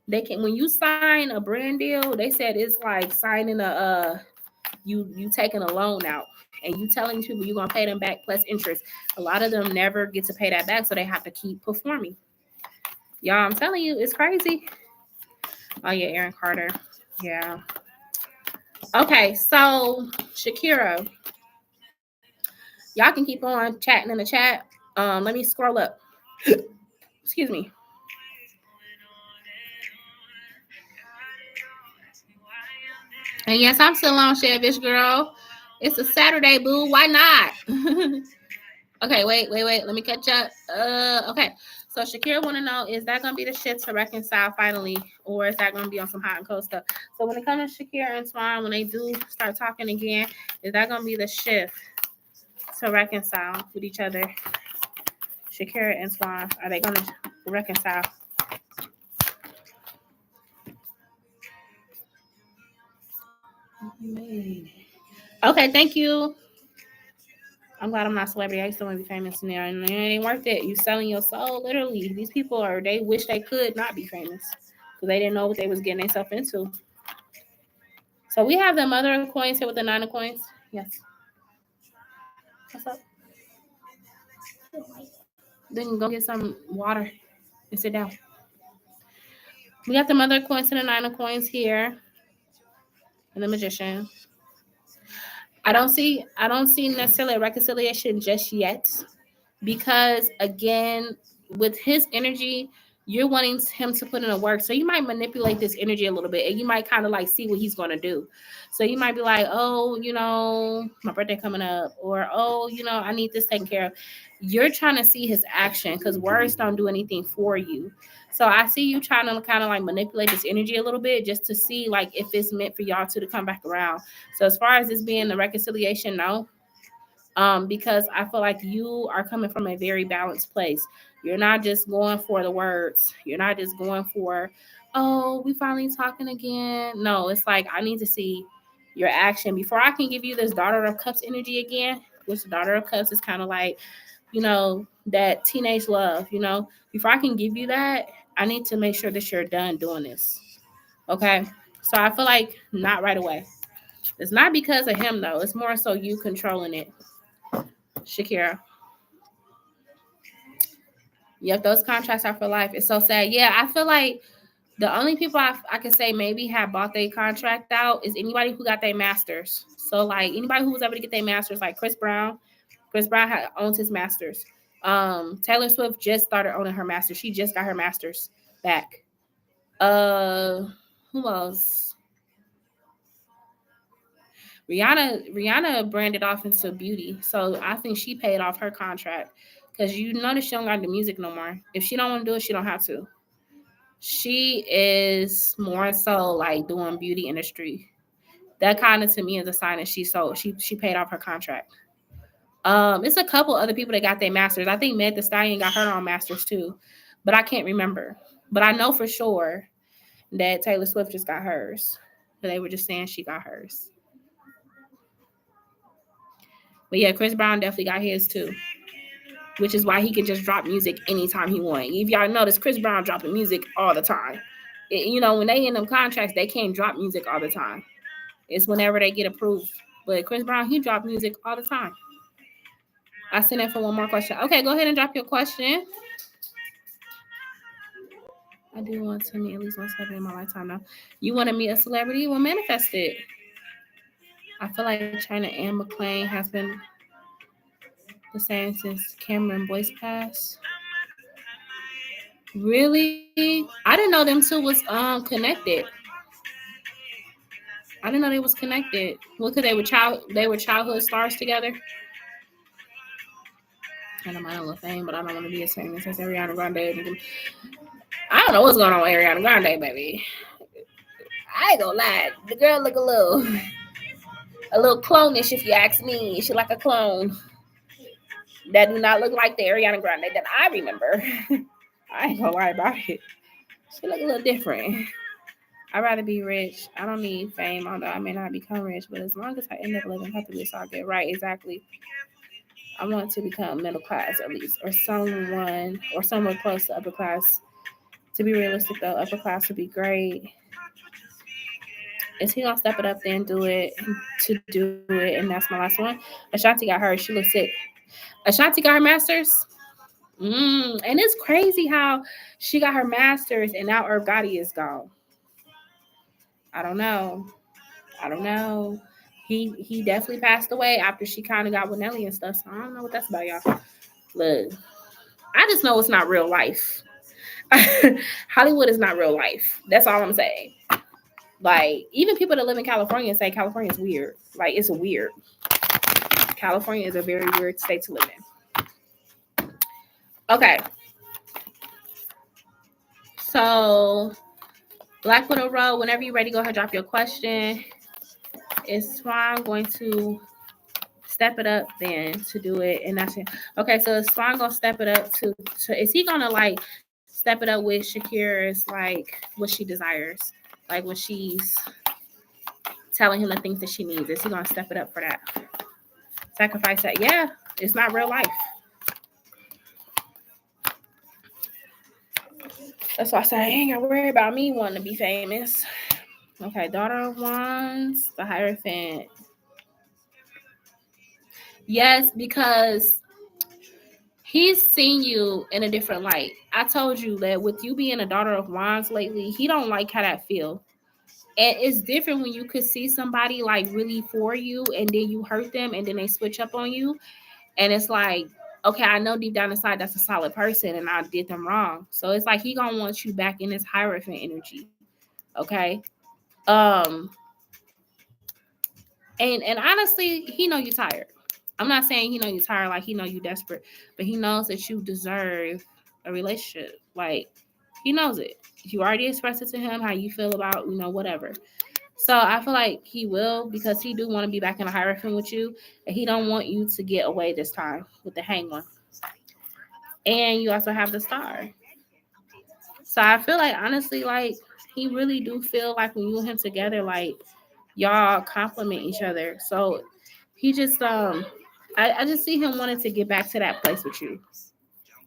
They can, when you sign a brand deal, they said it's like signing you taking a loan out and you telling people you're gonna pay them back plus interest. A lot of them never get to pay that back, so they have to keep performing. Y'all, I'm telling you, it's crazy. Oh yeah, Aaron Carter. Yeah. Okay, so Shakira. Y'all can keep on chatting in the chat. Let me scroll up. Excuse me. And yes, I'm still on Shavish Girl. It's a Saturday, boo. Why not? Okay, wait. Let me catch up. Okay. So Shakira want to know, is that going to be the shit to reconcile finally, or is that going to be on some hot and cold stuff? So when it comes to Shakira and Swan, when they do start talking again, is that going to be the shift to reconcile with each other? Shakira and Swan, are they going to reconcile? Okay, thank you. I'm glad I'm not a celebrity. I used to want to be famous now, and it ain't worth it. You selling your soul, literally. These people they wish they could not be famous because they didn't know what they was getting themselves into. So we have the mother of coins here with the 9 of coins. Yes. What's up? Then go get some water and sit down. We got the mother of coins and the 9 of coins here, and the magician. I don't see necessarily a reconciliation just yet, because again, with his energy, you're wanting him to put in the work. So you might manipulate this energy a little bit, and you might kind of like see what he's going to do. So you might be like, oh, my birthday coming up, or, oh, I need this taken care of. You're trying to see his action because words don't do anything for you. So I see you trying to kind of like manipulate this energy a little bit just to see like if it's meant for y'all two to come back around. So as far as this being the reconciliation, no. Because I feel like you are coming from a very balanced place. You're not just going for the words. You're not just going for, oh, we finally talking again. No, it's like I need to see your action before I can give you this Daughter of Cups energy again, which the Daughter of Cups is kind of like, that teenage love, Before I can give you that, I need to make sure that you're done doing this. Okay? So I feel like not right away. It's not because of him, though. It's more so you controlling it. Shakira. Yep, those contracts are for life. It's so sad. Yeah, I feel like the only people I can say maybe have bought their contract out is anybody who got their masters. So, like, anybody who was able to get their masters, like Chris Brown. Chris Brown owns his masters. Taylor Swift just started owning her masters. She just got her masters back. Who else? Rihanna branded off into beauty. So I think she paid off her contract. Because you notice she don't got the music no more. If she don't want to do it, she don't have to. She is more so like doing beauty industry. That kind of to me is a sign that she paid off her contract. It's a couple other people that got their masters. I think Meg Thee Stallion got her own masters too, but I can't remember. But I know for sure that Taylor Swift just got hers. But they were just saying she got hers. But yeah, Chris Brown definitely got his too, which is why he can just drop music anytime he wants. If y'all notice, Chris Brown dropping music all the time. When they in them contracts, they can't drop music all the time. It's whenever they get approved. But Chris Brown, he dropped music all the time. I sent in for one more question. Okay, go ahead and drop your question. I do want to meet at least one celebrity in my lifetime now. You want to meet a celebrity? Well, manifest it. I feel like China and McClain has been the same since Cameron Boyce passed. Really? I didn't know them two was connected. I didn't know they was connected. Well, because they were childhood stars together. And I'm not a fame, but I don't want to be as famous as Ariana Grande. I don't know what's going on with Ariana Grande, baby. I ain't gonna lie. The girl look a little clone-ish, if you ask me. She like a clone that do not look like the Ariana Grande that I remember. I ain't gonna lie about it. She look a little different. I'd rather be rich. I don't need fame, although I may not become rich, but as long as I end up living happily, so I get right, exactly. I want to become middle class at least, or somewhere close to upper class. To be realistic though, upper class would be great. Is he gonna step it up there and do it? And that's my last one. Ashanti got hers. She looks sick. Ashanti got her masters. And it's crazy how she got her masters and now Irv Gotti is gone. I don't know. He definitely passed away after she kind of got with Nelly and stuff. So I don't know what that's about, y'all. Look, I just know it's not real life. Hollywood is not real life. That's all I'm saying. Like, even people that live in California say California is weird. Like, it's weird. California is a very weird state to live in. Okay. So, Black Widow Road, whenever you're ready, go ahead, drop your question. Is Swan going to step it up then to do it? And that's it. Okay, so is Swan gonna step it up to is he gonna like step it up with Shakira's like what she desires? Like when she's telling him the things that she needs, is he gonna step it up for that? Sacrifice that? Yeah, it's not real life. That's why I say I ain't gotta worry about me wanting to be famous. Okay, Daughter of Wands, the Hierophant. Yes, because he's seen you in a different light. I told you that with you being a Daughter of Wands lately, he don't like how that feel. And it's different when you could see somebody like really for you and then you hurt them and then they switch up on you. And it's like, okay, I know deep down inside that's a solid person and I did them wrong. So it's like he gonna want you back in his Hierophant energy. Okay. And honestly, he know you tired. I'm not saying he know you tired like he know you desperate, but he knows that you deserve a relationship. Like he knows it. You already expressed it to him how you feel about, whatever. So I feel like he will, because he do want to be back in a Hierophant with you, and he don't want you to get away this time with the Hanged One. And you also have the Star. So I feel like honestly, like he really do feel like when you and him together, like y'all complement each other. So he just I just see him wanting to get back to that place with you.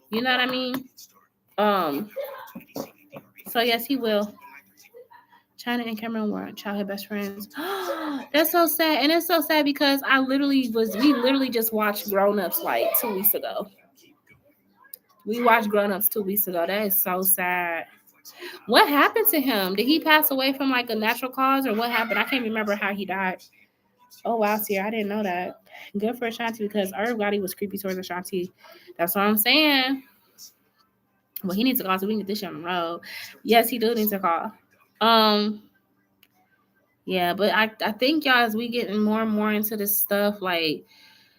You know what I mean? So yes, he will. China and Cameron were childhood best friends. That's so sad. And it's so sad because we literally just watched Grown Ups like 2 weeks ago. We watched Grown Ups 2 weeks ago. That is so sad. What happened to him? Did he pass away from like a natural cause or what happened? I can't remember how he died. Oh wow, Tia, I didn't know that. Good for Ashanti because Irv Gotti was creepy towards Ashanti. That's what I'm saying. Well, he needs to call so we can get this shit on the road. Yes, he do need to call. Yeah, but I think y'all, as we getting more and more into this stuff, like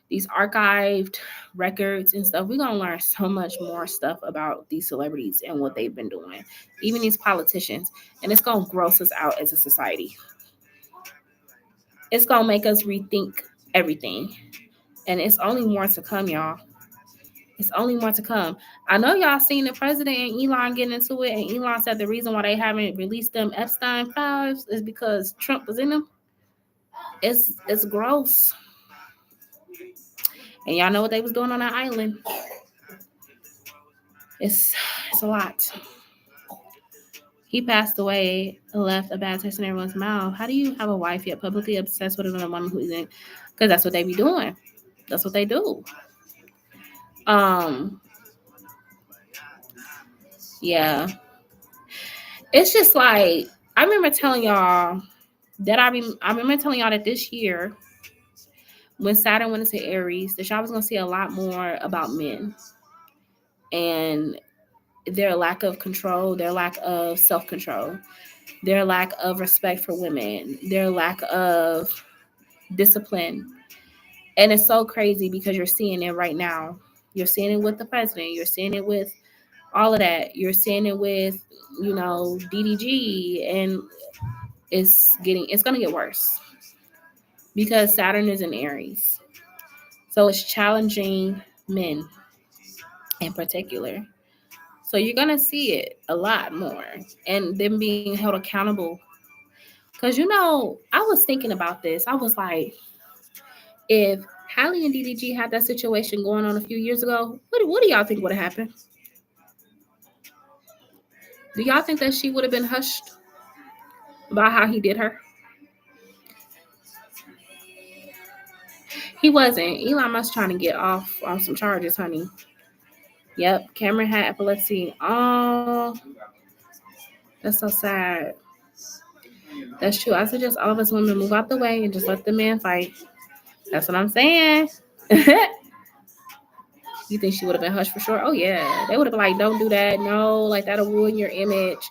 these archived records and stuff, we're gonna learn so much more stuff about these celebrities and what they've been doing, even these politicians, and it's gonna gross us out as a society. It's gonna make us rethink everything, and it's only more to come, y'all. It's only more to come. I know y'all seen the president and Elon getting into it, and Elon said the reason why they haven't released them Epstein files is because Trump was in them. It's gross. And y'all know what they was doing on that island. It's a lot. He passed away and left a bad taste in everyone's mouth. How do you have a wife yet publicly obsessed with another woman who isn't? Because that's what they be doing. That's what they do. Yeah. It's just like, I remember telling y'all that this year, when Saturn went into Aries, that y'all was going to see a lot more about men and their lack of control, their lack of self-control, their lack of respect for women, their lack of discipline. And it's so crazy because you're seeing it right now. You're seeing it with the president. You're seeing it with all of that. You're seeing it with, DDG, and it's going to get worse because Saturn is in Aries. So it's challenging men in particular. So you're going to see it a lot more, and them being held accountable. Because, I was thinking about this. I was like, if Halle and DDG had that situation going on a few years ago, what do y'all think would have happened? Do y'all think that she would have been hushed about how he did her? He wasn't. Elon Musk trying to get off on some charges, honey. Yep, Cameron had epilepsy. Oh, that's so sad. That's true. I suggest all of us women move out the way and just let the men fight. That's what I'm saying. You think she would have been hushed for sure? Oh, yeah. They would have been like, don't do that. No, like that'll ruin your image.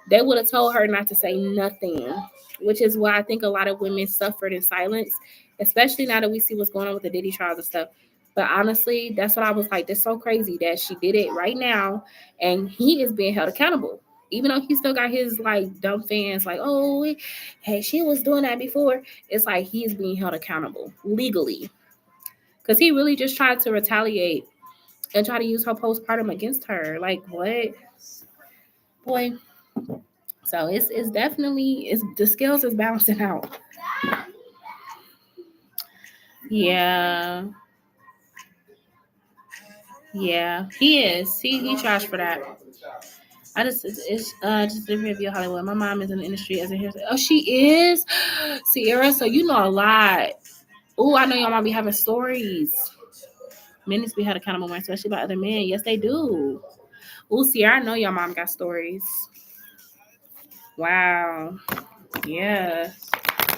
They would have told her not to say nothing, which is why I think a lot of women suffered in silence, especially now that we see what's going on with the Diddy trials and stuff. But honestly, that's what I was like, that's so crazy that she did it right now, and he is being held accountable. Even though he still got his like dumb fans, like, oh, hey, she was doing that before. It's like he is being held accountable legally because he really just tried to retaliate and try to use her postpartum against her. Like, what, boy? So it's definitely it's the scales is balancing out. Yeah, yeah, he is. He charged for that. I just it's just a review of Hollywood. My mom is in the industry as a hair. Oh, she is, Sierra. So you know a lot. Oh, I know your mom be having stories. Men need to be held accountable more, especially by other men. Yes, they do. Oh, Sierra, I know your mom got stories. Wow. Yeah.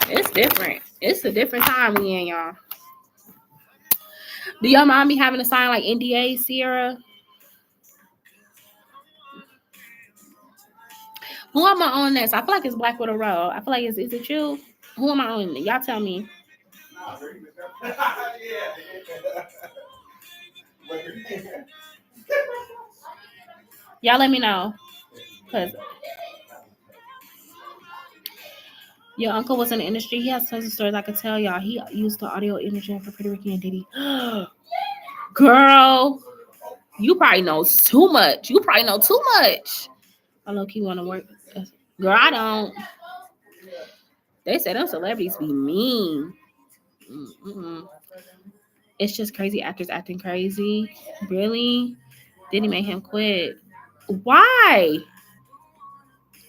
It's different. It's a different time we in, y'all. Do your mom be having to sign like NDA, Sierra? Who am I on this? I feel like it's Black Widow Road. I feel like is it you? Who am I on? Y'all tell me. Y'all let me know. Cause your uncle was in the industry. He has tons of stories I could tell y'all. He used the audio imaging for Pretty Ricky and Diddy. Girl, you probably know too much. You probably know too much. I low key want to work. Girl, I don't. They say them celebrities be mean. Mm-mm. It's just crazy actors acting crazy. Really? Diddy made him quit. Why?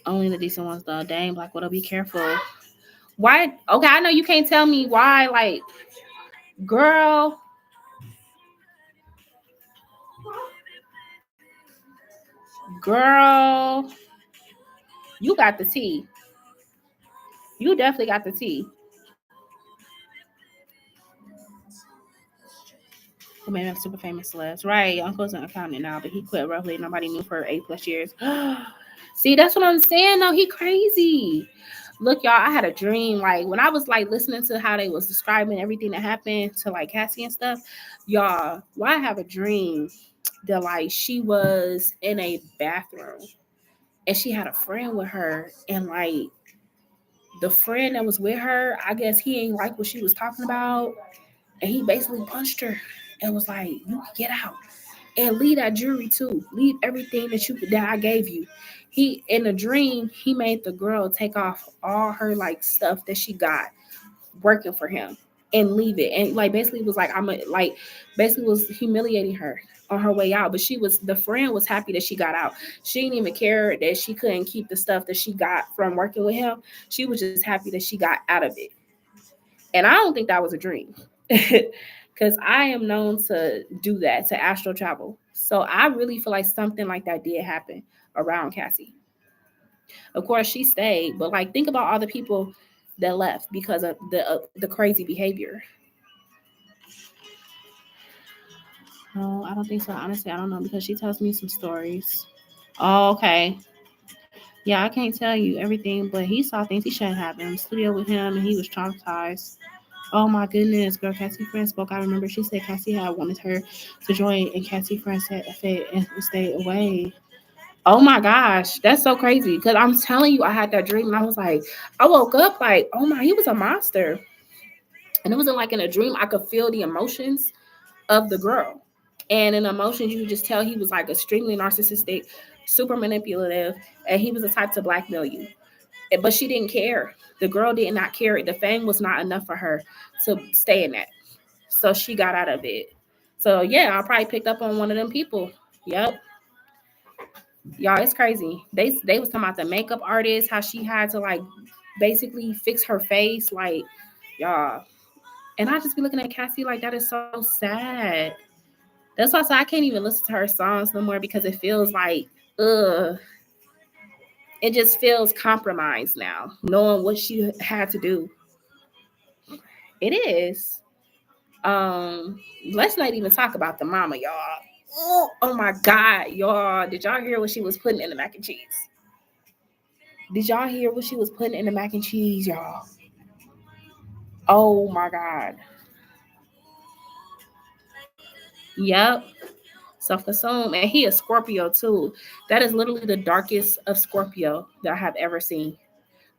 Only the decent ones though. Dang, Black Widow, be careful. Why? Okay, I know you can't tell me why. Like, girl, girl, you got the tea. You definitely got the tea. Who made him super famous celebs? Right, Uncle's an accountant now, but he quit roughly. Nobody knew for 8+ years. See, that's what I'm saying. No, he crazy. Look, y'all, I had a dream. Like when I was like listening to how they was describing everything that happened to like Cassie and stuff, y'all. Well, I have a dream that like she was in a bathroom and she had a friend with her, and like the friend that was with her, I guess he ain't like what she was talking about, and he basically punched her and was like, "You can get out and leave that jewelry too. Leave everything that I gave you." He in a dream, he made the girl take off all her like stuff that she got working for him and leave it, and like basically was like basically was humiliating her on her way out. But the friend was happy that she got out. She didn't even care that she couldn't keep the stuff that she got from working with him. She was just happy that she got out of it. And I don't think that was a dream. Because I am known to do that, to astral travel. So I really feel like something like that did happen around Cassie. Of course, she stayed, but like think about all the people that left because of the crazy behavior. No, I don't think so. Honestly, I don't know because she tells me some stories. Oh, okay. Yeah, I can't tell you everything, but he saw things he shouldn't have in the studio with him, and he was traumatized. Oh my goodness, girl, Cassie friend spoke. I remember she said Cassie had wanted her to join, and Cassie friend said and stayed away. Oh my gosh, that's so crazy. Because I'm telling you, I had that dream, and I was like, I woke up like, oh my, he was a monster, and it wasn't like in a dream. I could feel the emotions of the girl, and in emotions, you could just tell he was like extremely narcissistic, super manipulative, and he was the type to blackmail you. But she didn't care. The girl did not care. The fame was not enough for her to stay in that. So she got out of it. So yeah, I probably picked up on one of them people. Yep. Y'all, it's crazy. They was talking about the makeup artist, how she had to like basically fix her face, like y'all. And I just be looking at Cassie like that is so sad. That's why I can't even listen to her songs no more because it feels like ugh. It just feels compromised now, knowing what she had to do. It is. Let's not even talk about the mama, y'all. Oh my God, y'all. Did y'all hear what she was putting in the mac and cheese? Did y'all hear what she was putting in the mac and cheese, y'all? Oh my God. Yep. Self-consumed, and he is Scorpio too. That is literally the darkest of Scorpio that I have ever seen.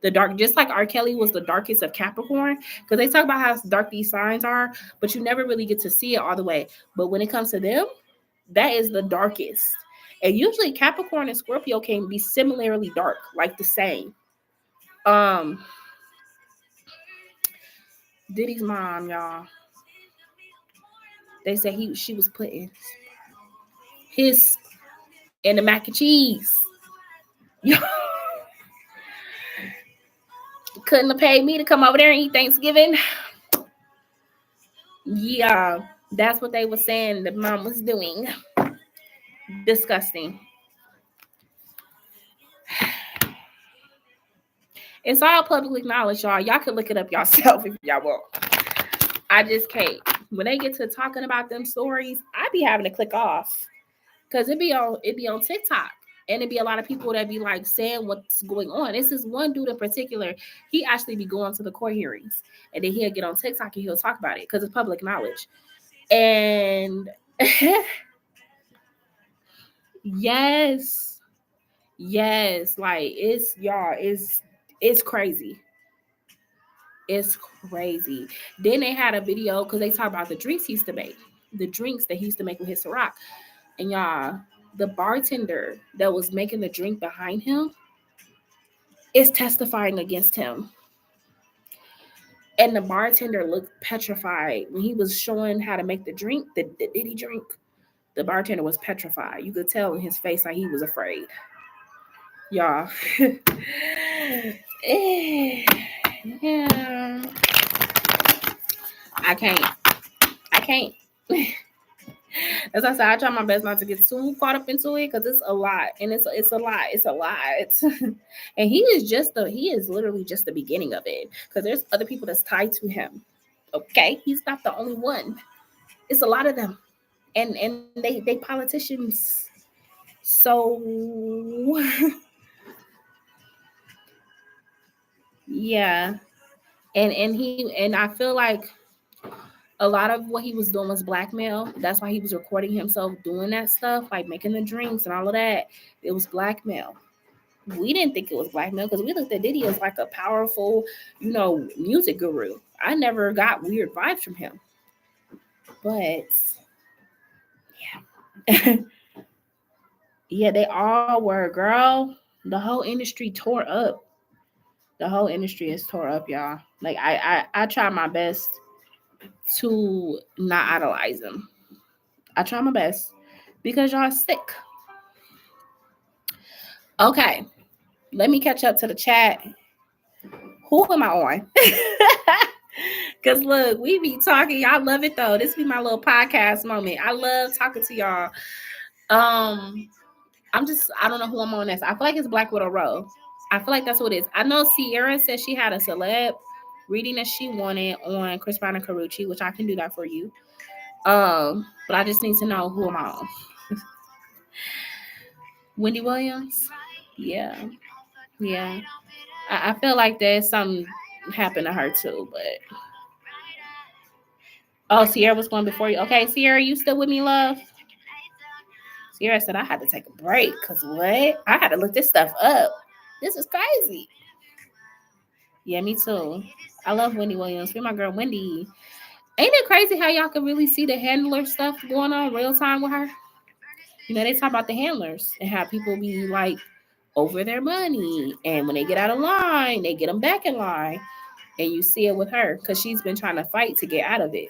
The dark, just like R. Kelly was the darkest of Capricorn, because they talk about how dark these signs are, but you never really get to see it all the way. But when it comes to them, that is the darkest. And usually Capricorn and Scorpio can be similarly dark, like the same. Diddy's mom, y'all. They said she was putting his in the mac and cheese. Couldn't have paid me to come over there and eat Thanksgiving. Yeah, that's what they were saying the mom was doing. Disgusting. It's all public knowledge, y'all. Y'all can look it up yourself if y'all want. I just can't. When they get to talking about them stories, I be having to click off. Because it be on TikTok. And it be a lot of people that be like saying what's going on. This is one dude in particular. He actually be going to the court hearings. And then he'll get on TikTok and he'll talk about it. Because it's public knowledge. And yes. Like it's crazy. It's crazy. Then they had a video because they talk about the drinks he used to make. The drinks that he used to make with his Ciroc. And y'all, the bartender that was making the drink behind him is testifying against him. And the bartender looked petrified. When he was showing how to make the drink, the Diddy drink, the bartender was petrified. You could tell in his face like he was afraid. Y'all. Yeah. I can't. As I said, I try my best not to get too caught up into it because it's a lot, and it's a lot. And he is literally just the beginning of it because there's other people that's tied to him. Okay, he's not the only one. It's a lot of them, and they politicians. So yeah, and I feel like a lot of what he was doing was blackmail. That's why he was recording himself doing that stuff, like making the drinks and all of that. It was blackmail. We didn't think it was blackmail because we looked at Diddy as like a powerful, music guru. I never got weird vibes from him. But yeah. Yeah, they all were, girl. The whole industry tore up. The whole industry is tore up, y'all. Like I try my best to not idolize them. I try my best because y'all sick. Okay, let me catch up to the chat. Who am I on? Because look, we be talking. Y'all love it though. This be my little podcast moment. I love talking to y'all. I don't know who I'm on next. I feel like it's Black Widow Row. I feel like that's what it is. I know Sierra said she had a celeb reading that she wanted on Chris Brown and Karrueche, which I can do that for you. But I just need to know who am I on. Wendy Williams? Yeah. I feel like there's something happened to her too, but Sierra was going before you. Okay, Sierra, you still with me, love? Sierra said I had to take a break because what? I had to look this stuff up. This is crazy. Yeah, me too. I love Wendy Williams. Free my girl Wendy. Ain't it crazy how y'all can really see the handler stuff going on real time with her? They talk about the handlers and how people be like over their money. And when they get out of line, they get them back in line. And you see it with her because she's been trying to fight to get out of it.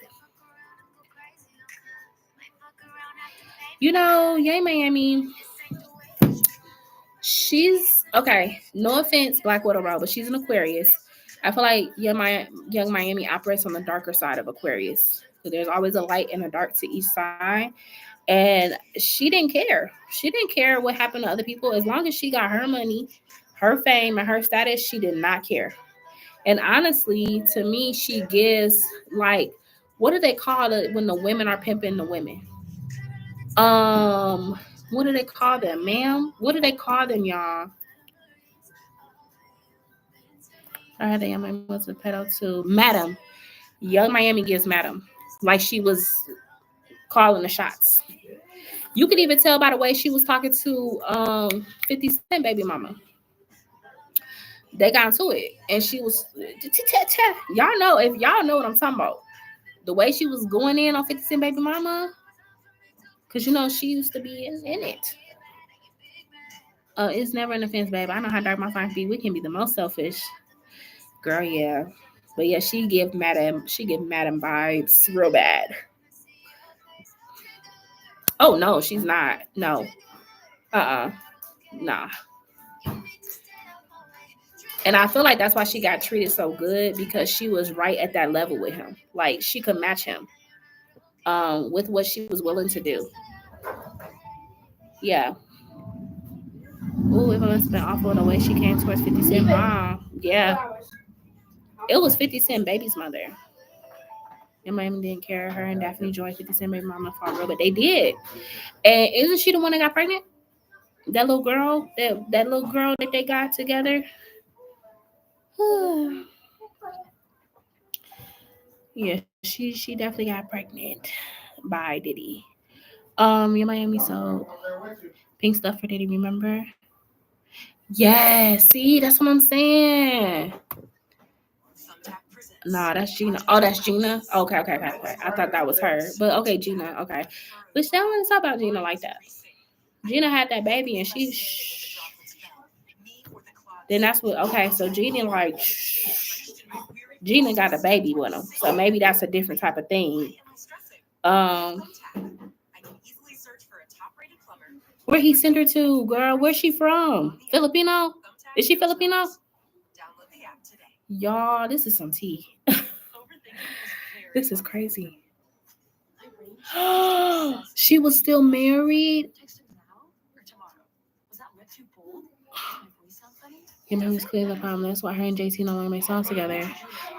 Yang Miami, she's, okay, no offense, Black Widow Row, but she's an Aquarius. I feel like Young Miami operates on the darker side of Aquarius. So there's always a light and a dark to each side. And she didn't care. She didn't care what happened to other people. As long as she got her money, her fame, and her status, she did not care. And honestly, to me, she gives, like, what do they call it when the women are pimping the women? What do they call them, ma'am? What do they call them, y'all? I had Young Miami was a pedo too. Madam. Young Miami gives Madam. Like she was calling the shots. You could even tell by the way she was talking to 50 Cent baby mama. They got into it, and she was y'all know if y'all know what I'm talking about. The way she was going in on 50 Cent baby mama, because you know she used to be in it. It's never an offense, babe. I know how dark my fine be. We can be the most selfish, girl. Yeah, but yeah, she give madam vibes real bad. Oh no, she's not. No, nah. And I feel like that's why she got treated so good, because she was right at that level with him. Like she could match him with what she was willing to do. Yeah. Ooh, it must have been awful the way she came towards 50 Cent mom. Yeah. It was 50 Cent baby's mother. And Miami didn't care. Her and Daphne joined 50 Cent baby mama for real, but they did. And isn't she the one that got pregnant? That little girl, that little girl that they got together. Yeah, she definitely got pregnant by Diddy. Your Miami sold pink stuff for Diddy, remember? Yeah, see, that's what I'm saying. Nah, that's Gina. Oh, that's Gina. Okay. I thought that was her, but okay, Gina. Okay, but she don't want to talk about Gina like that. Gina had that baby, and she. Then that's what. Okay, so Gina like. Gina got a baby with him, so maybe that's a different type of thing. Where he sent her to, girl? Where's she from? Filipino? Is she Filipino? Y'all, this is some tea. This is crazy. She was still married. Your Miami's clear the problem. That's why her and JT don't want to make songs together.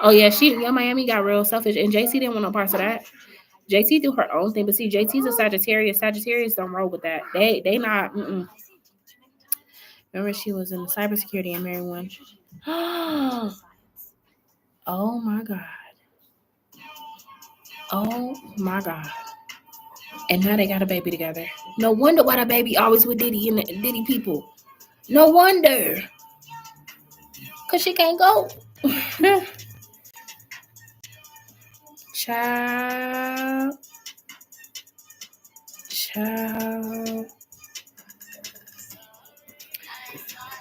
Oh yeah, Miami got real selfish, and JT didn't want no parts of that. JT do her own thing, but see, JT's a Sagittarius. Sagittarius don't roll with that. They not. Remember, she was in cybersecurity and married one. Oh my god. Oh my god. And now they got a baby together. No wonder why the baby always with Diddy and the Diddy people. No wonder. Cause she can't go. Child.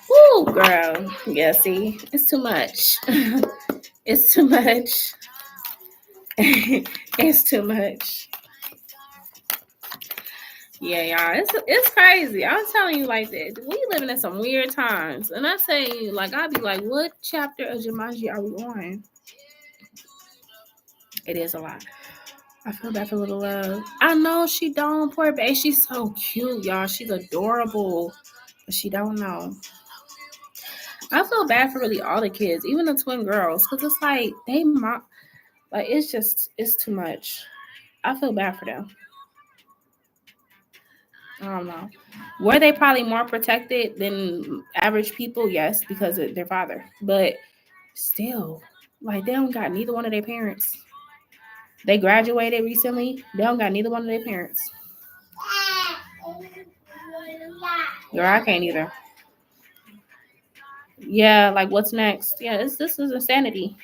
Woo, girl. Yeah, see, it's too much. It's too much. It's too much. Yeah, y'all, it's crazy. I'm telling you like that. We living in some weird times. And I tell you, like, I'll be like, what chapter of Jumanji are we on? It is a lot. I feel bad for Little Love. I know she don't. Poor baby. She's so cute, y'all. She's adorable. But she don't know. I feel bad for really all the kids, even the twin girls. Because it's like, it's too much. I feel bad for them. I don't know. Were they probably more protected than average people? Yes, because of their father. But still, like, they don't got neither one of their parents. They graduated recently. They don't got neither one of their parents. Girl, I can't either. Yeah, like, what's next? Yeah, this is insanity.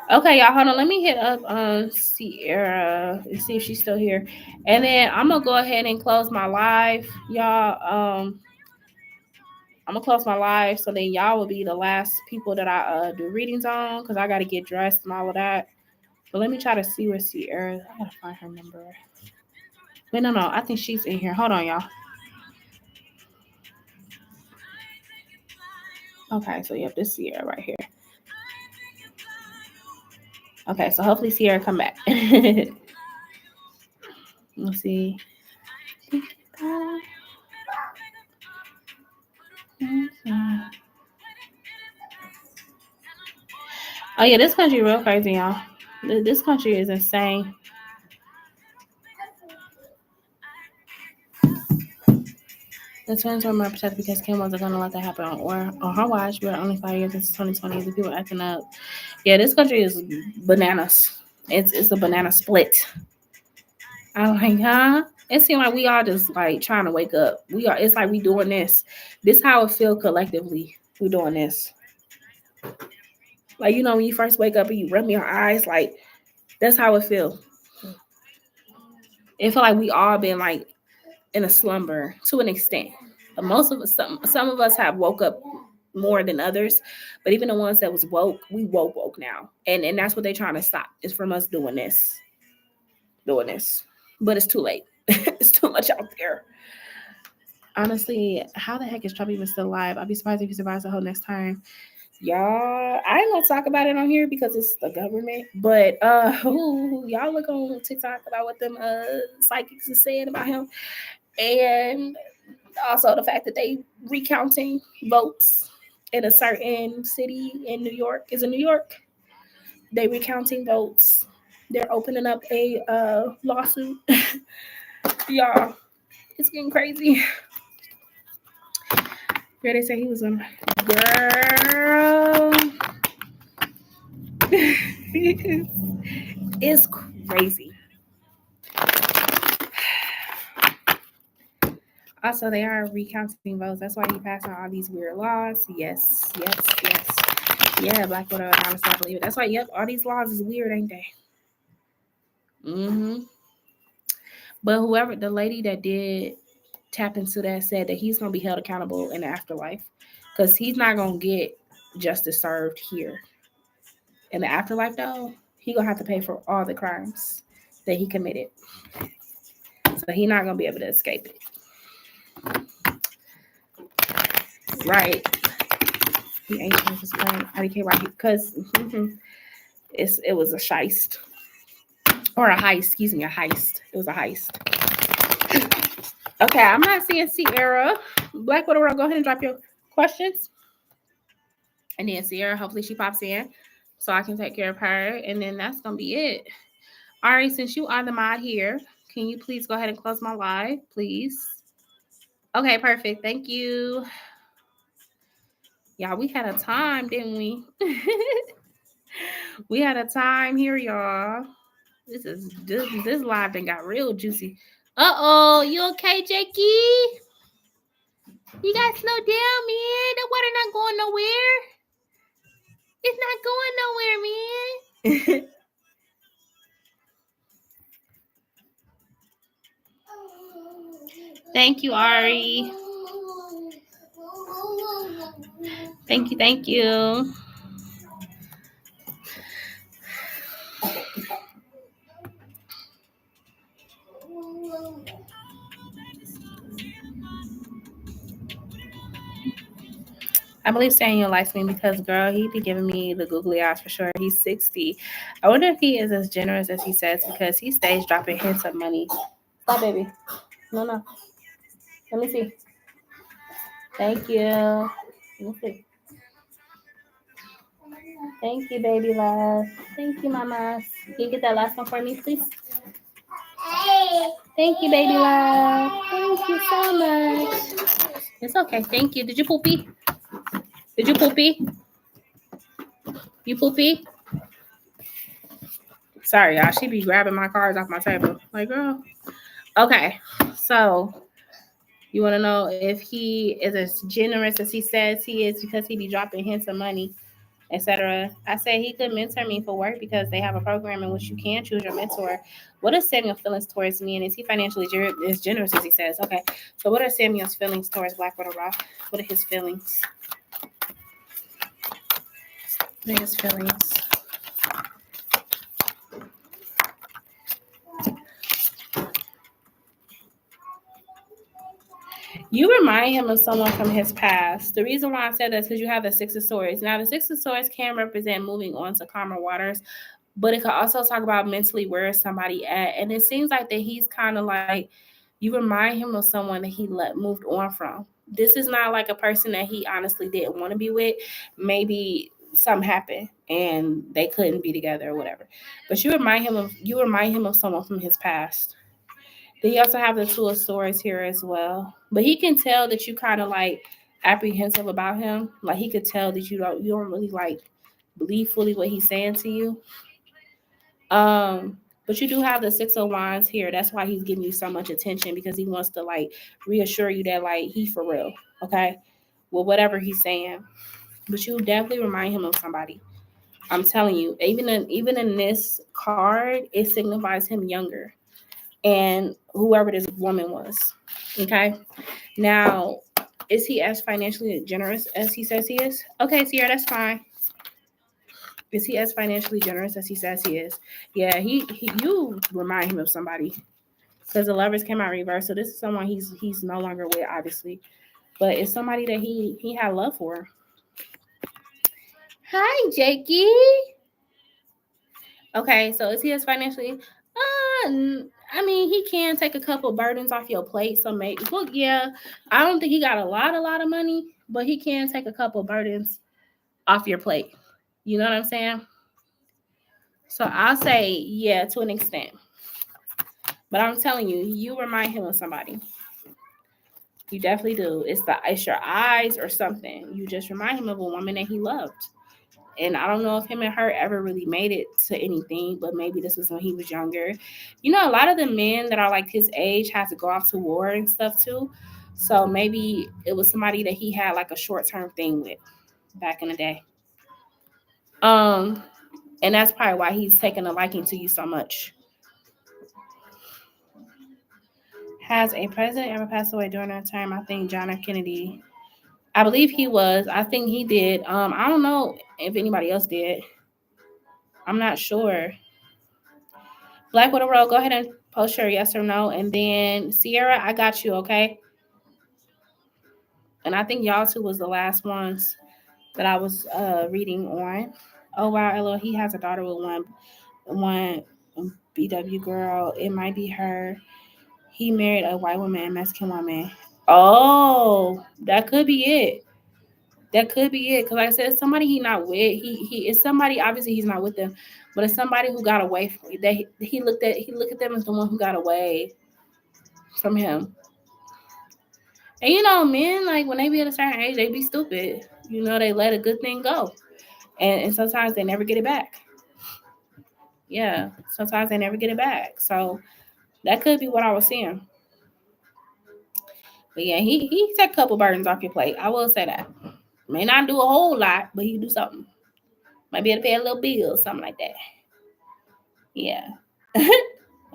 Okay, y'all, hold on. Let me hit up Sierra and see if she's still here. And then I'm going to go ahead and close my live, y'all. I'm going to close my live so then y'all will be the last people that I do readings on, because I got to get dressed and all of that. But let me try to see where Sierra. I got to find her number. Wait, no. I think she's in here. Hold on, y'all. Okay, so you have this Sierra right here. Okay, so hopefully Sierra come back. Let's see. Oh yeah, this country real crazy, y'all. This country is insane. The twins were more protected because Kim wasn't going to let that happen. Or on her watch, we're only 5 years into 2020. The people acting up. Yeah, this country is bananas. It's a banana split. I'm like, huh? It seems like we all just like trying to wake up. It's like we doing this. This how it feel collectively. We doing this. Like, you know, when you first wake up and you rub your eyes, like that's how it feel. It feel like we all been like in a slumber to an extent. But most of us, some of us have woke up more than others. But even the ones that was woke, we woke now, and that's what they're trying to stop is from us doing this. But it's too late. It's too much out there. Honestly, how the heck is Trump even still alive? I'd be surprised if he survives the whole next time. Y'all, I ain't gonna talk about it on here because it's the government. But y'all look on TikTok about what them psychics is saying about him, and also the fact that they recounting votes in a certain city in New York. Is it New York? They recounting votes. They're opening up a lawsuit. Y'all, it's getting crazy. Girl, they say he was on. Girl, it's crazy. Also, they are recounting votes. That's why he passed on all these weird laws. Yes. Yeah, Black Widow, honestly, I believe it. That's why, yep, all these laws is weird, ain't they? But whoever, the lady that did tap into that said that he's going to be held accountable in the afterlife because he's not going to get justice served here. In the afterlife, though, he going to have to pay for all the crimes that he committed. So he's not going to be able to escape it. Right. The ancient was playing IDK right because it was a heist. Or a heist, excuse me, a heist. It was a heist. Okay, I'm not seeing Sierra. Black Widow, go ahead and drop your questions. And then Sierra, hopefully she pops in so I can take care of her. And then that's going to be it. All right, since you are the mod here, can you please go ahead and close my live, please? Okay, perfect. Thank you. Y'all, we had a time, didn't we? We had a time here, y'all. This live thing got real juicy. Uh-oh, you okay, Jakey? You guys slow down, man. The water not going nowhere. It's not going nowhere, man. Thank you, Ari. Thank you. I believe Samuel likes me because, girl, he be giving me the googly eyes for sure. He's 60. I wonder if he is as generous as he says because he stays dropping hints of money. Stop, baby. No. Let me see. Thank you. Let me see. Thank you, baby love. Thank you, mama. Can you get that last one for me, please? Thank you, baby love. Thank you so much. It's okay. Thank you. Did you poopy? You poopy? Sorry, y'all. She be grabbing my cards off my table. Like, girl. Okay. So, you want to know if he is as generous as he says he is because he be dropping hints of money, etc. I say he could mentor me for work because they have a program in which you can choose your mentor. What are Samuel's feelings towards me, and is he financially as generous as he says? Okay, so what are Samuel's feelings towards Black Widow Raw? What are his feelings? What are his feelings? You remind him of someone from his past. The reason why I said that is because you have the Six of Swords. Now, the Six of Swords can represent moving on to calmer waters, but it could also talk about mentally where is somebody at. And it seems like that he's kind of like, you remind him of someone that he moved on from. This is not like a person that he honestly didn't want to be with. Maybe something happened and they couldn't be together or whatever. But you remind him of someone from his past. Then you also have the Two of Swords here as well. But he can tell that you kind of like apprehensive about him. Like he could tell that you don't really like believe fully what he's saying to you. But you do have the Six of Wands here. That's why he's giving you so much attention, because he wants to like reassure you that like he for real, okay? Well, whatever he's saying. But you definitely remind him of somebody. I'm telling you, even in this card, it signifies him younger, and whoever this woman was. Okay. Now, is he as financially generous as he says he is? Okay, Sierra, that's fine. Is he as financially generous as he says he is? Yeah, he you remind him of somebody, because the Lovers came out reverse. So this is someone he's no longer with, obviously, but it's somebody that he had love for. Hi, Jakey. Okay, so is he as financially? I mean, he can take a couple burdens off your plate. So maybe, well, yeah, I don't think he got a lot of money, but he can take a couple burdens off your plate. You know what I'm saying? So I'll say, yeah, to an extent. But I'm telling you, you remind him of somebody. You definitely do. It's your eyes or something. You just remind him of a woman that he loved. And I don't know if him and her ever really made it to anything, but maybe this was when he was younger. You know, a lot of the men that are like his age have to go off to war and stuff too. So maybe it was somebody that he had like a short-term thing with back in the day. And that's probably why he's taking a liking to you so much. Has a president ever passed away during that time? I think John F. Kennedy. I believe he was. I think he did. I don't know if anybody else did. I'm not sure. Black Widow Road, go ahead and post your yes or no. And then Sierra, I got you, okay? And I think y'all two was the last ones that I was reading on. Oh wow, LO, he has a daughter with one BW girl. It might be her. He married a white woman and Mexican woman. Oh, that could be it. That could be it. Because like I said, it's somebody he not with. He is somebody, obviously he's not with them, but it's somebody who got away from that he looked at them as the one who got away from him. And you know, men, like when they be at a certain age, they be stupid. You know, they let a good thing go. And sometimes they never get it back. Yeah. Sometimes they never get it back. So that could be what I was seeing. But yeah, he took a couple burdens off your plate. I will say that. May not do a whole lot, but he can do something. Might be able to pay a little bill, something like that. Yeah.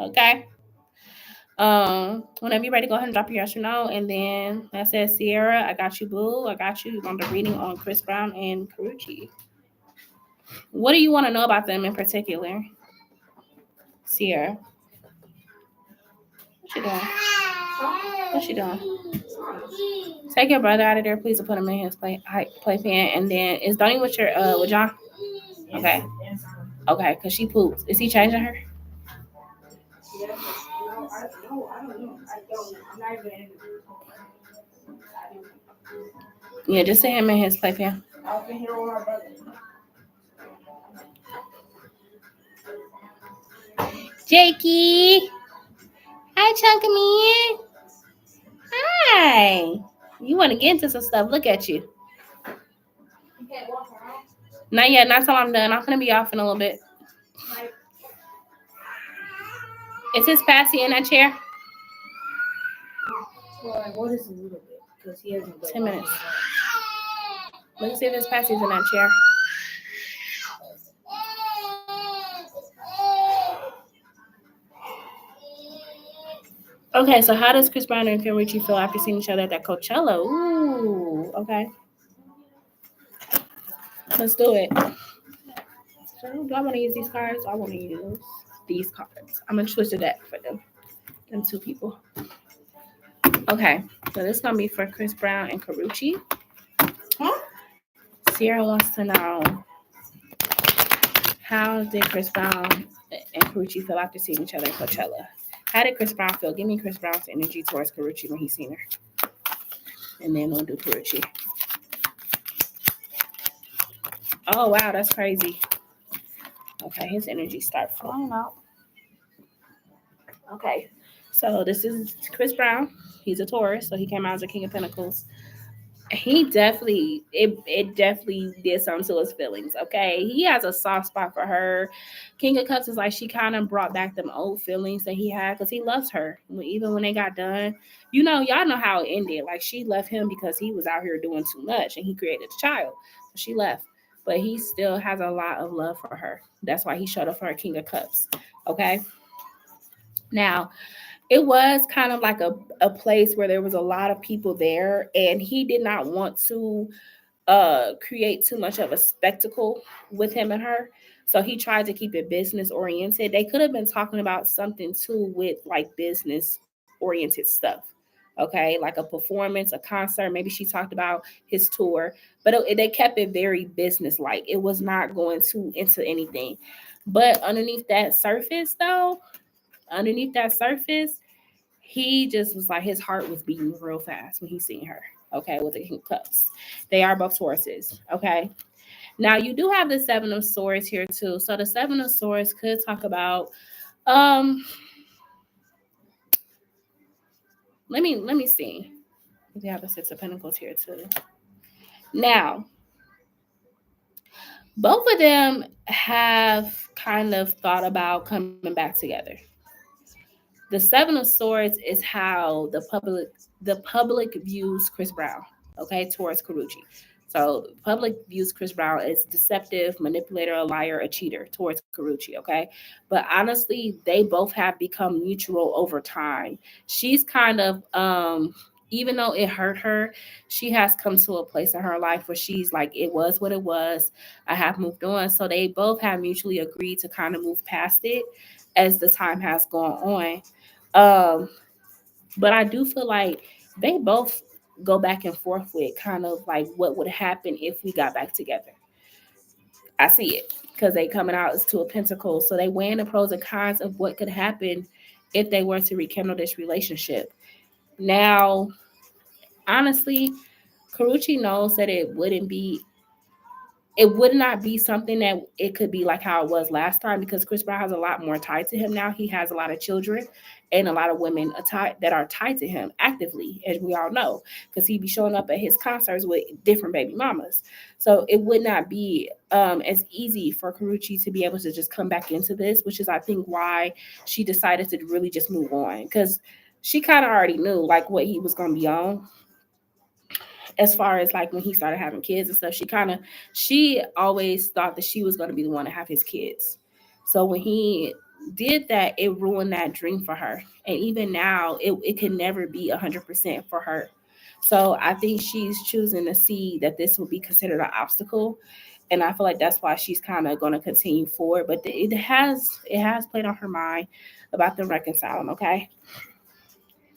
Okay. Whenever you're ready, go ahead and drop your yes or no. And then that says Sierra, I got you, boo. I got you. You're on the reading on Chris Brown and Karrueche. What do you want to know about them in particular? Sierra. What you doing? What you doing? Take your brother out of there, please, and put him in his playpen. And then is Donnie with John? Okay. Okay, because she poops. Is he changing her? Yeah. No, I don't know. I don't know. I'm not even in the Yeah, just sit him in his playpen. I've been here with my brother. Jakey. Hi, Chunkaman. Hi. You want to get into some stuff. Look at you. Not yet. Not till I'm done. I'm going to be off in a little bit. Is his Patsy in that chair? Well, what is a little bit? Because he hasn't done 10 minutes. Let's see if his Patsy's in that chair. Okay, so how does Chris Brown and Karrueche feel after seeing each other at that Coachella? Ooh, okay. Let's do it. So, do I want to use these cards? I want to use these cards. I'm going to twist the deck for them two people. Okay, so this is going to be for Chris Brown and Karrueche. Huh? Sierra wants to know, how did Chris Brown and Karrueche feel after seeing each other at Coachella? How did Chris Brown feel? Give me Chris Brown's energy towards Karrueche when he's seen her. And then we'll do Karrueche. Oh, wow, that's crazy. Okay, his energy starts flowing out. Okay, so this is Chris Brown. He's a Taurus, so he came out as a King of Pentacles. he definitely it definitely did something to his feelings. Okay, he has a soft spot for her. King of Cups is like she kind of brought back them old feelings that he had because he loves her. Even when they got done, y'all know how it ended. Like she left him because he was out here doing too much and he created a child, so she left. But he still has a lot of love for her. That's why he showed up for her King of Cups. Okay, now it was kind of like a place where there was a lot of people there and he did not want to create too much of a spectacle with him and her. So he tried to keep it business oriented. They could have been talking about something too with like business oriented stuff. Okay, like a performance, a concert. Maybe she talked about his tour, but they kept it very business like. It was not going too into anything. But underneath that surface, he just was like his heart was beating real fast when he seen her. Okay, with the King of Cups. They are both Tauruses. Okay. Now you do have the Seven of Swords here too. So the Seven of Swords could talk about um let me see. We have the Six of Pentacles here too. Now, both of them have kind of thought about coming back together. The Seven of Swords is how the public views Chris Brown, okay, towards Karuchi. So the public views Chris Brown as deceptive, manipulator, a liar, a cheater towards Karuchi, okay? But honestly, they both have become mutual over time. She's kind of even though it hurt her, she has come to a place in her life where she's like, it was what it was. I have moved on. So they both have mutually agreed to kind of move past it as the time has gone on. Um, but I do feel like they both go back and forth with kind of like what would happen if we got back together. I see it because they coming out as two of pentacles. So they weighing the pros and cons of what could happen if they were to rekindle this relationship. Now, honestly, Karuchi knows that it would not be something that it could be like how it was last time because Chris Brown has a lot more tied to him now. He has a lot of children and a lot of women that are tied to him actively, as we all know, because he be showing up at his concerts with different baby mamas. So it would not be as easy for Karuchi to be able to just come back into this, which is I think why she decided to really just move on because she kind of already knew like what he was going to be on as far as like when he started having kids and stuff. She always thought that she was going to be the one to have his kids. So when he did that, it ruined that dream for her. And even now it can never be 100% for her. So I think she's choosing to see that this will be considered an obstacle, and I feel like that's why she's kind of going to continue forward. But it has played on her mind about them reconciling. Okay,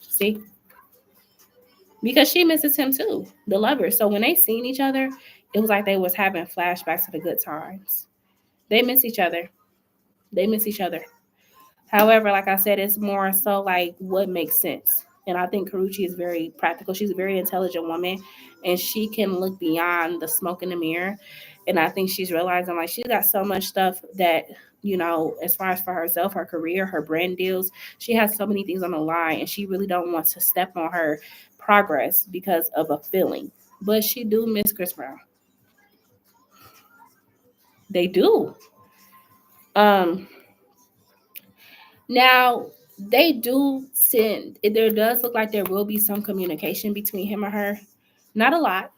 see, because she misses him too, the lover. So when they seen each other, it was like they was having flashbacks to the good times. They miss each other. They miss each other. However, like I said, it's more so like what makes sense. And I think Karuchi is very practical. She's a very intelligent woman and she can look beyond the smoke in the mirror. And I think she's realizing like she's got so much stuff that, as far as for herself, her career, her brand deals, she has so many things on the line and she really don't want to step on her progress because of a feeling. But she do miss Chris Brown. They do. Um Now, they do send, there does look like there will be some communication between him and her. Not a lot,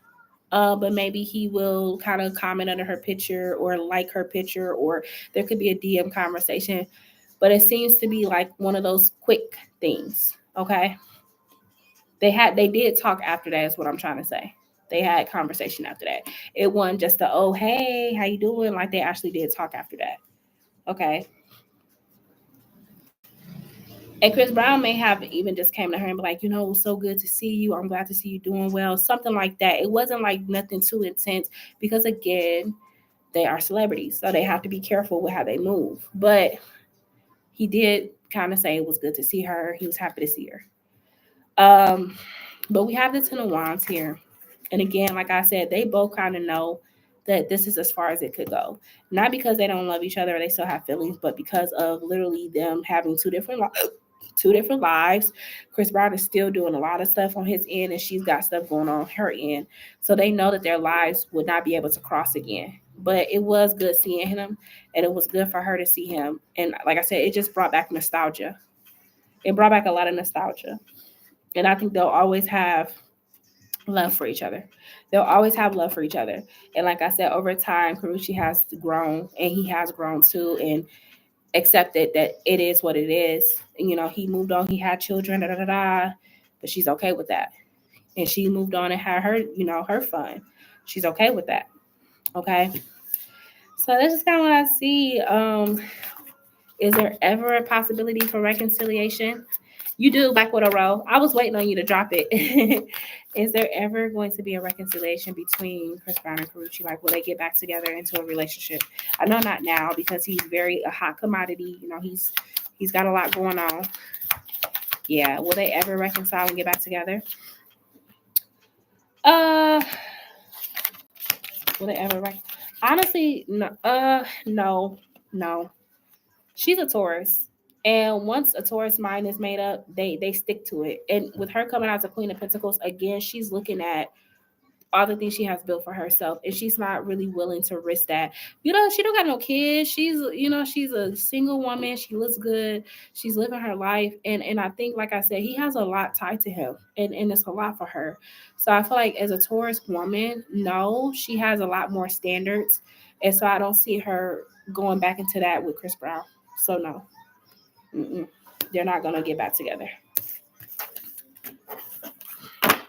but maybe he will kind of comment under her picture or like her picture, or there could be a DM conversation. But it seems to be like one of those quick things. Okay. They did talk after that, is what I'm trying to say. They had conversation after that. It wasn't just the, oh, hey, how you doing? Like they actually did talk after that. Okay. And Chris Brown may have even just came to her and be like, it was so good to see you. I'm glad to see you doing well. Something like that. It wasn't like nothing too intense because, again, they are celebrities. So they have to be careful with how they move. But he did kind of say it was good to see her. He was happy to see her. But we have the Ten of Wands here. And again, like I said, they both kind of know that this is as far as it could go. Not because they don't love each other or they still have feelings, but because of literally them having two different two different lives. Chris Brown is still doing a lot of stuff on his end, and she's got stuff going on her end. So they know that their lives would not be able to cross again. But it was good seeing him, and it was good for her to see him. And like I said, it just brought back nostalgia. It brought back a lot of nostalgia. And I think they'll always have love for each other. They'll always have love for each other. And like I said, over time, Karrueche has grown, and he has grown too, and accepted that it is what it is. And, you know, he moved on, he had children, but she's okay with that. And she moved on and had her, you know, her fun. She's okay with that. Okay. So this is kind of what I see. Is there ever a possibility for reconciliation? You do, Black Widow Row. I was waiting on you to drop it. Is there ever going to be a reconciliation between Chris Brown and Karrueche? Like, will they get back together into a relationship? I know not now, because he's very a hot commodity. You know, he's got a lot going on. Yeah, will they ever reconcile and get back together? Will they ever honestly, no. She's a Taurus. And once a Taurus mind is made up, they stick to it. And with her coming out as a Queen of Pentacles, again, she's looking at all the things she has built for herself, and she's not really willing to risk that. You know, she don't got no kids. She's a single woman. She looks good. She's living her life. And I think, like I said, he has a lot tied to him, and it's a lot for her. So I feel like as a Taurus woman, no, she has a lot more standards. And so I don't see her going back into that with Chris Brown. So no. They're not going to get back together.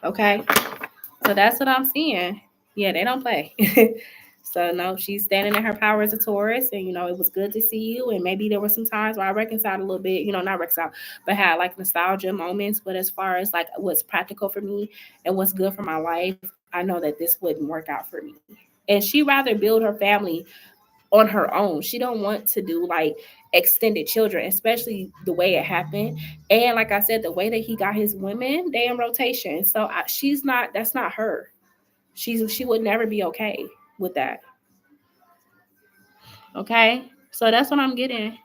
Okay. So that's what I'm seeing. Yeah, they don't play. So no, she's standing in her power as a Taurus. And, you know, it was good to see you. And maybe there were some times where I reconciled a little bit, you know, not reconciled, but had like nostalgia moments. But as far as like what's practical for me and what's good for my life, I know that this wouldn't work out for me. And she'd rather build her family on her own. She don't want to do like extended children, especially the way it happened. And like I said, the way that he got his women, they in rotation. So that's not her. She would never be okay with that. Okay. So that's what I'm getting.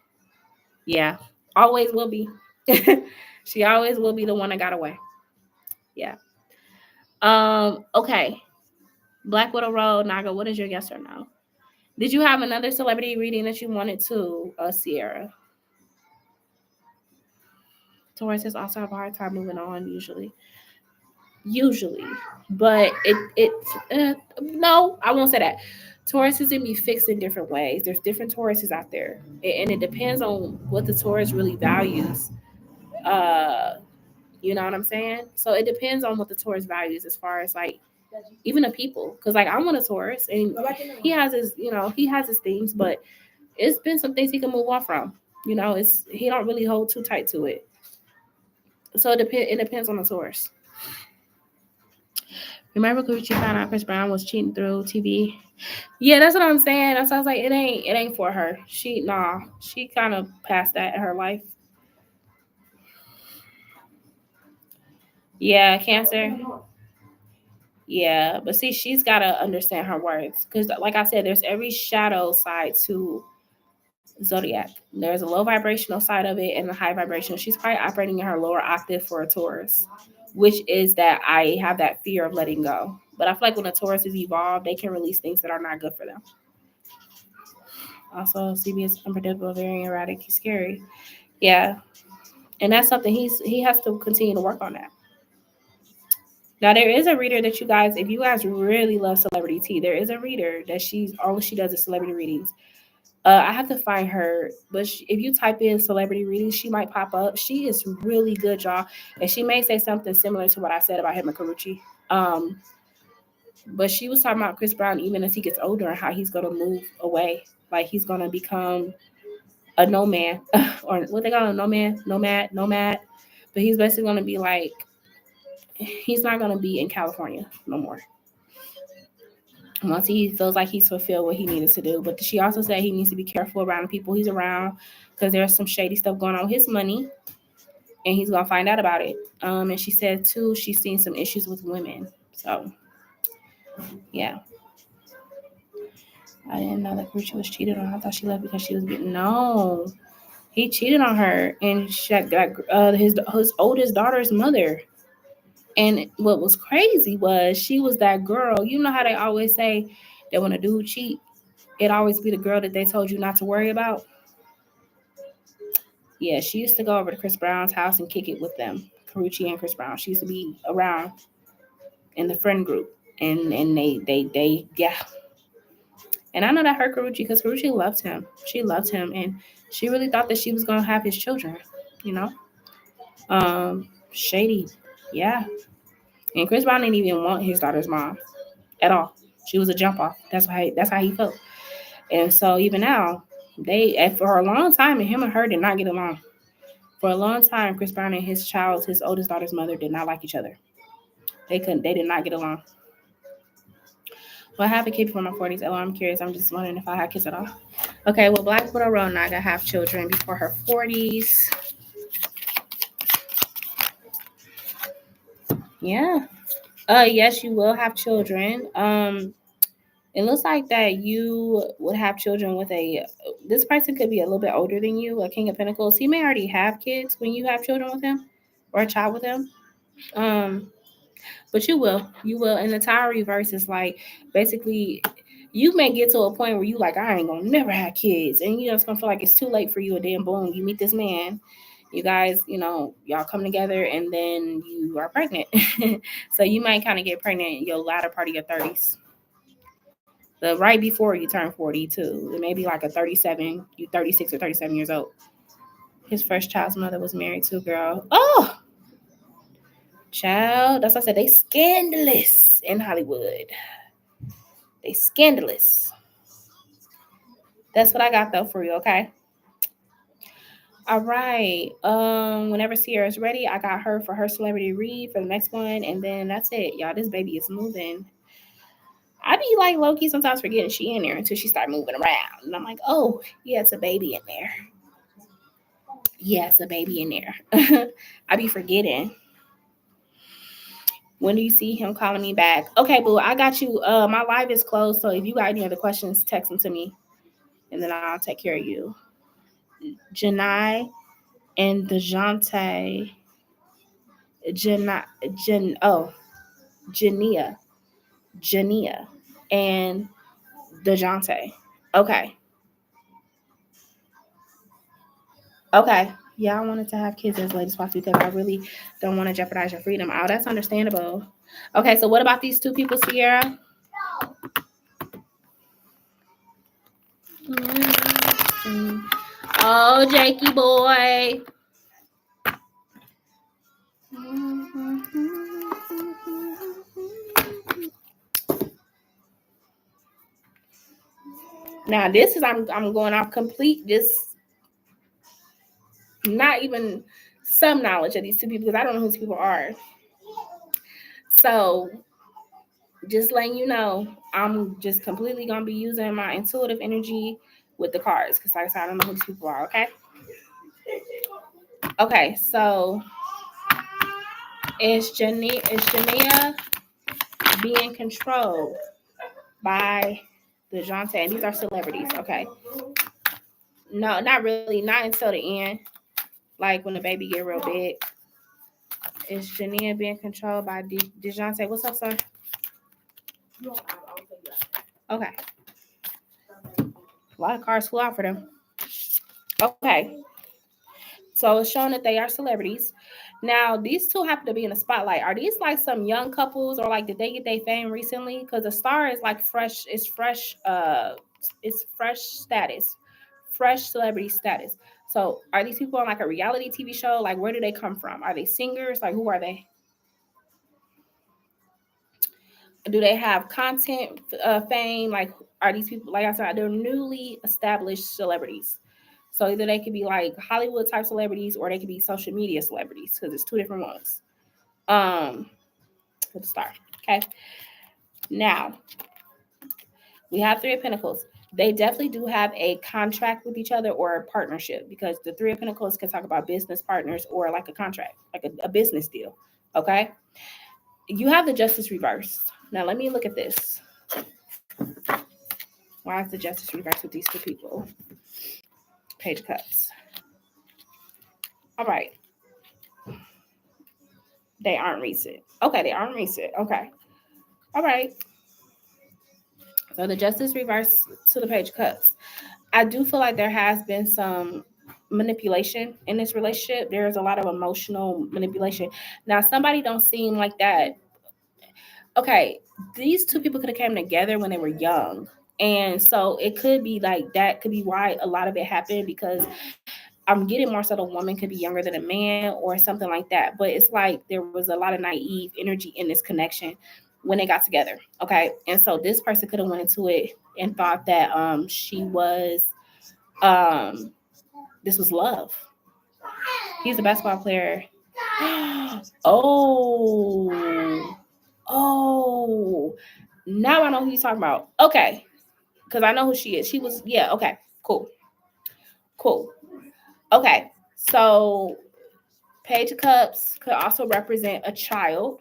Yeah. Always will be. She always will be the one that got away. Yeah. Okay. Black Widow Road, Naga, what is your yes or no? Did you have another celebrity reading that you wanted to, Sierra? Taurus has also have a hard time moving on usually. But no, I won't say that. Tauruses can be fixed in different ways. There's different Tauruses out there, and it depends on what the Taurus really values. You know what I'm saying? So it depends on what the Taurus values as far as like even the people, because like I'm on a Taurus and he has his things, but it's been some things he can move on from. You know, he don't really hold too tight to it. So it depends on the Taurus. Remember Karrueche found out Chris Brown was cheating through TV? Yeah, that's what I'm saying. That's why I was like, it ain't for her. She kind of passed that in her life. Yeah, Cancer. Yeah, but see, she's got to understand her words. Because like I said, there's every shadow side to Zodiac. There's a low vibrational side of it and a high vibrational. She's probably operating in her lower octave for a Taurus, which is that I have that fear of letting go. But I feel like when a Taurus is evolved, they can release things that are not good for them. Also, CB is unpredictable, very erratic. He's scary. Yeah. And that's something he has to continue to work on that. Now, there is a reader that you guys, if you guys really love Celebrity Tea, there is a reader that all she does is celebrity readings. I have to find her, but if you type in celebrity readings, she might pop up. She is really good, y'all. And she may say something similar to what I said about him and Karrueche. But she was talking about Chris Brown even as he gets older and how he's going to move away. Like he's going to become a nomad or what they call a nomad. But he's basically going to be like, he's not going to be in California no more. Once he feels like he's fulfilled what he needed to do. But she also said he needs to be careful around the people he's around because there's some shady stuff going on with his money and he's going to find out about it. And she said, too, she's seen some issues with women. So, yeah. I didn't know that Karrueche was cheated on. I thought she left because she was getting... No. He cheated on her, and she got his oldest daughter's mother. And what was crazy was she was that girl. You know how they always say that when a dude cheat, it always be the girl that they told you not to worry about. Yeah, she used to go over to Chris Brown's house and kick it with them, Karrueche and Chris Brown. She used to be around in the friend group, and they yeah. And I know that hurt Karrueche because Karrueche loved him. She loved him, and she really thought that she was gonna have his children. You know, shady, yeah. And Chris Brown didn't even want his daughter's mom at all. She was a jump off. That's how he felt. And so even now, for a long time, and him and her did not get along. For a long time, Chris Brown and his oldest daughter's mother, did not like each other. They did not get along. Well, I have a kid before my 40s. Oh, I'm curious. I'm just wondering if I had kids at all. Okay, well, Black Widow Road Naga have children before her 40s. Yeah. Yes, you will have children. It looks like that you would have children with this person could be a little bit older than you, a King of Pentacles. He may already have kids when you have children with him or a child with him. But you will. And the Tower reverse is like, basically, you may get to a point where you like, I ain't gonna never have kids. And it's gonna feel like it's too late for you. And then boom, you meet this man. You guys, y'all come together and then you are pregnant. So you might kind of get pregnant in your latter part of your 30s. Right before you turn 42. It may be like a 36 or 37 years old. His first child's mother was married to a girl. Oh! Child, that's what I said. They scandalous in Hollywood. They scandalous. That's what I got though for you, okay? All right. Whenever Sierra's ready, I got her for her celebrity read for the next one, and then that's it, y'all. This baby is moving. I be like low-key sometimes forgetting she in there until she start moving around, and I'm like, oh yeah, it's a baby in there. Yeah, it's a baby in there. I be forgetting. When do you see him calling me back? Okay, boo, I got you. My live is closed, so if you got any other questions, text them to me, and then I'll take care of you. Janai and DeJounte. Jania and DeJounte. Okay. Yeah, I wanted to have kids as late as possible because I really don't want to jeopardize your freedom. Oh, that's understandable. Okay, so what about these two people, Sierra? Oh, Jakey boy. Now this is I'm going off complete just not even some knowledge of these two people because I don't know who these people are. So just letting you know, I'm just completely gonna be using my intuitive energy with the cards because like I said, I don't know who these people are, okay? Okay, so is Jania being controlled by DeJounte? And these are celebrities, okay? No, not really, not until the end. Like when the baby get real big. Is Jania being controlled by DeJounte? What's up, sir? Okay. A lot of cards flew out for them. Okay. So it's showing that they are celebrities. Now, these two happen to be in the spotlight. Are these like some young couples or like did they get their fame recently? Because the star is like fresh, it's fresh status, fresh celebrity status. So are these people on like a reality TV show? Like where do they come from? Are they singers? Like who are they? Do they have content fame? Like are these people, like I said, they're newly established celebrities. So either they could be like Hollywood type celebrities or they could be social media celebrities because it's two different ones. For the star. Okay. Now, we have Three of Pentacles. They definitely do have a contract with each other or a partnership because the Three of Pentacles can talk about business partners or like a contract, like a business deal. Okay. You have the Justice reversed. Now, let me look at this. Why is the Justice reversed with these two people? Page of Cups. All right. They aren't recent. Okay, they aren't recent. Okay. All right. So the Justice reverse to the Page of Cups. I do feel like there has been some manipulation in this relationship. There's a lot of emotional manipulation. Now, somebody don't seem like that. Okay, these two people could have came together when they were young. And so it could be like that could be why a lot of it happened, because I'm getting more so the woman could be younger than a man or something like that. But it's like there was a lot of naive energy in this connection when they got together. Okay. And so this person could have went into it and thought that she was this was love. He's a basketball player. Oh, now I know who you're talking about. Okay. Because I know who she is. She was, yeah, okay, cool. Okay. So Page of Cups could also represent a child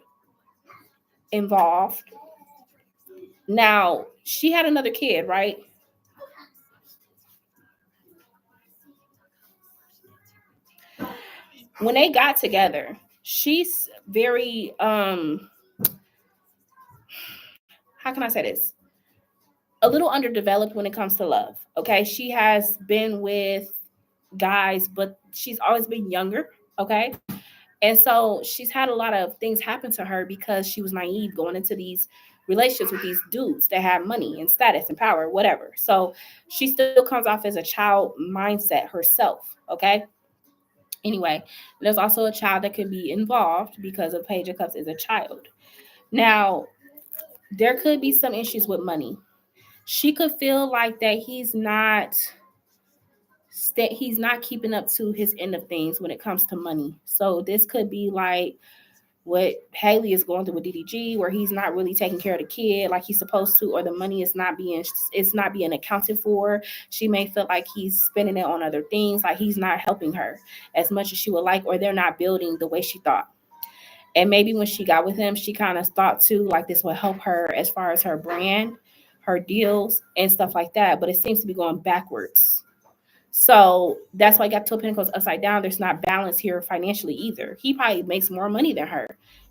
involved. Now, she had another kid, right? When they got together, she's very how can I say this? A little underdeveloped when it comes to love. Okay. She has been with guys, but she's always been younger. Okay. And so she's had a lot of things happen to her because she was naive going into these relationships with these dudes that have money and status and power, whatever. So she still comes off as a child mindset herself. Okay. Anyway, there's also a child that could be involved because a Page of Cups is a child. Now, there could be some issues with money. She could feel like that he's not keeping up to his end of things when it comes to money. So this could be like what Haley is going through with DDG, where he's not really taking care of the kid like he's supposed to, or the money is not being accounted for. She may feel like he's spending it on other things, like he's not helping her as much as she would like, or they're not building the way she thought. And maybe when she got with him, she kind of thought too like this would help her as far as her brand, her deals, and stuff like that. But it seems to be going backwards. So that's why I got Two of Pentacles upside down. There's not balance here financially either. He probably makes more money than her.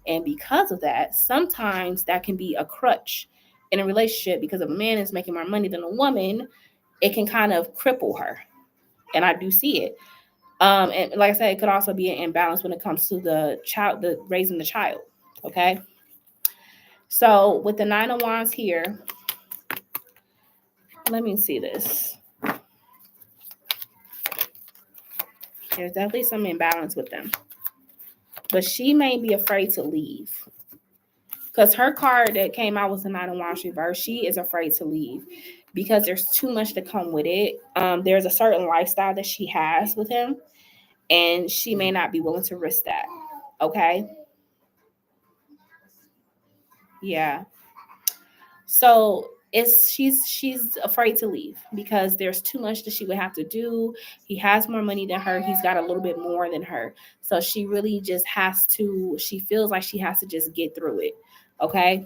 And because of that, sometimes that can be a crutch in a relationship, because if a man is making more money than a woman, it can kind of cripple her. And I do see it. And like I said, it could also be an imbalance when it comes to the child, the raising the child. Okay. So with the Nine of Wands here, let me see this. There's definitely some imbalance with them. But she may be afraid to leave. Because her card that came out was the Nine of Wands reverse. She is afraid to leave because there's too much to come with it. There's a certain lifestyle that she has with him, and she may not be willing to risk that. Okay? Yeah. So she's afraid to leave because there's too much that she would have to do. He has more money than her. He's got a little bit more than her. So she really just she feels like she has to just get through it. Okay.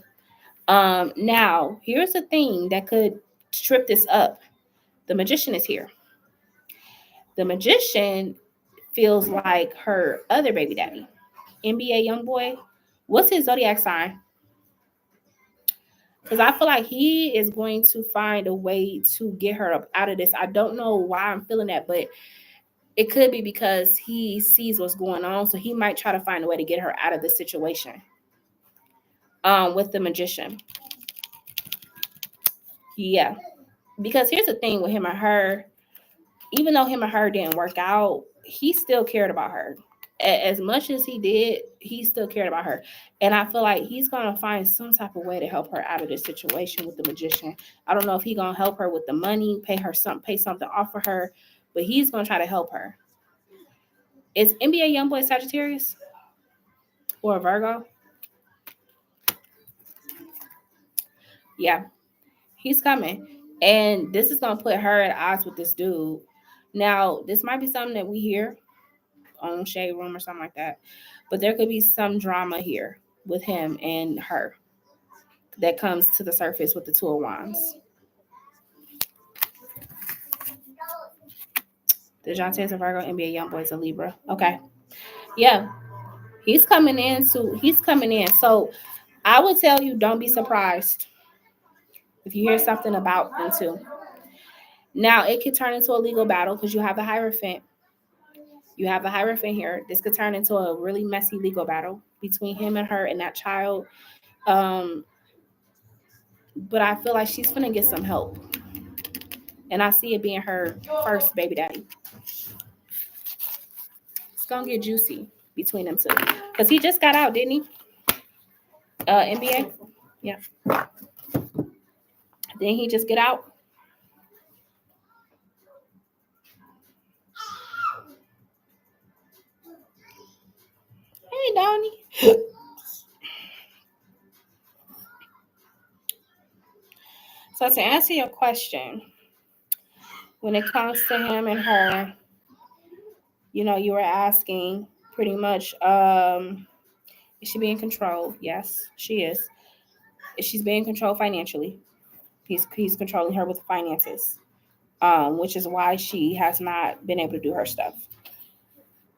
Now here's the thing that could trip this up. The Magician is here. The Magician feels like her other baby daddy, NBA Youngboy. What's his zodiac sign? Because I feel like he is going to find a way to get her up out of this. I don't know why I'm feeling that, but it could be because he sees what's going on. So he might try to find a way to get her out of this situation. With the Magician. Yeah. Because here's the thing with him and her. Even though him and her didn't work out, he still cared about her. As much as he did, he still cared about her. And I feel like he's going to find some type of way to help her out of this situation with the Magician. I don't know if he's going to help her with the money, pay something off for her, but he's going to try to help her. Is NBA Youngboy Sagittarius or a Virgo? Yeah, he's coming. And this is going to put her at odds with this dude. Now, this might be something that we hear on Shade Room or something like that, but there could be some drama here with him and her that comes to the surface with the Two of Wands. DeJounte is a Virgo, NBA Youngboy is a Libra. Okay. Yeah. He's coming in. So I would tell you, don't be surprised if you hear something about them too. Now, it could turn into a legal battle because you have the Hierophant. You have the Hierophant here. This could turn into a really messy legal battle between him and her and that child. But I feel like she's going to get some help. And I see it being her first baby daddy. It's going to get juicy between them two. Because he just got out, didn't he? NBA? Yeah. Didn't he just get out? Hey, Donnie. So to answer your question, when it comes to him and her, you know, you were asking pretty much, is she being controlled? Yes, she is. She's being controlled financially. He's controlling her with finances, which is why she has not been able to do her stuff.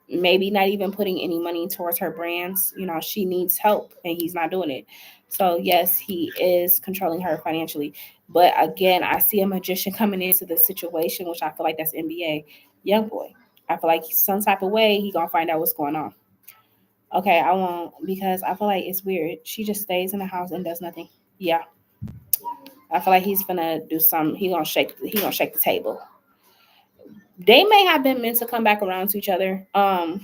Maybe not even putting any money towards her brands. You know, she needs help and he's not doing it. So yes, he is controlling her financially. But again, I see a magician coming into the situation, which I feel like that's NBA Youngboy. I feel like some type of way he gonna find out what's going on. Okay, I won't, because I feel like it's weird. She just stays in the house and does nothing. Yeah. I feel like he's gonna do something. He gonna shake the table. They may have been meant to come back around to each other. And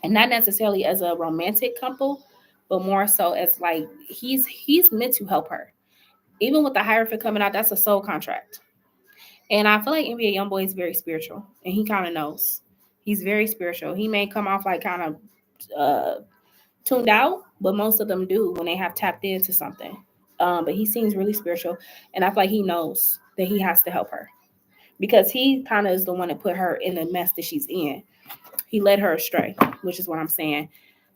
not necessarily as a romantic couple, but more so as like he's meant to help her. Even with the Hierophant coming out, that's a soul contract. And I feel like NBA Youngboy is very spiritual, and he kind of knows. He's very spiritual. He may come off like kind of tuned out, but most of them do when they have tapped into something. But he seems really spiritual, and I feel like he knows that he has to help her because he kind of is the one that put her in the mess that she's in. He led her astray, which is what I'm saying.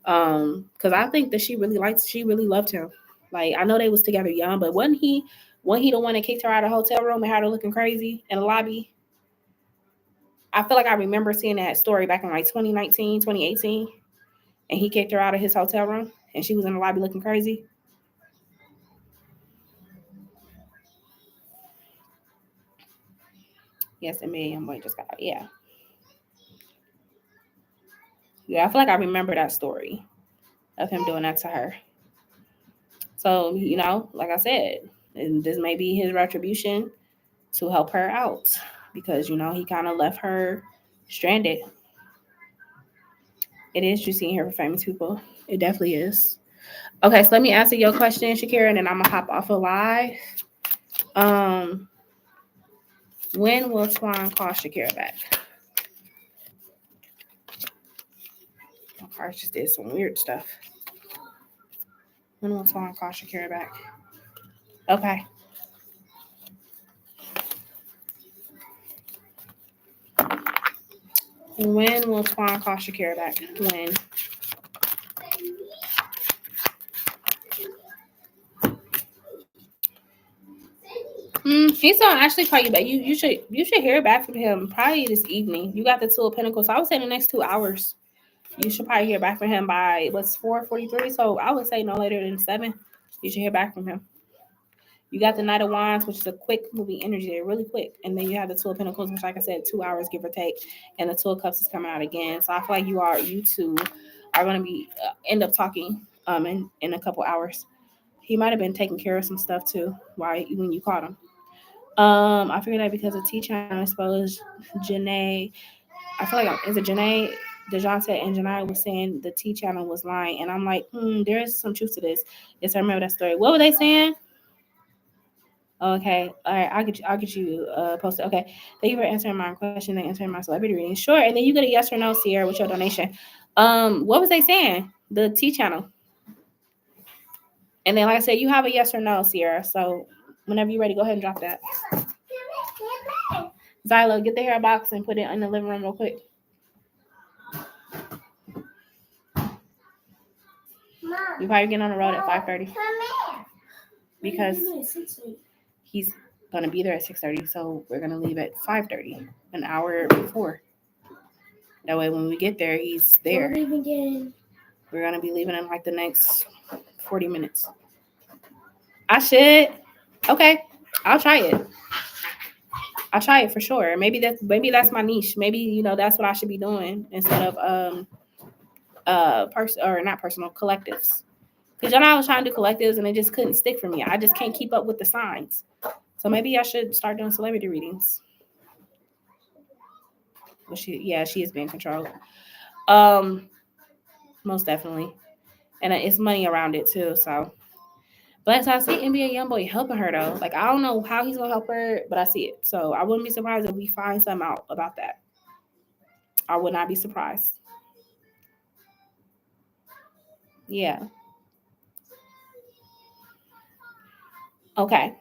Because I think that she really loved him. Like, I know they was together young, but wasn't he the one that kicked her out of the hotel room and had her looking crazy in the lobby? I feel like I remember seeing that story back in like 2019, 2018. And he kicked her out of his hotel room and she was in the lobby looking crazy. Yes, and me and Youngboy just got out. Yeah. Yeah, I feel like I remember that story of him doing that to her. So, you know, like I said, and this may be his retribution to help her out because, you know, he kind of left her stranded. It is juicy in here for famous people. It definitely is. Okay, so let me answer your question, Shakira, and then I'm gonna hop off of live. When will Twan call Shakira back? My car just did some weird stuff. When will Twan call Shakira back? Okay. When will Twan call Shakira back? When? He's gonna actually call you back. You should hear back from him probably this evening. You got the Two of Pentacles. So I would say the next 2 hours. You should probably hear back from him by 4:43. So I would say no later than 7. You should hear back from him. You got the Knight of Wands, which is a quick moving energy there, really quick. And then you have the Two of Pentacles, which, like I said, 2 hours, give or take. And the Two of Cups is coming out again. So I feel like you two are going to be end up talking in a couple hours. He might have been taking care of some stuff too when you caught him. I figured that because of T Channel, I suppose Janae. I feel like is it Janae? DeJounte and Janae was saying the T Channel was lying, and I'm like, there is some truth to this. Yes, I remember that story. What were they saying? Okay, all right, I'll get you posted. Okay, thank you for answering my question and answering my celebrity reading. Sure, and then you get a yes or no, Sierra, with your donation. What was they saying? The T Channel. And then, like I said, you have a yes or no, Sierra. So whenever you're ready, go ahead and drop that. Zylo, get the hair box and put it in the living room real quick. You probably get on the road at 5:30 because he's gonna be there at 6:30. So we're gonna leave at 5:30, an hour before. That way, when we get there, he's We're there. leaving again. We're gonna be leaving in like the next 40 minutes. I should. Okay, I'll try it. I'll try it for sure. Maybe that's my niche. Maybe that's what I should be doing instead of not personal collectives. Because I was trying to do collectives and it just couldn't stick for me. I just can't keep up with the signs. So maybe I should start doing celebrity readings. Well, she is being controlled. Most definitely. And it's money around it too. So, but I see NBA YoungBoy helping her though. Like, I don't know how he's gonna help her, but I see it. So I wouldn't be surprised if we find something out about that. I would not be surprised. Yeah. Okay.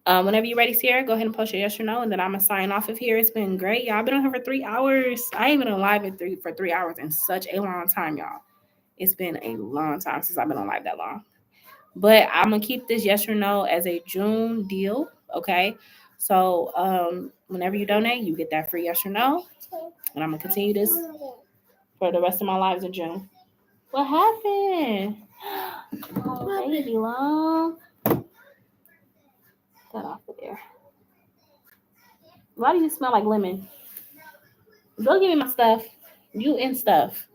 Whenever you're ready, Sierra, go ahead and post your yes or no, and then I'm gonna sign off of here. It's been great, y'all. I've been on here for 3 hours. I ain't been on live for 3 hours in such a long time, y'all. It's been a long time since I've been on live that long. But I'm gonna keep this yes or no as a June deal, okay? So whenever you donate, you get that free yes or no, and I'm gonna continue this for the rest of my lives in June. What happened? Oh, baby, long. That off of there. Why do you smell like lemon? Go give me my stuff. You and stuff.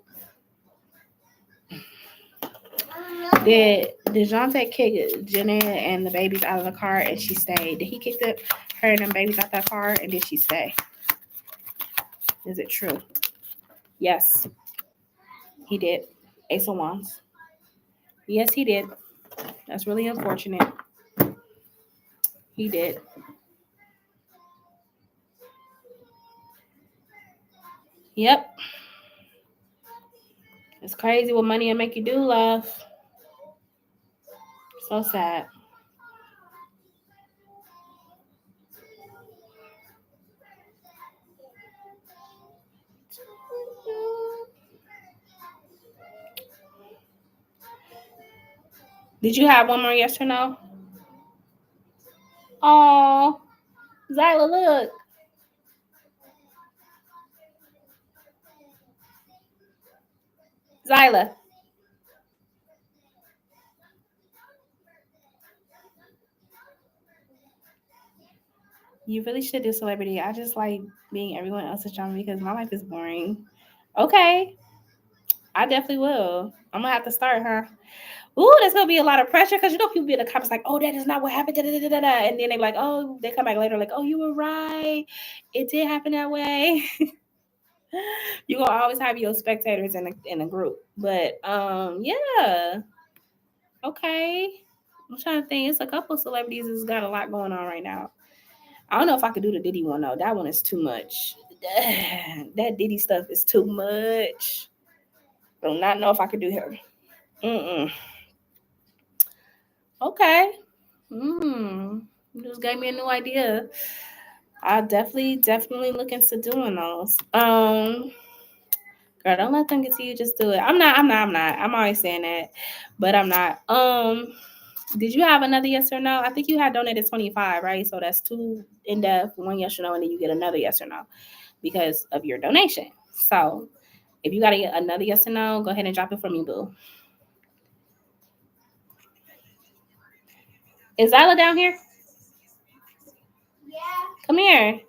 Did DeJounte kick Jenna and the babies out of the car and she stayed? Did he kick her and them babies out that car and did she stay? Is it true? Yes. He did. Ace of Wands. Yes, he did. That's really unfortunate. He did. Yep. It's crazy what money will make you do, love. So sad. Did you have one more yes or no? Oh, Zyla, look. Zyla. You really should do celebrity. I just like being everyone else's drama because my life is boring. Okay. I definitely will. I'm going to have to start, huh? Ooh, there's going to be a lot of pressure because people be in the comments like, oh, that is not what happened. Da, da, da, da, da. And then they're like, oh, they come back later like, oh, you were right. It did happen that way. You're going to always have your spectators in a group. But, yeah. Okay. I'm trying to think. It's a couple of celebrities that's got a lot going on right now. I don't know if I could do the Diddy one, though. That one is too much. That Diddy stuff is too much. Do not know if I could do him. Okay. You just gave me a new idea. I definitely look into doing those. Girl, don't let them get to you. Just do it. I'm not. I'm always saying that, but I'm not. Did you have another yes or no? I think you had donated 25, right? So that's 2 in depth, 1 yes or no, and then you get another yes or no because of your donation. So if you got another yes or no, go ahead and drop it for me, boo. Is Zyla down here? Yeah. Come here.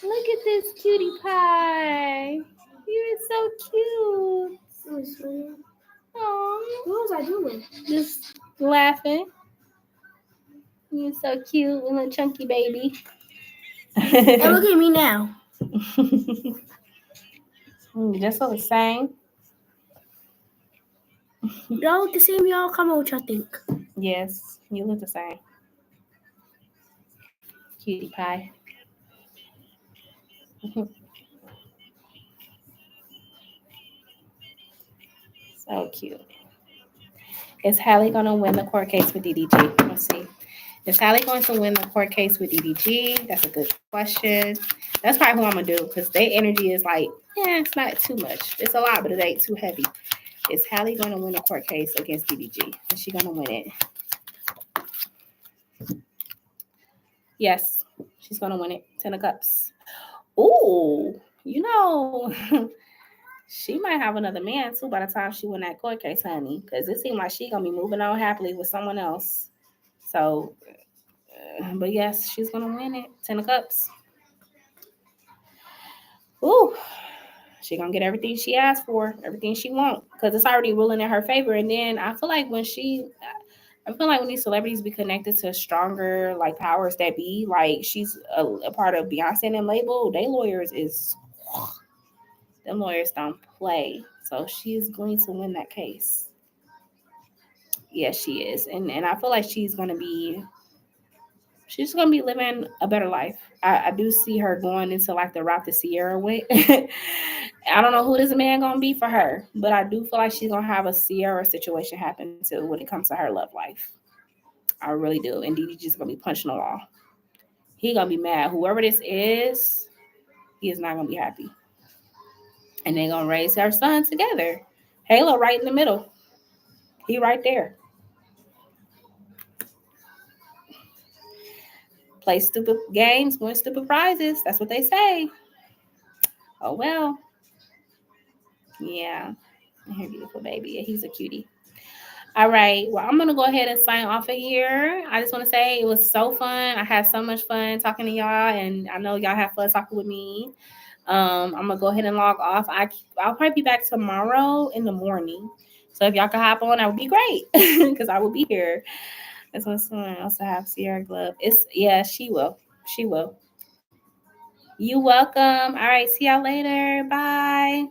Look at this cutie pie. You're so cute. Oh, What was I doing? just laughing. You're so cute, little chunky baby. And look at me now. You just look the same. Y'all look the same. Y'all come on, what y'all think? Yes, you look the same. Cutie pie. So cute. Is Hallie going to win the court case with DDG? Let's see. Is Hallie going to win the court case with DDG? That's a good question. That's probably who I'm going to do because their energy is like, it's not too much. It's a lot, but it ain't too heavy. Is Hallie going to win a court case against DDG? Is she going to win it? Yes, she's going to win it. 10 of Cups. Ooh, you know, she might have another man too by the time she win that court case, honey. Because it seems like she going to be moving on happily with someone else. So, but yes, she's going to win it. 10 of Cups. Ooh. She gonna get everything she asked for, everything she wants, because it's already ruling in her favor. And then I feel like when these celebrities be connected to stronger like powers that be, like she's a part of Beyonce and them label, them lawyers don't play. So she is going to win that case. Yes, she is, and I feel like she's gonna be living a better life. I do see her going into like the route that Sierra went. I don't know who this man gonna be for her, but I do feel like she's gonna have a Sierra situation happen too when it comes to her love life. I really do. And DDG's gonna be punching the wall. He gonna be mad. Whoever this is, he is not gonna be happy. And they're gonna raise her son together. Halo right in the middle. He right there. Play stupid games, win stupid prizes. That's what they say. Oh well. Yeah. Here, beautiful baby. Yeah, he's a cutie. All right. Well, I'm going to go ahead and sign off of here. I just want to say it was so fun. I had so much fun talking to y'all, and I know y'all have fun talking with me. I'm going to go ahead and log off. I'll probably be back tomorrow in the morning. So if y'all can hop on, that would be great because I will be here. That's what someone else have Sierra Glove. She will. She will. You welcome. All right. See y'all later. Bye.